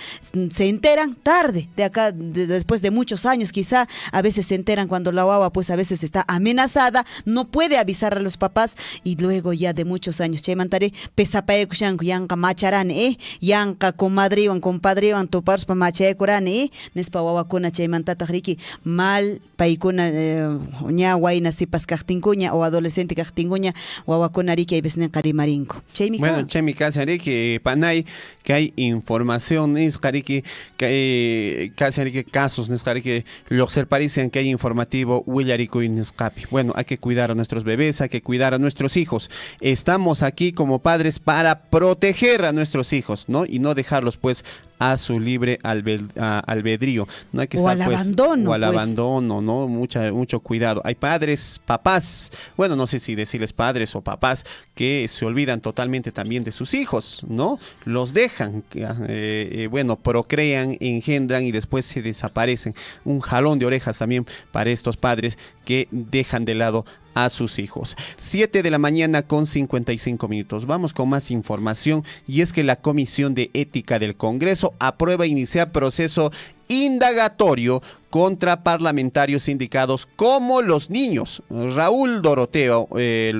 se enteran tarde, después de muchos años quizá, a veces se enteran cuando la wawa pues a veces está amenazada, no puede avisar a los papás y luego ya de muchos años chaymantari pesapaykushanku yanqa macharani yanqa comadriwan compadriwan tuparspa machaykurani nispa wawakuna chaymantataq riki mal paykuna ña wayna sipas kaqtinkuña o adolescente kaqtinkuña wawakuna riki ay veces qarimarinku. Bueno, chaymi kasi riki panay que hay información nisqariki que casi riki casos nisqariki loqser parecen que hay informativo willariku nisqapi. Bueno, hay que cuidar a nuestros bebés, hay que cuidar a nuestros hijos. Estamos aquí como padres para proteger a nuestros hijos, ¿no? Y no dejarlos pues a su libre albedrío. No hay que estar, al abandono. O al abandono, ¿no? Mucho cuidado. Hay padres, papás, bueno, no sé si decirles padres o papás, que se olvidan totalmente también de sus hijos, ¿no? Los dejan, bueno, procrean, engendran y después se desaparecen. Un jalón de orejas también para estos padres que dejan de lado a sus hijos. 7 de la mañana con 55 minutos. Vamos con más información, y es que la Comisión de Ética del Congreso aprueba iniciar proceso indagatorio contra parlamentarios indicados como los niños Raúl Doroteo,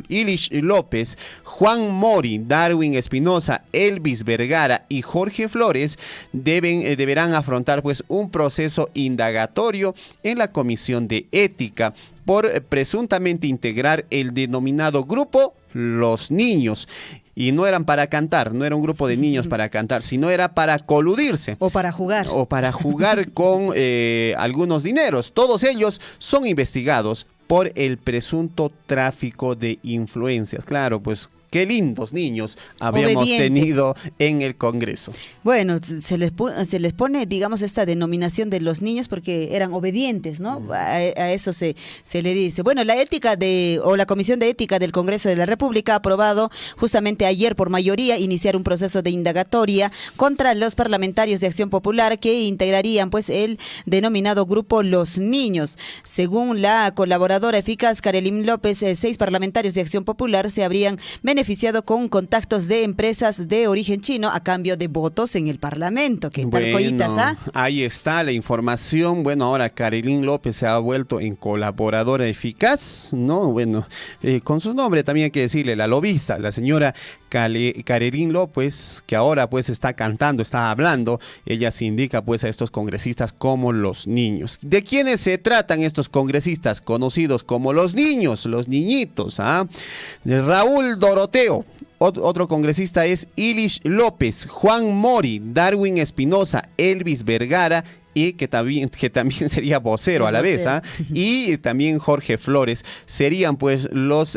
Ilish López, Juan Mori, Darwin Espinosa, Elvis Vergara y Jorge Flores deberán afrontar pues un proceso indagatorio en la Comisión de Ética por presuntamente integrar el denominado grupo Los Niños. Y no eran para cantar, no era un grupo de niños para cantar, sino era para coludirse. O para jugar. O para jugar con algunos dineros. Todos ellos son investigados por el presunto tráfico de influencias. Claro, pues qué lindos niños habíamos tenido en el Congreso. Bueno, se les pone, digamos, esta denominación de los niños porque eran obedientes, ¿no? A eso se le dice. Bueno, la Comisión de Ética del Congreso de la República ha aprobado justamente ayer por mayoría iniciar un proceso de indagatoria contra los parlamentarios de Acción Popular que integrarían pues el denominado grupo Los Niños. Según la colaboradora eficaz Karelin López, 6 parlamentarios de Acción Popular se habrían beneficiado con contactos de empresas de origen chino a cambio de votos en el Parlamento. ¿Qué tal, joyitas? Ahí está la información. Bueno, ahora Karelin López se ha vuelto en colaboradora eficaz, ¿no? Bueno, con su nombre también hay que decirle, la lobista, la señora Karelin López, que ahora pues está cantando, está hablando. Ella se indica pues a estos congresistas como los niños. ¿De quiénes se tratan estos congresistas conocidos como los niños, los niñitos? De Raúl Doroteo. Otro congresista es Ilish López, Juan Mori, Darwin Espinosa, Elvis Vergara y que también sería vocero a la vez, y también Jorge Flores. Serían pues los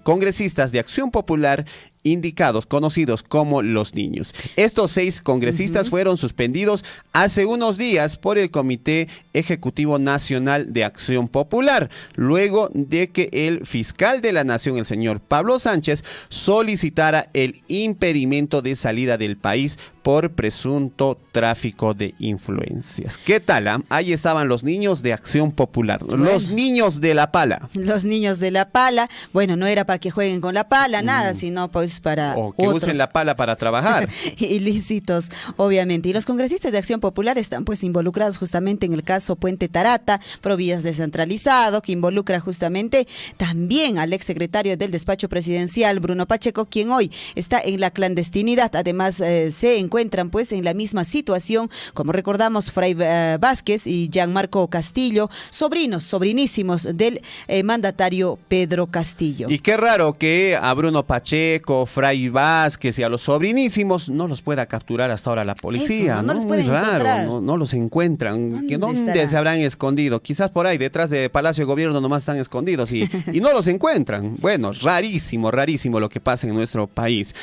congresistas de Acción Popular indicados, conocidos como los niños. Estos 6 congresistas fueron suspendidos hace unos días por el Comité Ejecutivo Nacional de Acción Popular, luego de que el fiscal de la Nación, el señor Pablo Sánchez, solicitara el impedimento de salida del país por presunto tráfico de influencias. ¿Qué tal? Ahí estaban los niños de Acción Popular, los niños de la pala. Los niños de la pala, bueno, no era para que jueguen con la pala, nada, sino pues para o que usen la pala para trabajar. Ilícitos, obviamente. Y los congresistas de Acción Popular están pues involucrados justamente en el caso Puente Tarata, Provías descentralizado, que involucra justamente también al exsecretario del despacho presidencial, Bruno Pacheco, quien hoy está en la clandestinidad. Además, se encuentran pues en la misma situación, como recordamos, Fray Vázquez y Gianmarco Castillo, sobrinísimos del mandatario Pedro Castillo. Y qué raro que a Bruno Pacheco, Fray Vázquez y a los sobrinísimos no los pueda capturar hasta ahora la policía. Eso, no los pueden encontrar. No los encuentran. ¿Dónde se habrán escondido? Quizás por ahí, detrás de Palacio de Gobierno nomás están escondidos y no los encuentran. Bueno, rarísimo lo que pasa en nuestro país.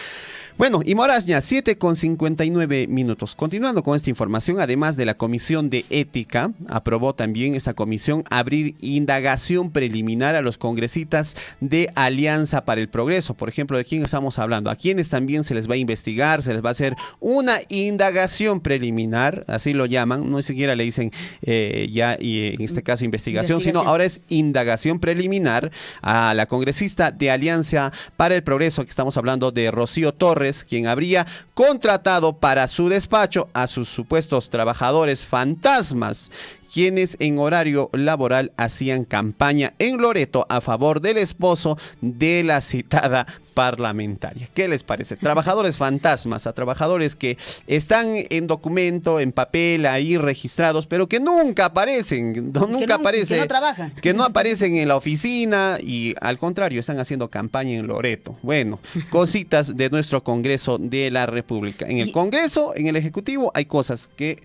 Bueno, y Moraña, 7:59. Continuando con esta información, además de la Comisión de Ética, aprobó también esta comisión abrir indagación preliminar a los congresistas de Alianza para el Progreso. Por ejemplo, ¿de quién estamos hablando? A quienes también se les va a investigar, se les va a hacer una indagación preliminar, así lo llaman, no siquiera le dicen y en este caso investigación, sino ahora es indagación preliminar a la congresista de Alianza para el Progreso, que estamos hablando de Rocío Torres, quien habría contratado para su despacho a sus supuestos trabajadores fantasmas, quienes en horario laboral hacían campaña en Loreto a favor del esposo de la citada parlamentaria. ¿Qué les parece? Trabajadores fantasmas, a trabajadores que están en documento, en papel, ahí registrados, pero que nunca aparecen, que no trabajan. Que no aparecen en la oficina y al contrario, están haciendo campaña en Loreto. Bueno, cositas de nuestro Congreso de la República. En el Congreso, en el Ejecutivo, hay cosas que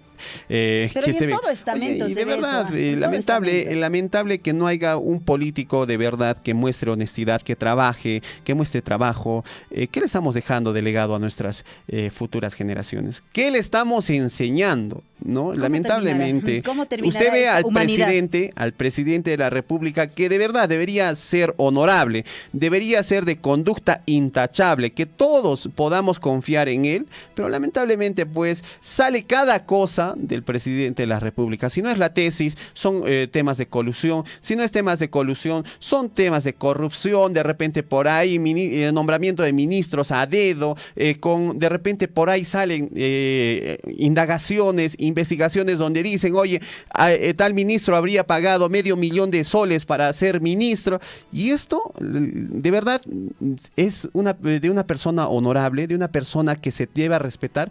pero que y se en ve. todo estamento Oye, y se de ve verdad, eso, lamentable que no haya un político de verdad que muestre honestidad, que trabaje, que muestre trabajo. ¿Qué le estamos dejando de legado a nuestras futuras generaciones? ¿Qué le estamos enseñando? ¿No? Lamentablemente, usted ve al presidente de la República, que de verdad debería ser honorable, debería ser de conducta intachable, que todos podamos confiar en él, pero lamentablemente pues sale cada cosa del presidente de la República. Si no es la tesis, son temas de colusión. Si no es temas de colusión, son temas de corrupción. De repente por ahí nombramiento de ministros a dedo, de repente por ahí salen indagaciones, investigaciones donde dicen, oye, tal ministro habría pagado $500,000 de soles para ser ministro, y esto de verdad es de una persona honorable, de una persona que se debe respetar.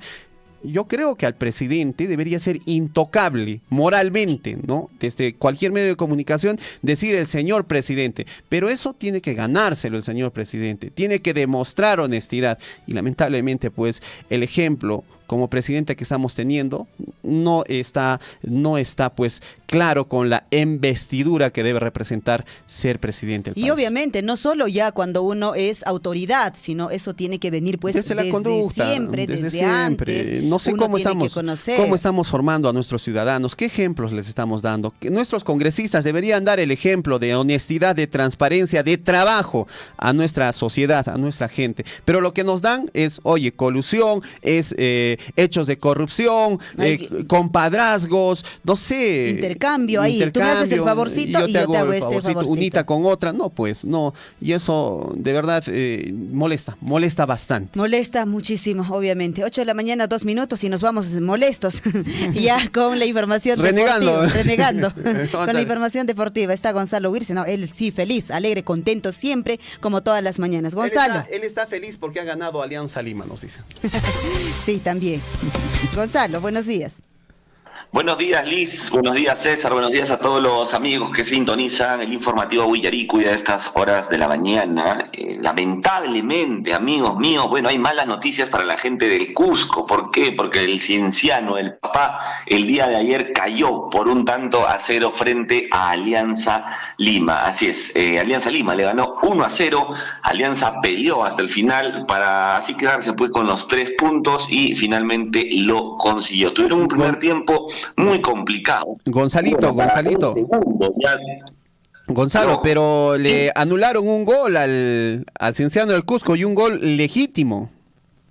Yo creo que al presidente debería ser intocable moralmente, ¿no? Desde cualquier medio de comunicación decir el señor presidente, pero eso tiene que ganárselo el señor presidente, tiene que demostrar honestidad, y lamentablemente pues el ejemplo como presidente que estamos teniendo no está pues claro con la investidura que debe representar ser presidente del país. Y obviamente no solo ya cuando uno es autoridad, sino eso tiene que venir pues desde la conducta, desde antes. No sé cómo estamos formando a nuestros ciudadanos, qué ejemplos les estamos dando. Que nuestros congresistas deberían dar el ejemplo de honestidad, de transparencia, de trabajo a nuestra sociedad, a nuestra gente. Pero lo que nos dan es, oye, colusión, es hechos de corrupción, compadrazgos, no sé. Intercambio ahí, tú me haces el favorcito y yo te hago este favorcito. Unita con otra, no, pues no. Y eso de verdad molesta bastante. Molesta muchísimo, obviamente. 8 de la mañana, 2 minutos y nos vamos molestos. Ya con la información deportiva. Renegando. Con la información deportiva. Está Gonzalo Wirce, no, él sí feliz, alegre, contento siempre, como todas las mañanas. Gonzalo. Él está feliz porque ha ganado Alianza Lima, nos dice. Sí, también. Gonzalo, buenos días. Buenos días, Liz. Buenos días, César. Buenos días a todos los amigos que sintonizan el informativo Huillaricui a estas horas de la mañana. Lamentablemente, amigos míos, bueno, hay malas noticias para la gente del Cusco. ¿Por qué? Porque el Cienciano, el papá, el día de ayer cayó por 1-0 frente a Alianza Lima. Así es, Alianza Lima le ganó 1-0. Alianza peleó hasta el final para así quedarse pues con los 3 puntos y finalmente lo consiguió. Tuvieron un primer tiempo muy complicado. Gonzalo, pero le anularon un gol al Cienciano del Cusco y un gol legítimo.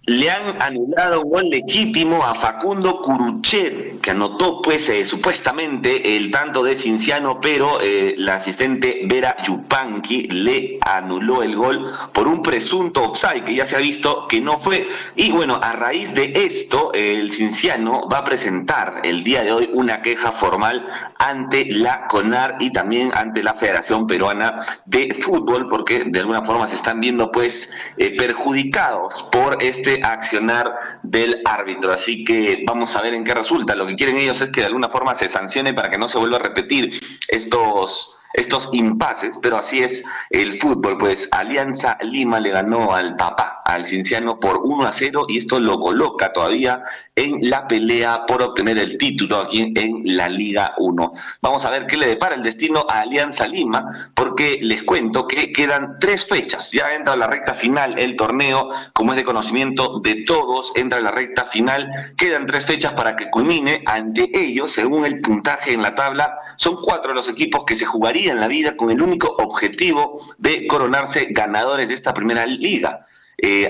Le han anulado un gol legítimo a Facundo Curuchet, que anotó pues supuestamente el tanto de Cienciano, pero la asistente Vera Yupanqui le anuló el gol por un presunto offside que ya se ha visto que no fue. Y bueno, a raíz de esto, el Cienciano va a presentar el día de hoy una queja formal ante la CONAR y también ante la Federación Peruana de Fútbol, porque de alguna forma se están viendo pues perjudicados por este accionar del árbitro. Así que vamos a ver en qué resulta. Lo que quieren ellos es que de alguna forma se sancione para que no se vuelva a repetir estos impases, pero así es el fútbol. Pues Alianza Lima le ganó al papá, al Cienciano, por 1-0 y esto lo coloca todavía en la pelea por obtener el título aquí en la Liga 1. Vamos a ver qué le depara el destino a Alianza Lima, porque les cuento que quedan 3 fechas. Ya entra la recta final el torneo, como es de conocimiento de todos, entra la recta final. Quedan 3 fechas para que culmine. Ante ellos, según el puntaje en la tabla, son 4 los equipos que se jugarían la vida con el único objetivo de coronarse ganadores de esta primera liga.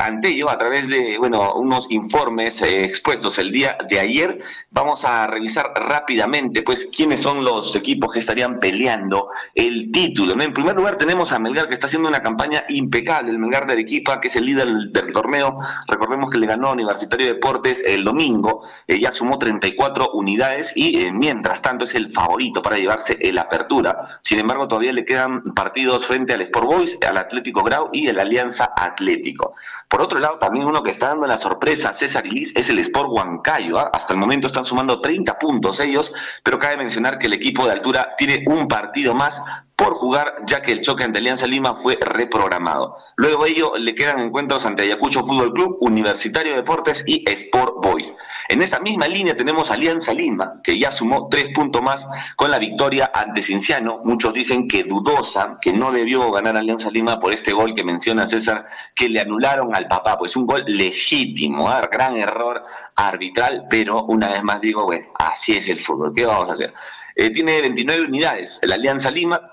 Ante ello, a través de unos informes expuestos el día de ayer, vamos a revisar rápidamente pues quiénes son los equipos que estarían peleando el título, ¿no? En primer lugar tenemos a Melgar, que está haciendo una campaña impecable, el Melgar de Arequipa, que es el líder del torneo. Recordemos que le ganó a Universitario de Deportes el domingo, ya sumó 34 unidades y mientras tanto es el favorito para llevarse el Apertura. Sin embargo, todavía le quedan partidos frente al Sport Boys, al Atlético Grau y el Alianza Atlético. Por otro lado, también uno que está dando la sorpresa, César y Liz, es el Sport Huancayo. Hasta el momento están sumando 30 puntos ellos, pero cabe mencionar que el equipo de altura tiene un partido más por jugar, ya que el choque ante Alianza Lima fue reprogramado. Luego de ello le quedan encuentros ante Ayacucho Fútbol Club, Universitario de Deportes y Sport Boys. En esta misma línea tenemos Alianza Lima, que ya sumó 3 puntos más con la victoria ante Cienciano. Muchos dicen que dudosa, que no debió ganar Alianza Lima por este gol que menciona César, que le anularon al papá, pues un gol legítimo, gran error arbitral, pero una vez más digo, bueno, así es el fútbol, ¿qué vamos a hacer? Tiene 29 unidades la Alianza Lima.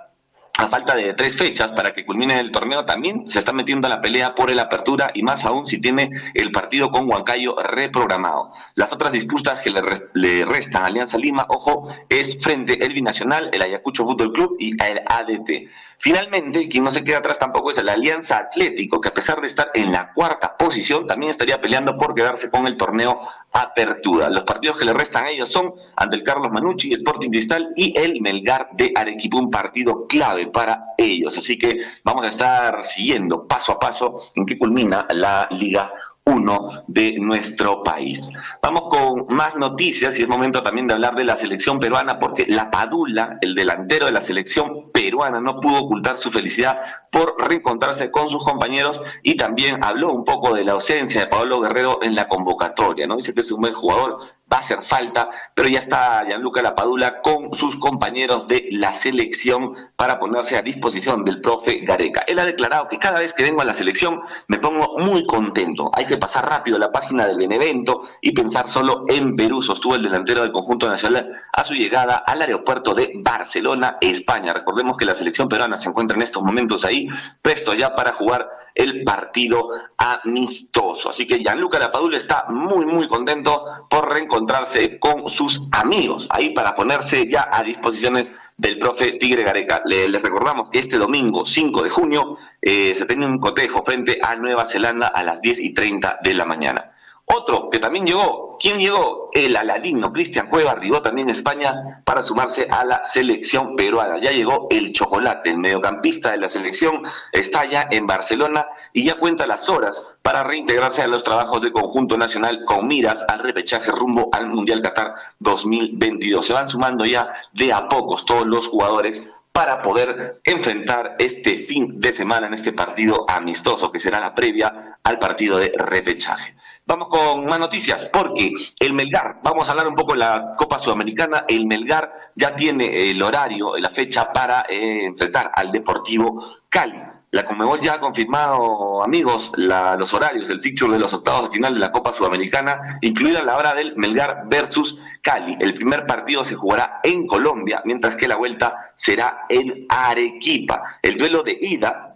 a falta de 3 fechas para que culmine el torneo, también se está metiendo a la pelea por el apertura, y más aún si tiene el partido con Huancayo reprogramado. Las otras disputas que le restan a Alianza Lima, ojo, es frente al Binacional, el Ayacucho Fútbol Club y el ADT. Finalmente, quien no se queda atrás tampoco es el Alianza Atlético, que a pesar de estar en la 4ª posición, también estaría peleando por quedarse con el torneo apertura. Los partidos que le restan a ellos son ante el Carlos Manucci, Sporting Cristal y el Melgar de Arequipa, un partido clave para ellos. Así que vamos a estar siguiendo paso a paso en qué culmina la Liga 1 de nuestro país. Vamos con más noticias y es momento también de hablar de la selección peruana, porque la Padula, el delantero de la selección peruana, no pudo ocultar su felicidad por reencontrarse con sus compañeros y también habló un poco de la ausencia de Paolo Guerrero en la convocatoria, ¿no? Dice que es un buen jugador, va a hacer falta, pero ya está Gianluca Lapadula con sus compañeros de la selección para ponerse a disposición del profe Gareca. Él ha declarado que cada vez que vengo a la selección me pongo muy contento. Hay que pasar rápido la página del Benevento y pensar solo en Perú, sostuvo el delantero del conjunto nacional a su llegada al aeropuerto de Barcelona, España. Recordemos que la selección peruana se encuentra en estos momentos ahí, prestos ya para jugar el partido amistoso. Así que Gianluca Lapadula está muy contento por reencontrarse con sus amigos ahí para ponerse ya a disposiciones del profe Tigre Gareca. Les recordamos que este domingo 5 de junio se tiene un cotejo frente a Nueva Zelanda a las 10:30 de la mañana. Otro que también llegó, ¿quién llegó? El aladino Cristian Cueva arribó también a España para sumarse a la selección peruana. Ya llegó el Chocolate, el mediocampista de la selección, está ya en Barcelona y ya cuenta las horas para reintegrarse a los trabajos del conjunto nacional con miras al repechaje rumbo al Mundial Qatar 2022. Se van sumando ya de a pocos todos los jugadores para poder enfrentar este fin de semana en este partido amistoso que será la previa al partido de repechaje. Vamos con más noticias, porque el Melgar, vamos a hablar un poco de la Copa Sudamericana. El Melgar ya tiene el horario, la fecha para enfrentar al Deportivo Cali. La Conmebol ya ha confirmado, amigos, los horarios, el fixture de los octavos de final de la Copa Sudamericana, incluida la hora del Melgar versus Cali. El primer partido se jugará en Colombia, mientras que la vuelta será en Arequipa. El duelo de ida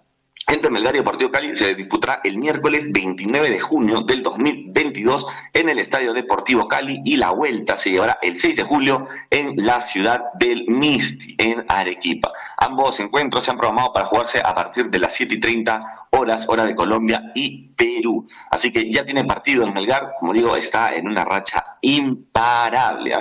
entre Melgar y Deportivo Cali se disputará el miércoles 29 de junio del 2022 en el Estadio Deportivo Cali, y la vuelta se llevará el 6 de julio en la ciudad del Misti, en Arequipa. Ambos encuentros se han programado para jugarse a partir de las 7:30 horas, hora de Colombia y Perú. Así que ya tiene partido en Melgar, como digo, está en una racha imparable.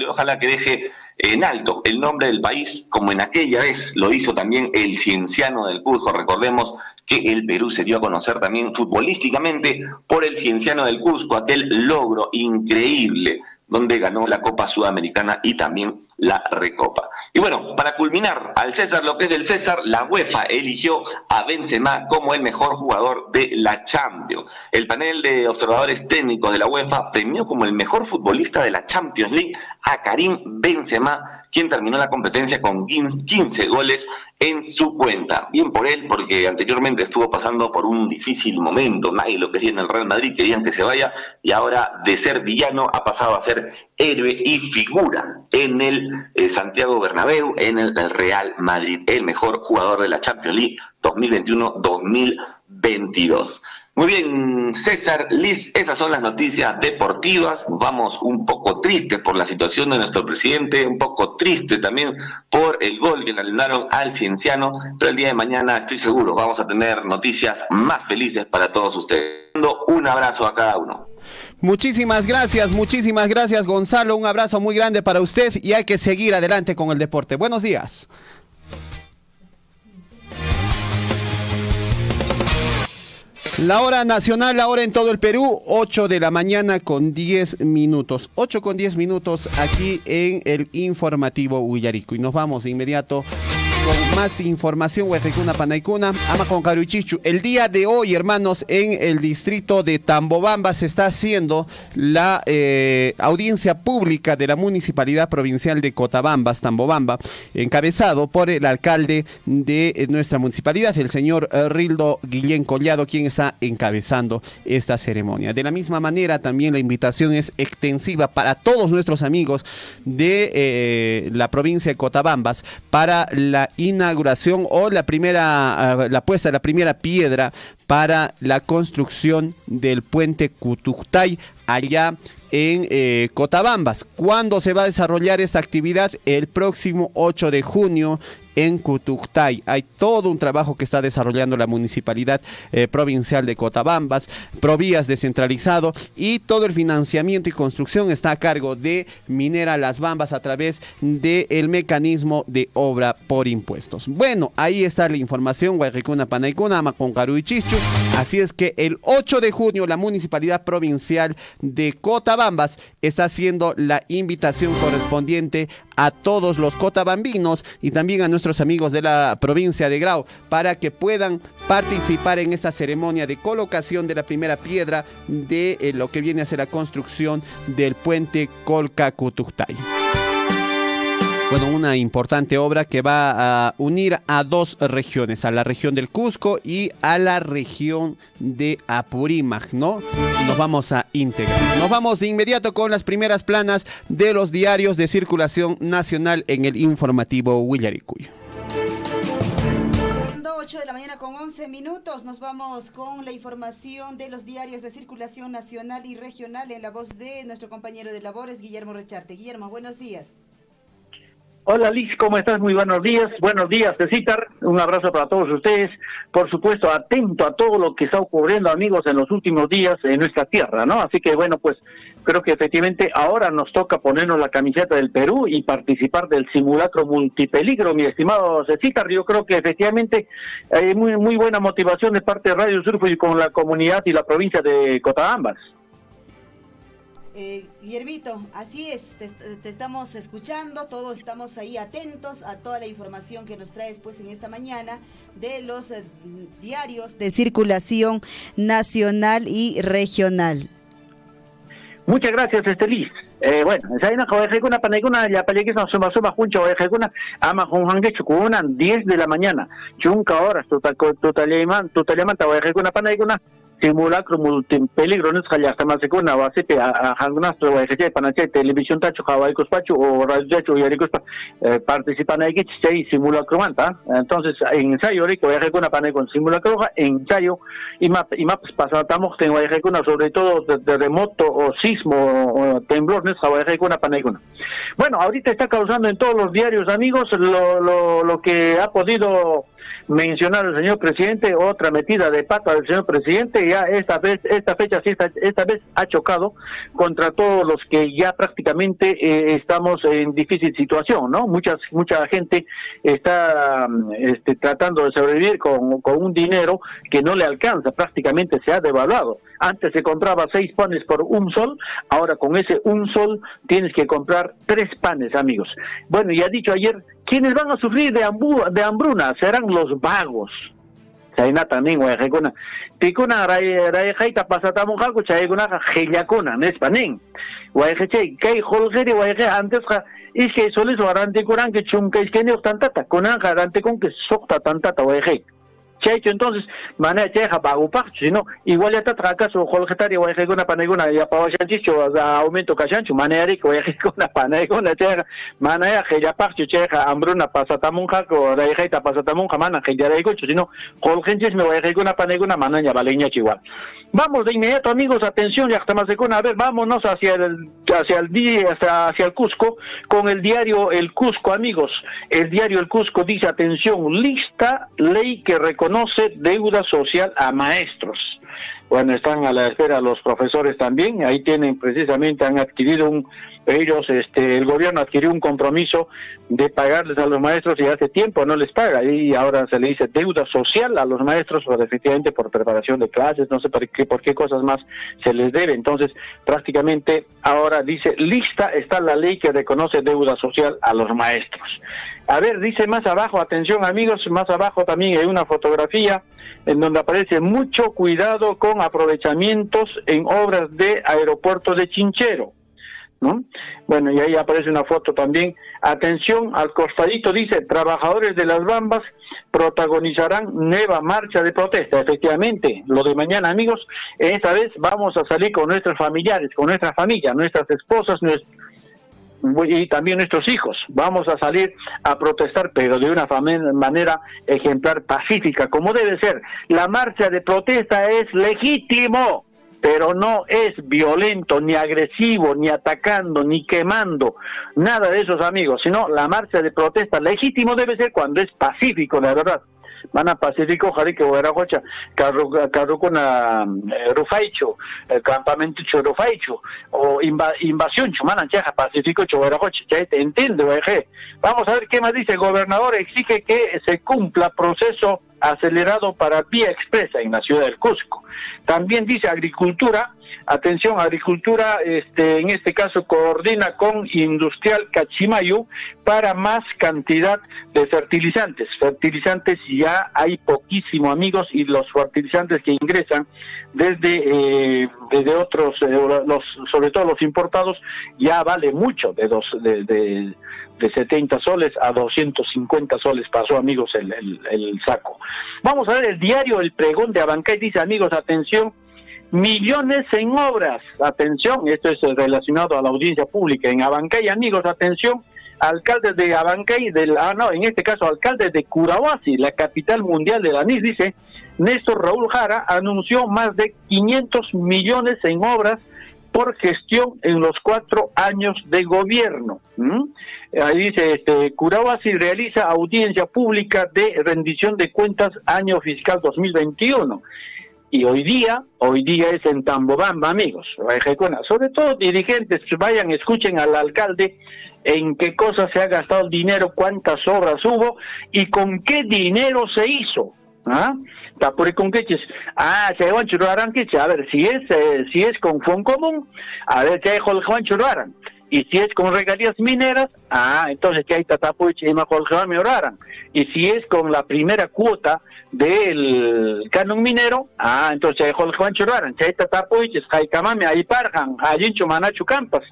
Ojalá que deje en alto el nombre del país, como en aquella vez lo hizo también el Cienciano del Cusco. Recordemos que el Perú se dio a conocer también futbolísticamente por el Cienciano del Cusco, aquel logro increíble donde ganó la Copa Sudamericana y también la Recopa. Y bueno, para culminar, al César lo que es del César, la UEFA eligió a Benzema como el mejor jugador de la Champions. El panel de observadores técnicos de la UEFA premió como el mejor futbolista de la Champions League a Karim Benzema, quien terminó la competencia con 15 goles en su cuenta. Bien por él, porque anteriormente estuvo pasando por un difícil momento. Nadie lo quería en el Real Madrid, querían que se vaya, y ahora de ser villano ha pasado a ser héroe y figura en el Santiago Bernabéu, en el Real Madrid, el mejor jugador de la Champions League 2021-2022. Muy bien, César, Liz, esas son las noticias deportivas. Vamos un poco tristes por la situación de nuestro presidente, un poco triste también por el gol que le anularon al Cienciano, pero el día de mañana estoy seguro vamos a tener noticias más felices para todos ustedes. Un abrazo a cada uno. Muchísimas gracias Gonzalo, un abrazo muy grande para usted y hay que seguir adelante con el deporte. Buenos días. La hora nacional, la hora en todo el Perú, 8 de la mañana con 10 minutos. 8 con 10 minutos aquí en el informativo Huillarico. Y nos vamos de inmediato con más información. Huejecuna Panaicuna, ama con Caruchichu. El día de hoy, hermanos, en el distrito de Tambobamba se está haciendo la audiencia pública de la Municipalidad Provincial de Cotabambas, Tambobamba, encabezado por el alcalde de nuestra municipalidad, el señor Rildo Guillén Collado, quien está encabezando esta ceremonia. De la misma manera, también la invitación es extensiva para todos nuestros amigos de la provincia de Cotabambas para la inauguración o la puesta de la primera piedra para la construcción del puente Cutuctay allá en Cotabambas. ¿Cuándo se va a desarrollar esta actividad? El próximo 8 de junio en Cutuctay. Hay todo un trabajo que está desarrollando la Municipalidad Provincial de Cotabambas, Provías descentralizado, y todo el financiamiento y construcción está a cargo de Minera Las Bambas a través del mecanismo de obra por impuestos. Bueno, ahí está la información. Guayquicuna, Panaicuna, Amaconcaru y Chischu. Así es que el 8 de junio la Municipalidad Provincial de Cotabambas está haciendo la invitación correspondiente a todos los cotabambinos y también a nuestros amigos de la provincia de Grau para que puedan participar en esta ceremonia de colocación de la primera piedra de lo que viene a ser la construcción del puente Colca-Cutuctay. Bueno, una importante obra que va a unir a dos regiones, a la región del Cusco y a la región de Apurímac, ¿no? Nos vamos a integrar. Nos vamos de inmediato con las primeras planas de los diarios de circulación nacional en el informativo Huillaricuy. 8 de la mañana con 11 minutos. Nos vamos con la información de los diarios de circulación nacional y regional en la voz de nuestro compañero de labores, Guillermo Recharte. Guillermo, buenos días. Hola Liz, ¿cómo estás? Muy buenos días. Buenos días, Cecitar. Un abrazo para todos ustedes. Por supuesto, atento a todo lo que está ocurriendo, amigos, en los últimos días en nuestra tierra, ¿no? Así que, bueno, pues creo que efectivamente ahora nos toca ponernos la camiseta del Perú y participar del simulacro multipeligro, mi estimado Cecitar. Yo creo que efectivamente hay muy buena motivación de parte de Radio Surfo y con la comunidad y la provincia de Cotabambas. Guillermito, así es, te estamos escuchando, todos estamos ahí atentos a toda la información que nos traes pues en esta mañana de los diarios de circulación nacional y regional. Muchas gracias, Liz. Bueno, esa una paneguna ya pelegues no suma juncho ejecuna ama junhange chukuna 10 de la mañana. Chunca horas totalmente ejecuna paneguna simulacro multipeligro no es hasta más segunda o así a hangunastro o ejeje panache televisión tacho Hawaii cospacho o radio tacho y aricospa participan ahí que simulacro manta. Entonces ensayo rico ejecuna pane con simulacro ensayo y maps pasamos tengo ejecuna sobre todo de terremoto o sismo o temblor no es Hawaii ejecuna pane con. Bueno, ahorita está causando en todos los diarios, amigos, lo que ha podido mencionar el señor presidente, otra metida de pata del señor presidente. Ya esta vez ha chocado contra todos los que ya prácticamente estamos en difícil situación, ¿no? Mucha gente está tratando de sobrevivir con un dinero que no le alcanza, prácticamente se ha devaluado. Antes se compraba 6 panes por un sol, ahora con ese un sol tienes que comprar 3 panes, amigos. Bueno, y ha dicho ayer, quienes van a sufrir de hambruna serán los vagos. Chayna también, guayjecuna. Ticuna, rayjaita pasatamos algo, chayguna, gellacuna, nespanen. Guayjechay, kay holgeri, guayje, antes, es que soles o aranticuran que chunca es que no tantata, con anja aranticun que socta tantata, guayje. Checho, entonces, manera cheja pagupa, si no, igual ya está fracaso, holgetario, guayjecuna, paneguna, ya pa chanchicho, aumento cachancho, manera rico, guayjecuna, paneguna, cheja, manera gellapacho, cheja, hambruna, pasatamunja, o rayjaita pasatamunja, mana, gellareicocho, si no, holgenches, me guayjecuna, paneguna, manaña, valeña, chihuahua. Vamos de inmediato, amigos, atención, ya estamos a ver, vámonos hacia el Cusco, con el diario El Cusco, amigos. El diario El Cusco dice, atención, lista ley que reconoce deuda social a maestros. Bueno, están a la espera los profesores también, ahí tienen precisamente, han adquirido el gobierno adquirió un compromiso de pagarles a los maestros y hace tiempo no les paga, y ahora se le dice deuda social a los maestros, pues efectivamente por preparación de clases, no sé por qué cosas más se les debe. Entonces, prácticamente ahora dice, lista está la ley que reconoce deuda social a los maestros. A ver, dice más abajo, atención amigos, más abajo también hay una fotografía en donde aparece mucho cuidado con aprovechamientos en obras de aeropuerto de Chinchero, ¿no? Bueno, y ahí aparece una foto también. Atención, al costadito dice, trabajadores de Las Bambas protagonizarán nueva marcha de protesta. Efectivamente, lo de mañana, amigos, esta vez vamos a salir con nuestros familiares, con nuestra familia, nuestras esposas, y también nuestros hijos. Vamos a salir a protestar, pero de una manera ejemplar, pacífica, como debe ser. La marcha de protesta es legítimo, pero no es violento, ni agresivo, ni atacando, ni quemando, nada de esos, amigos, sino la marcha de protesta legítimo debe ser cuando es pacífico, la verdad. Mana pacífico, jari que hubiera cocha, carro con Rufaicho, campamento Rufaicho, o invasión, mana cheja, pacífico, hubiera cocha, ya te entiende, oje. Vamos a ver qué más dice. El gobernador exige que se cumpla proceso acelerado para vía expresa en la ciudad del Cusco. También dice agricultura, atención, agricultura, en este caso coordina con Industrial Cachimayu para más cantidad de fertilizantes. Fertilizantes ya hay poquísimo, amigos, y los fertilizantes que ingresan desde otros, sobre todo los importados, ya vale mucho, de 70 soles a 250 soles pasó, amigos, el saco. Vamos a ver el diario El Pregón de Abancay, dice, amigos, atención, millones en obras, atención, esto es relacionado a la audiencia pública en Abancay, amigos, atención, alcalde de Abancay, en este caso alcalde de Curahuasi, la capital mundial del anís, dice, Néstor Raúl Jara anunció más de 500 millones en obras por gestión en los 4 años de gobierno. Ahí dice, Curahuasi realiza audiencia pública de rendición de cuentas año fiscal 2021. Y hoy día es en Tambobamba, amigos. Sobre todo dirigentes, vayan, escuchen al alcalde en qué cosas se ha gastado el dinero, cuántas obras hubo y con qué dinero se hizo. Con qué se van churraran que a ver si es con fondo común, a ver qué Juan churraran. Y si es con regalías mineras, entonces que hay tatapuich y mejor mejoraran. Y si es con la primera cuota del canon minero, entonces hay Juan churraran. Si hay tatapuich, hay camame, hay parjan, hay hincho manachu campas.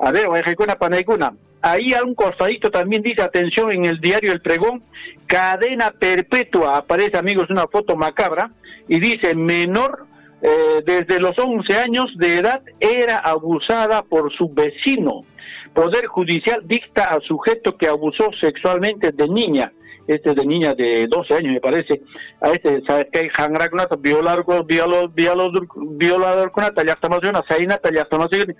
A ver, panaicuna. Ahí a un costadito también dice, atención, en el diario El Pregón, cadena perpetua, aparece, amigos, una foto macabra, y dice, menor desde los 11 años de edad era abusada por su vecino. Poder Judicial dicta a sujeto que abusó sexualmente de niña. De niña de 12 años, me parece. A ¿sabes qué? Violador con Nata, ya está más de una, Sainata, ya está más de una,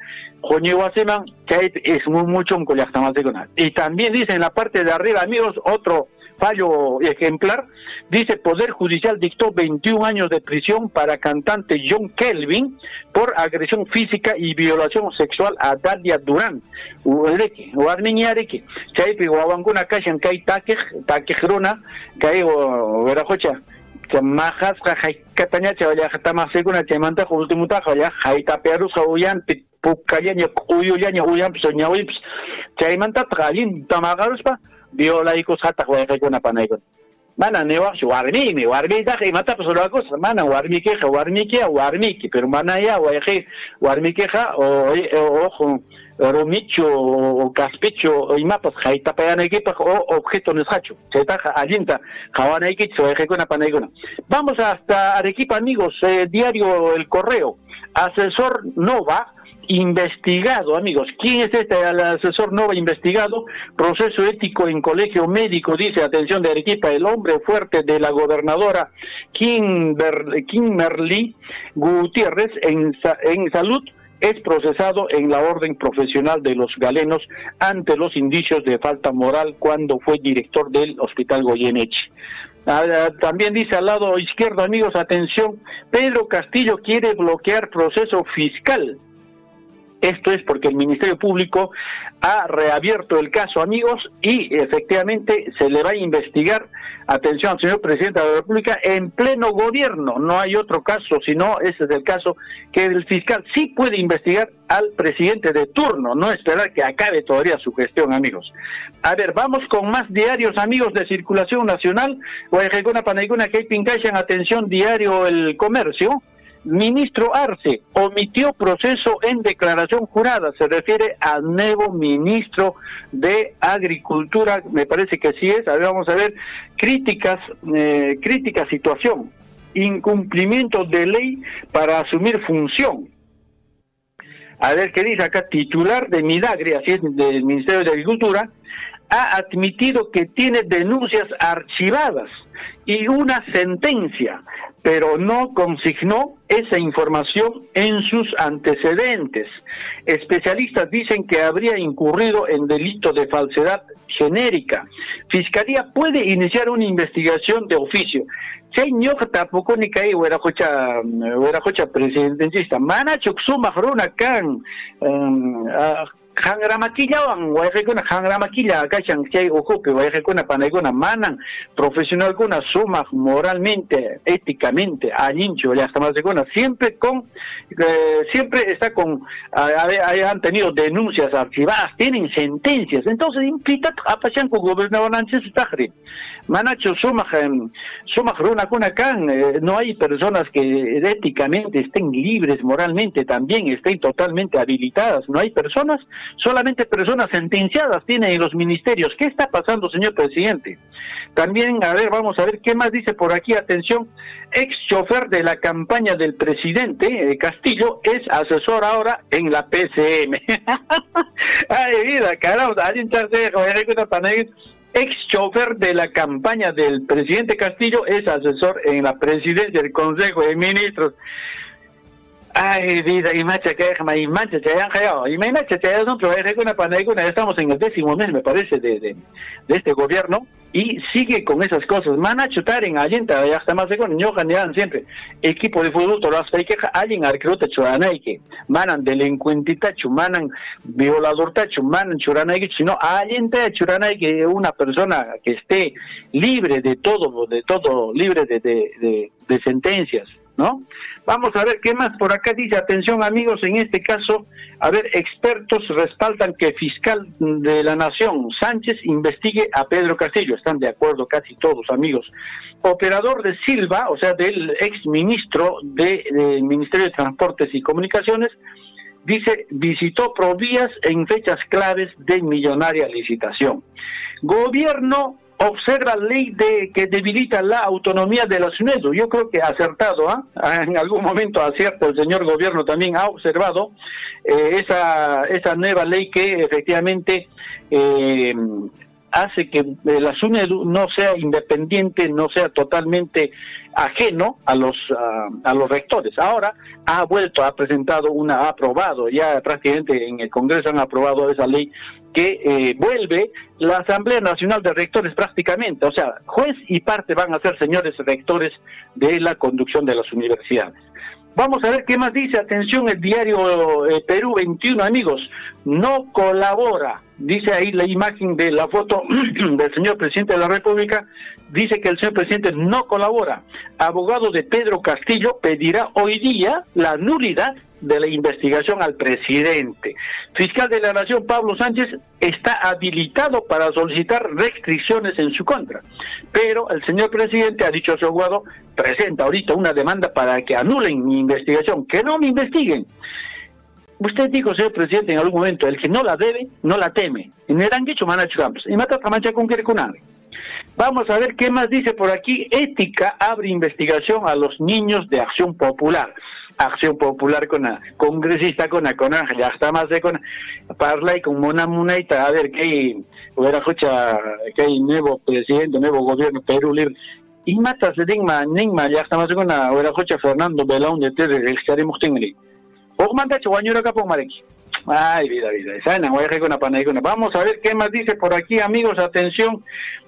que es mucho un ya está más de una. Y también dice en la parte de arriba, amigos, otro fallo ejemplar, dice Poder Judicial dictó 21 años de prisión para cantante John Kelvin por agresión física y violación sexual a Dalia Durán. que majas katanya cewaya katama seguna cemanta ultimuta kaya haita perus kauyan pukanya uyunya uyam sonya wips cemanta tgalin tamagarus pa biolaikos hata kuna panaikon mana newa warmi da que mata pues la cosa mana warmi que pero mana ya warmi que ojo romicho o caspicho y mapas haita payan equipa o objeto neshacho se taja alinta jawana iki so kuna panaikon. Vamos hasta Arequipa, amigos. Diario El Correo, asesor Nova investigado, amigos. ¿Quién es el asesor Nova investigado? Proceso ético en colegio médico, dice, atención de Arequipa, el hombre fuerte de la gobernadora Kimberly Gutiérrez en salud es procesado en la orden profesional de los galenos ante los indicios de falta moral cuando fue director del Hospital Goyeneche. También dice al lado izquierdo, amigos, atención, Pedro Castillo quiere bloquear proceso fiscal. Esto es porque el Ministerio Público ha reabierto el caso, amigos, y efectivamente se le va a investigar, atención al señor Presidente de la República, en pleno gobierno. No hay otro caso, sino ese es el caso que el fiscal sí puede investigar al presidente de turno, no esperar que acabe todavía su gestión, amigos. A ver, vamos con más diarios, amigos, de circulación nacional. Guayajecuna, Panaicuna, que hay atención, diario El Comercio. Ministro Arce omitió proceso en declaración jurada, se refiere al nuevo ministro de Agricultura, me parece que sí es. A ver, vamos a ver, crítica situación, incumplimiento de ley para asumir función. A ver qué dice acá, titular de Midagri, así es, del Ministerio de Agricultura, ha admitido que tiene denuncias archivadas y una sentencia, pero no consignó esa información en sus antecedentes. Especialistas dicen que habría incurrido en delito de falsedad genérica. Fiscalía puede iniciar una investigación de oficio. Señor tampoco ni caí huerajocha presidencista. Manachuk suma runa kan hangramaquillawan wayqikuna hangramaquilla akashan chay ukupi wayqikuna panaykuna manan profesional kuna sumaq moralmente, éticamente allinchu llaqtamasykuna siempre está con han tenido denuncias archivadas, tienen sentencias. Entonces implica apachanku gobernador Nánchez Tajri manacho sumaq runakuna kan no hay personas que éticamente estén libres, moralmente también estén totalmente habilitadas, no hay personas, solamente personas sentenciadas tienen en los ministerios. ¿Qué está pasando, señor presidente? También, a ver, vamos a ver qué más dice por aquí. Atención, ex chofer de la campaña del presidente Castillo es asesor ahora en la PCM. Ay, vida, caramba, ex chofer de la campaña del presidente Castillo es asesor en la presidencia del Consejo de Ministros. Ay, vida, y mancha que y mancha que han callado. Y mancha que estamos en el 10º mes, me parece, de este gobierno, y sigue con esas cosas. Mana chutar en Allenta, ya está más de con ñojan siempre. Equipo de fútbol, todas las quejas, alguien arquerote churanaike, manan delincuentita, manan violador tachu, manan churanaike, sino Allenta churanaike, una persona que esté libre de todo, libre de sentencias, ¿no? Vamos a ver qué más por acá dice. Atención, amigos, en este caso, a ver, expertos respaldan que fiscal de la Nación, Sánchez, investigue a Pedro Castillo. Están de acuerdo casi todos, amigos. Operador de Silva, o sea, del ex ministro del Ministerio de Transportes y Comunicaciones, dice, visitó Provías en fechas claves de millonaria licitación. Gobierno observa ley que debilita la autonomía de la SUNEDU. Yo creo que acertado, en algún momento acierta el señor gobierno, también ha observado esa nueva ley que efectivamente hace que la SUNEDU no sea independiente, no sea totalmente ajeno a los rectores. Ahora ha presentado ha aprobado, ya prácticamente en el Congreso han aprobado esa ley que vuelve la Asamblea Nacional de Rectores prácticamente, o sea, juez y parte van a ser señores rectores de la conducción de las universidades. Vamos a ver qué más dice. Atención, el diario Perú 21, amigos, no colabora. Dice ahí la imagen de la foto del señor presidente de la República, dice que el señor presidente no colabora. Abogado de Pedro Castillo pedirá hoy día la nulidad de la investigación al presidente. Fiscal de la Nación, Pablo Sánchez, está habilitado para solicitar restricciones en su contra, pero el señor presidente ha dicho a su abogado, presenta ahorita una demanda para que anulen mi investigación, que no me investiguen. Usted dijo, señor presidente, en algún momento, el que no la debe, no la teme. En el dicho Manacho Campos, y mata Camacha con Quercunave. Vamos a ver qué más dice por aquí. Ética abre investigación a los niños de Acción Popular. Acción Popular con la congresista con Ángel, ya está más de con parla y con Mona Munaita, a ver qué hubiera escucha que hay nuevo presidente, nuevo gobierno Perú Libre. Y matas de Ningma, ya está más de con la hubiera escucha Fernando Belaún de Terre, el que haremos Tingli. O manda Chuañura Capón Mareki. Ay, vida, sana, voy a con la panaicona. Vamos a ver qué más dice por aquí, amigos. Atención,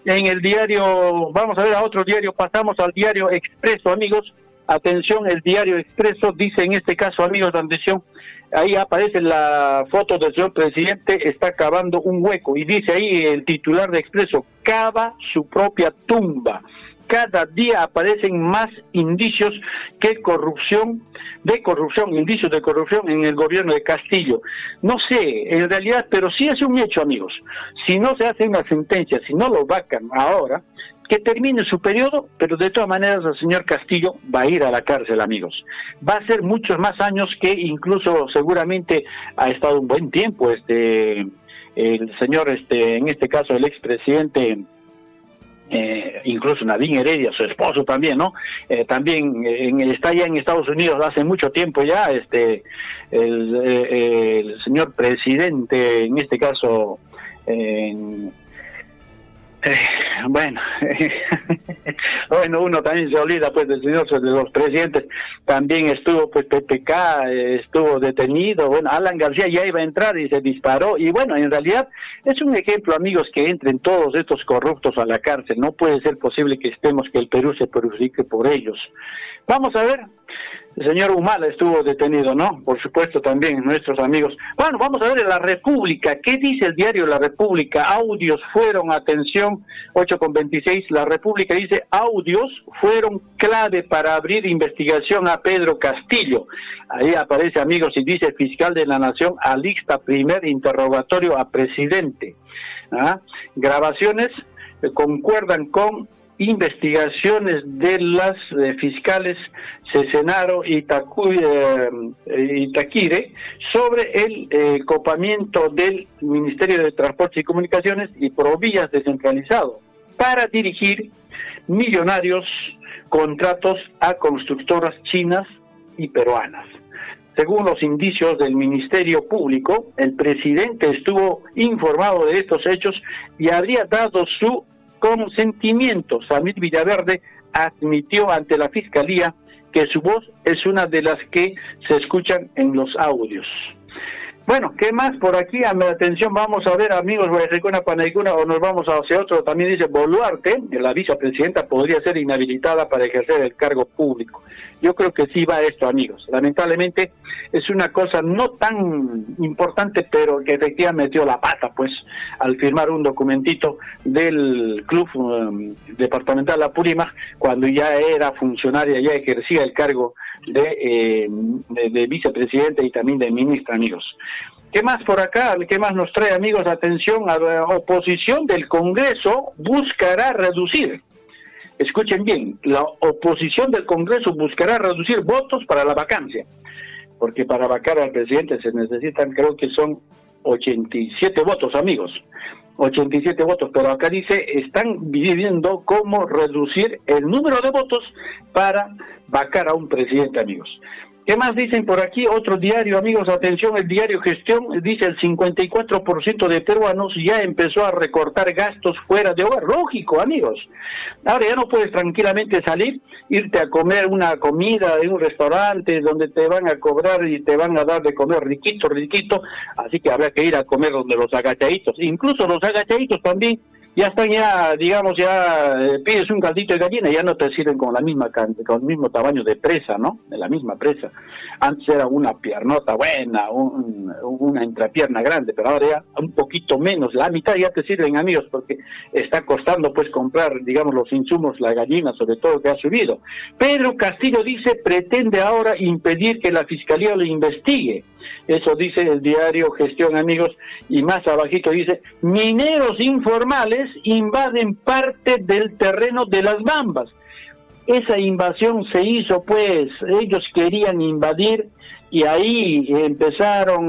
en el diario, vamos a ver a otro diario, pasamos al diario Expreso, amigos. Atención, el diario Expreso dice en este caso, amigos, atención, ahí aparece la foto del señor presidente, está cavando un hueco, y dice ahí el titular de Expreso, cava su propia tumba. Cada día aparecen más indicios indicios de corrupción en el gobierno de Castillo. No sé, en realidad, pero sí es un hecho, amigos. Si no se hace una sentencia, si no lo vacan ahora, que termine su periodo, pero de todas maneras el señor Castillo va a ir a la cárcel, amigos. Va a ser muchos más años que incluso seguramente ha estado un buen tiempo el señor, en este caso el expresidente incluso Nadine Heredia, su esposo también, ¿no? También está ya en Estados Unidos hace mucho tiempo ya, el señor presidente, en este caso, bueno, uno también se olvida pues del señor, de los presidentes. También estuvo pues PPK, estuvo detenido. Bueno, Alan García ya iba a entrar y se disparó. Y bueno, en realidad es un ejemplo, amigos, que entren todos estos corruptos a la cárcel. No puede ser posible que el Perú se perjudique por ellos. Vamos a ver. El señor Humala estuvo detenido, ¿no? Por supuesto también nuestros amigos. Bueno, vamos a ver La República. ¿Qué dice el diario La República? Audios fueron, atención, 8:26. La República dice, audios fueron clave para abrir investigación a Pedro Castillo. Ahí aparece, amigos, y dice, fiscal de la Nación alista primer interrogatorio a presidente. Grabaciones concuerdan con investigaciones de las fiscales Cesenaro y Taquire sobre el copamiento del Ministerio de Transportes y Comunicaciones y Provías descentralizado para dirigir millonarios contratos a constructoras chinas y peruanas. Según los indicios del Ministerio Público, el presidente estuvo informado de estos hechos y habría dado su consentimiento. Samir Villaverde admitió ante la Fiscalía que su voz es una de las que se escuchan en los audios. Bueno, ¿qué más por aquí? A mi atención, vamos a ver, amigos, Guayaricuna, Panaicuna, o nos vamos hacia otro. También dice, Boluarte, la vicepresidenta, podría ser inhabilitada para ejercer el cargo público. Yo creo que sí va esto, amigos. Lamentablemente es una cosa no tan importante, pero que efectivamente metió la pata, pues, al firmar un documentito del Club Departamental Apurímac, cuando ya era funcionaria, ya ejercía el cargo de vicepresidente y también de ministra, amigos. ¿Qué más por acá? ¿Qué más nos trae, amigos? Atención, a la oposición del Congreso buscará reducir. Escuchen bien, la oposición del Congreso buscará reducir votos para la vacancia, porque para vacar al presidente se necesitan, creo que son 87 votos, amigos. 87 votos, pero acá dice, están viendo cómo reducir el número de votos para vacar a un presidente, amigos. ¿Qué más dicen por aquí? Otro diario, amigos, atención, el diario Gestión dice el 54% de peruanos ya empezó a recortar gastos fuera de hogar. Lógico, amigos. Ahora ya no puedes tranquilamente salir, irte a comer una comida en un restaurante donde te van a cobrar y te van a dar de comer riquito, así que habrá que ir a comer donde los agachaditos. Incluso los agachaditos también ya están, digamos, pides un caldito de gallina, ya no te sirven con la misma con el mismo tamaño de presa, ¿no? De la misma presa. Antes era una piernota buena, una entrepierna grande, pero ahora ya un poquito menos, la mitad ya te sirven, amigos, porque está costando pues comprar, digamos, los insumos, la gallina, sobre todo, que ha subido. Pedro Castillo dice, pretende ahora impedir que la Fiscalía lo investigue. Eso dice el diario Gestión, amigos, y más abajito dice, mineros informales invaden parte del terreno de las Bambas. Esa invasión se hizo, pues, ellos querían invadir y ahí empezaron,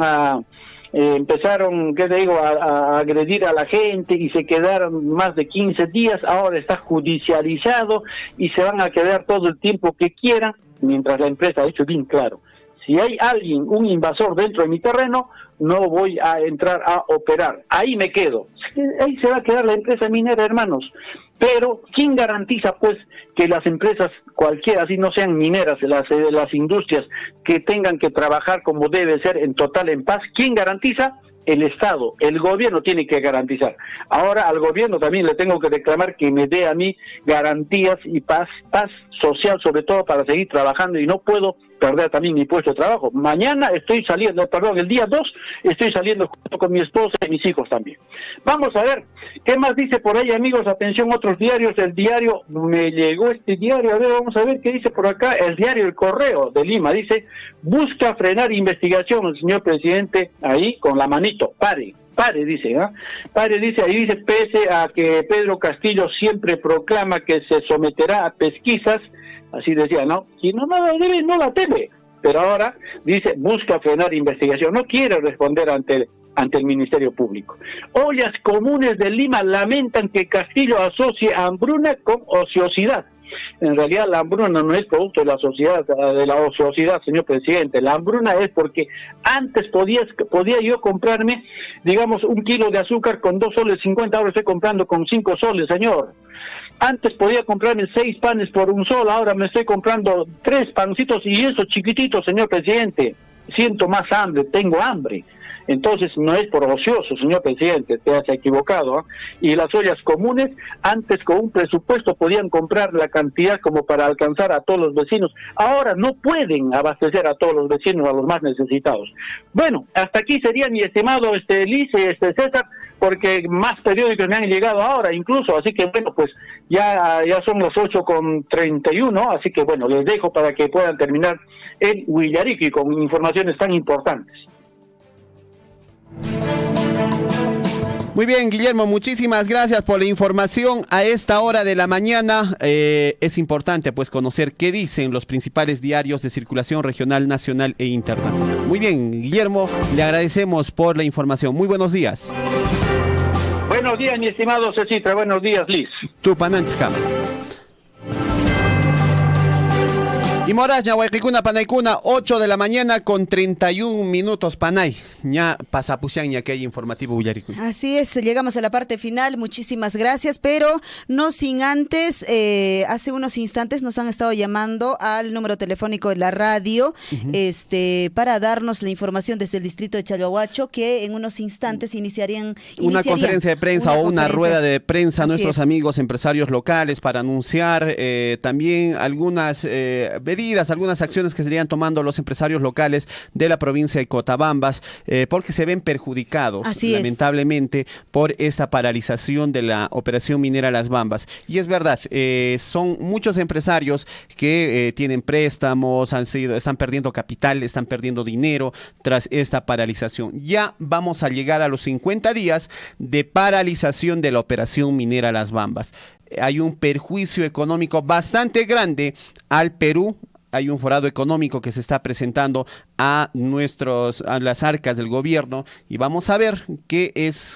¿qué te digo?, a agredir a la gente y se quedaron más de 15 días, ahora está judicializado y se van a quedar todo el tiempo que quieran, mientras la empresa ha hecho bien claro. Si hay alguien, un invasor dentro de mi terreno, no voy a entrar a operar. Ahí me quedo. Ahí se va a quedar la empresa minera, hermanos. Pero, ¿quién garantiza, pues, que las empresas cualquiera, así no sean mineras, las industrias, que tengan que trabajar como debe ser, en total en paz? ¿Quién garantiza? El Estado, el gobierno tiene que garantizar. Ahora al gobierno también le tengo que reclamar que me dé a mí garantías y paz social, sobre todo para seguir trabajando, y no puedo perder también mi puesto de trabajo. Mañana el día 2 estoy saliendo junto con mi esposa y mis hijos también. Vamos a ver, ¿qué más dice por ahí, amigos? Atención, otros diarios, el diario, me llegó este diario, a ver, vamos a ver qué dice por acá, el diario El Correo de Lima, dice, busca frenar investigación el señor presidente ahí con la manito, pare, dice, Pare dice, ahí dice, pese a que Pedro Castillo siempre proclama que se someterá a pesquisas, así decía, ¿no? Si no la teme, pero ahora dice, busca frenar investigación, no quiere responder ante ante el Ministerio Público. Ollas Comunes de Lima lamentan que Castillo asocie hambruna con ociosidad. En realidad la hambruna no es producto de la ociosidad, señor presidente. La hambruna es porque antes podía yo comprarme, digamos, 1 kilo de azúcar con 2 soles 50, ahora estoy comprando con 5 soles, señor. Antes podía comprarme 6 panes por 1 sol, ahora me estoy comprando 3 pancitos y esos chiquititos, señor presidente. Siento más hambre, tengo hambre. Entonces no es por ocioso, señor presidente, te has equivocado, ¿eh? Y las ollas comunes, antes con un presupuesto podían comprar la cantidad como para alcanzar a todos los vecinos. Ahora no pueden abastecer a todos los vecinos, a los más necesitados. Bueno, hasta aquí sería mi estimado Liz, César, porque más periódicos me han llegado ahora incluso, así que bueno, pues ya son las 8:31, así que bueno, les dejo para que puedan terminar en Willaricui con informaciones tan importantes. Muy bien, Guillermo, muchísimas gracias por la información a esta hora de la mañana. Es importante pues conocer qué dicen los principales diarios de circulación regional, nacional e internacional. Muy bien, Guillermo, le agradecemos por la información. Muy buenos días. Buenos días, mi estimado Cecitra. Buenos días, Liz. Tupananchkama. Y Moraña, Huayquicuna, Panaicuna, 8 de la mañana con 31 minutos, Panay. Ya pasapusian, ya que hay informativo Willaricui. Así es, llegamos a la parte final, muchísimas gracias, pero no sin antes, hace unos instantes nos han estado llamando al número telefónico de la radio, para darnos la información desde el distrito de Challahuacho, que en unos instantes iniciarían una conferencia de prensa o una rueda de prensa a nuestros amigos empresarios locales para anunciar también algunas algunas acciones que serían tomando los empresarios locales de la provincia de Cotabambas, porque se ven perjudicados lamentablemente por esta paralización de la operación minera Las Bambas. Y es verdad, son muchos empresarios que tienen préstamos, están perdiendo capital, están perdiendo dinero tras esta paralización. Ya vamos a llegar a los 50 días de paralización de la operación minera Las Bambas. Hay un perjuicio económico bastante grande al Perú. Hay un forado económico que se está presentando a las arcas del gobierno, y vamos a ver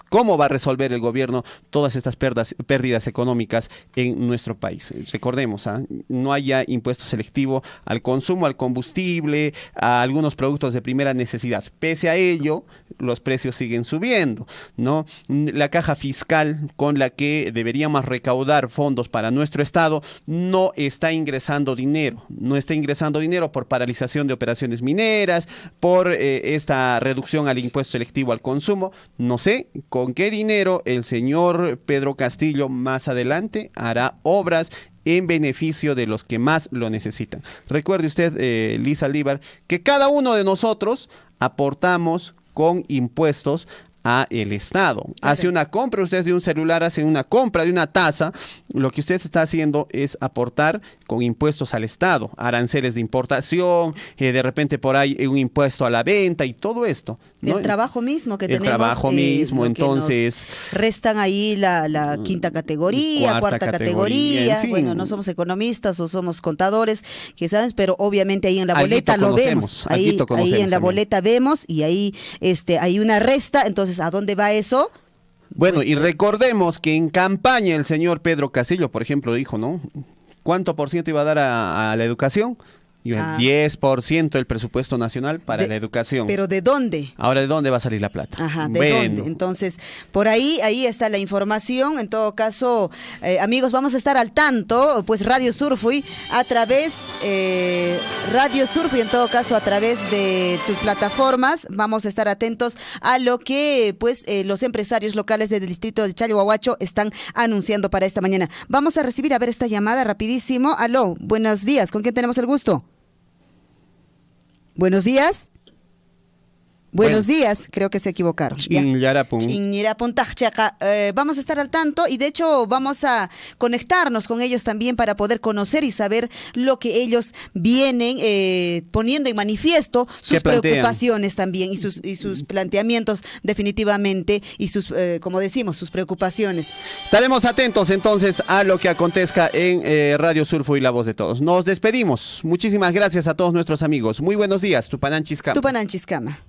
cómo va a resolver el gobierno todas estas pérdidas económicas en nuestro país. Recordemos, no haya impuesto selectivo al consumo, al combustible, a algunos productos de primera necesidad. Pese a ello, los precios siguen subiendo, ¿no? La caja fiscal con la que deberíamos recaudar fondos para nuestro estado no está ingresando dinero, por paralización de operaciones mineras, por esta reducción al impuesto selectivo al consumo. No sé con qué dinero el señor Pedro Castillo más adelante hará obras en beneficio de los que más lo necesitan. Recuerde usted, Liz Aldívar, que cada uno de nosotros aportamos con impuestos a el Estado. Hace una compra usted de un celular, hace una compra de una taza, lo que usted está haciendo es aportar con impuestos al Estado, aranceles de importación, de repente por ahí un impuesto a la venta y todo esto, ¿no? El trabajo mismo que tenemos. El trabajo mismo, entonces. Restan ahí la quinta categoría, cuarta categoría. En fin. Bueno, no somos economistas o somos contadores, que sabes, pero obviamente ahí en la boleta lo vemos. Ahí en la boleta vemos y ahí hay una resta, entonces ¿a dónde va eso? Bueno, y recordemos que en campaña el señor Pedro Castillo, por ejemplo, dijo, ¿no? ¿Cuánto por ciento iba a dar a la educación? Y el 10% del presupuesto nacional para la educación. ¿Pero de dónde? Ahora, ¿de dónde va a salir la plata? Ajá, ¿de dónde? Entonces, por ahí está la información. En todo caso, amigos, vamos a estar al tanto, pues Radio Surfui a través, en todo caso, a través de sus plataformas. Vamos a estar atentos a lo que, pues, los empresarios locales del distrito de Challahuacho están anunciando para esta mañana. Vamos a recibir, a ver, esta llamada rapidísimo. Aló, buenos días, ¿con quién tenemos el gusto? Buenos días. Buenos días, creo que se equivocaron. Vamos a estar al tanto y de hecho vamos a conectarnos con ellos también para poder conocer y saber lo que ellos vienen poniendo en manifiesto, sus preocupaciones también y sus planteamientos definitivamente y sus, como decimos, sus preocupaciones. Estaremos atentos entonces a lo que acontezca en Radio Surfo y La Voz de Todos. Nos despedimos. Muchísimas gracias a todos nuestros amigos. Muy buenos días. Tupananchis Kama. Tupananchis Kama.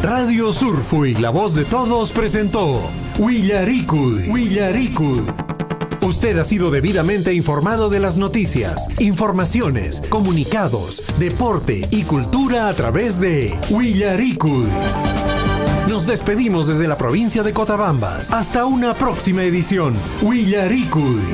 Radio Surfuy, la voz de todos, presentó Willaricui. Usted ha sido debidamente informado de las noticias, informaciones, comunicados, deporte y cultura a través de Willaricui. Nos despedimos desde la provincia de Cotabambas. Hasta una próxima edición. Willaricui.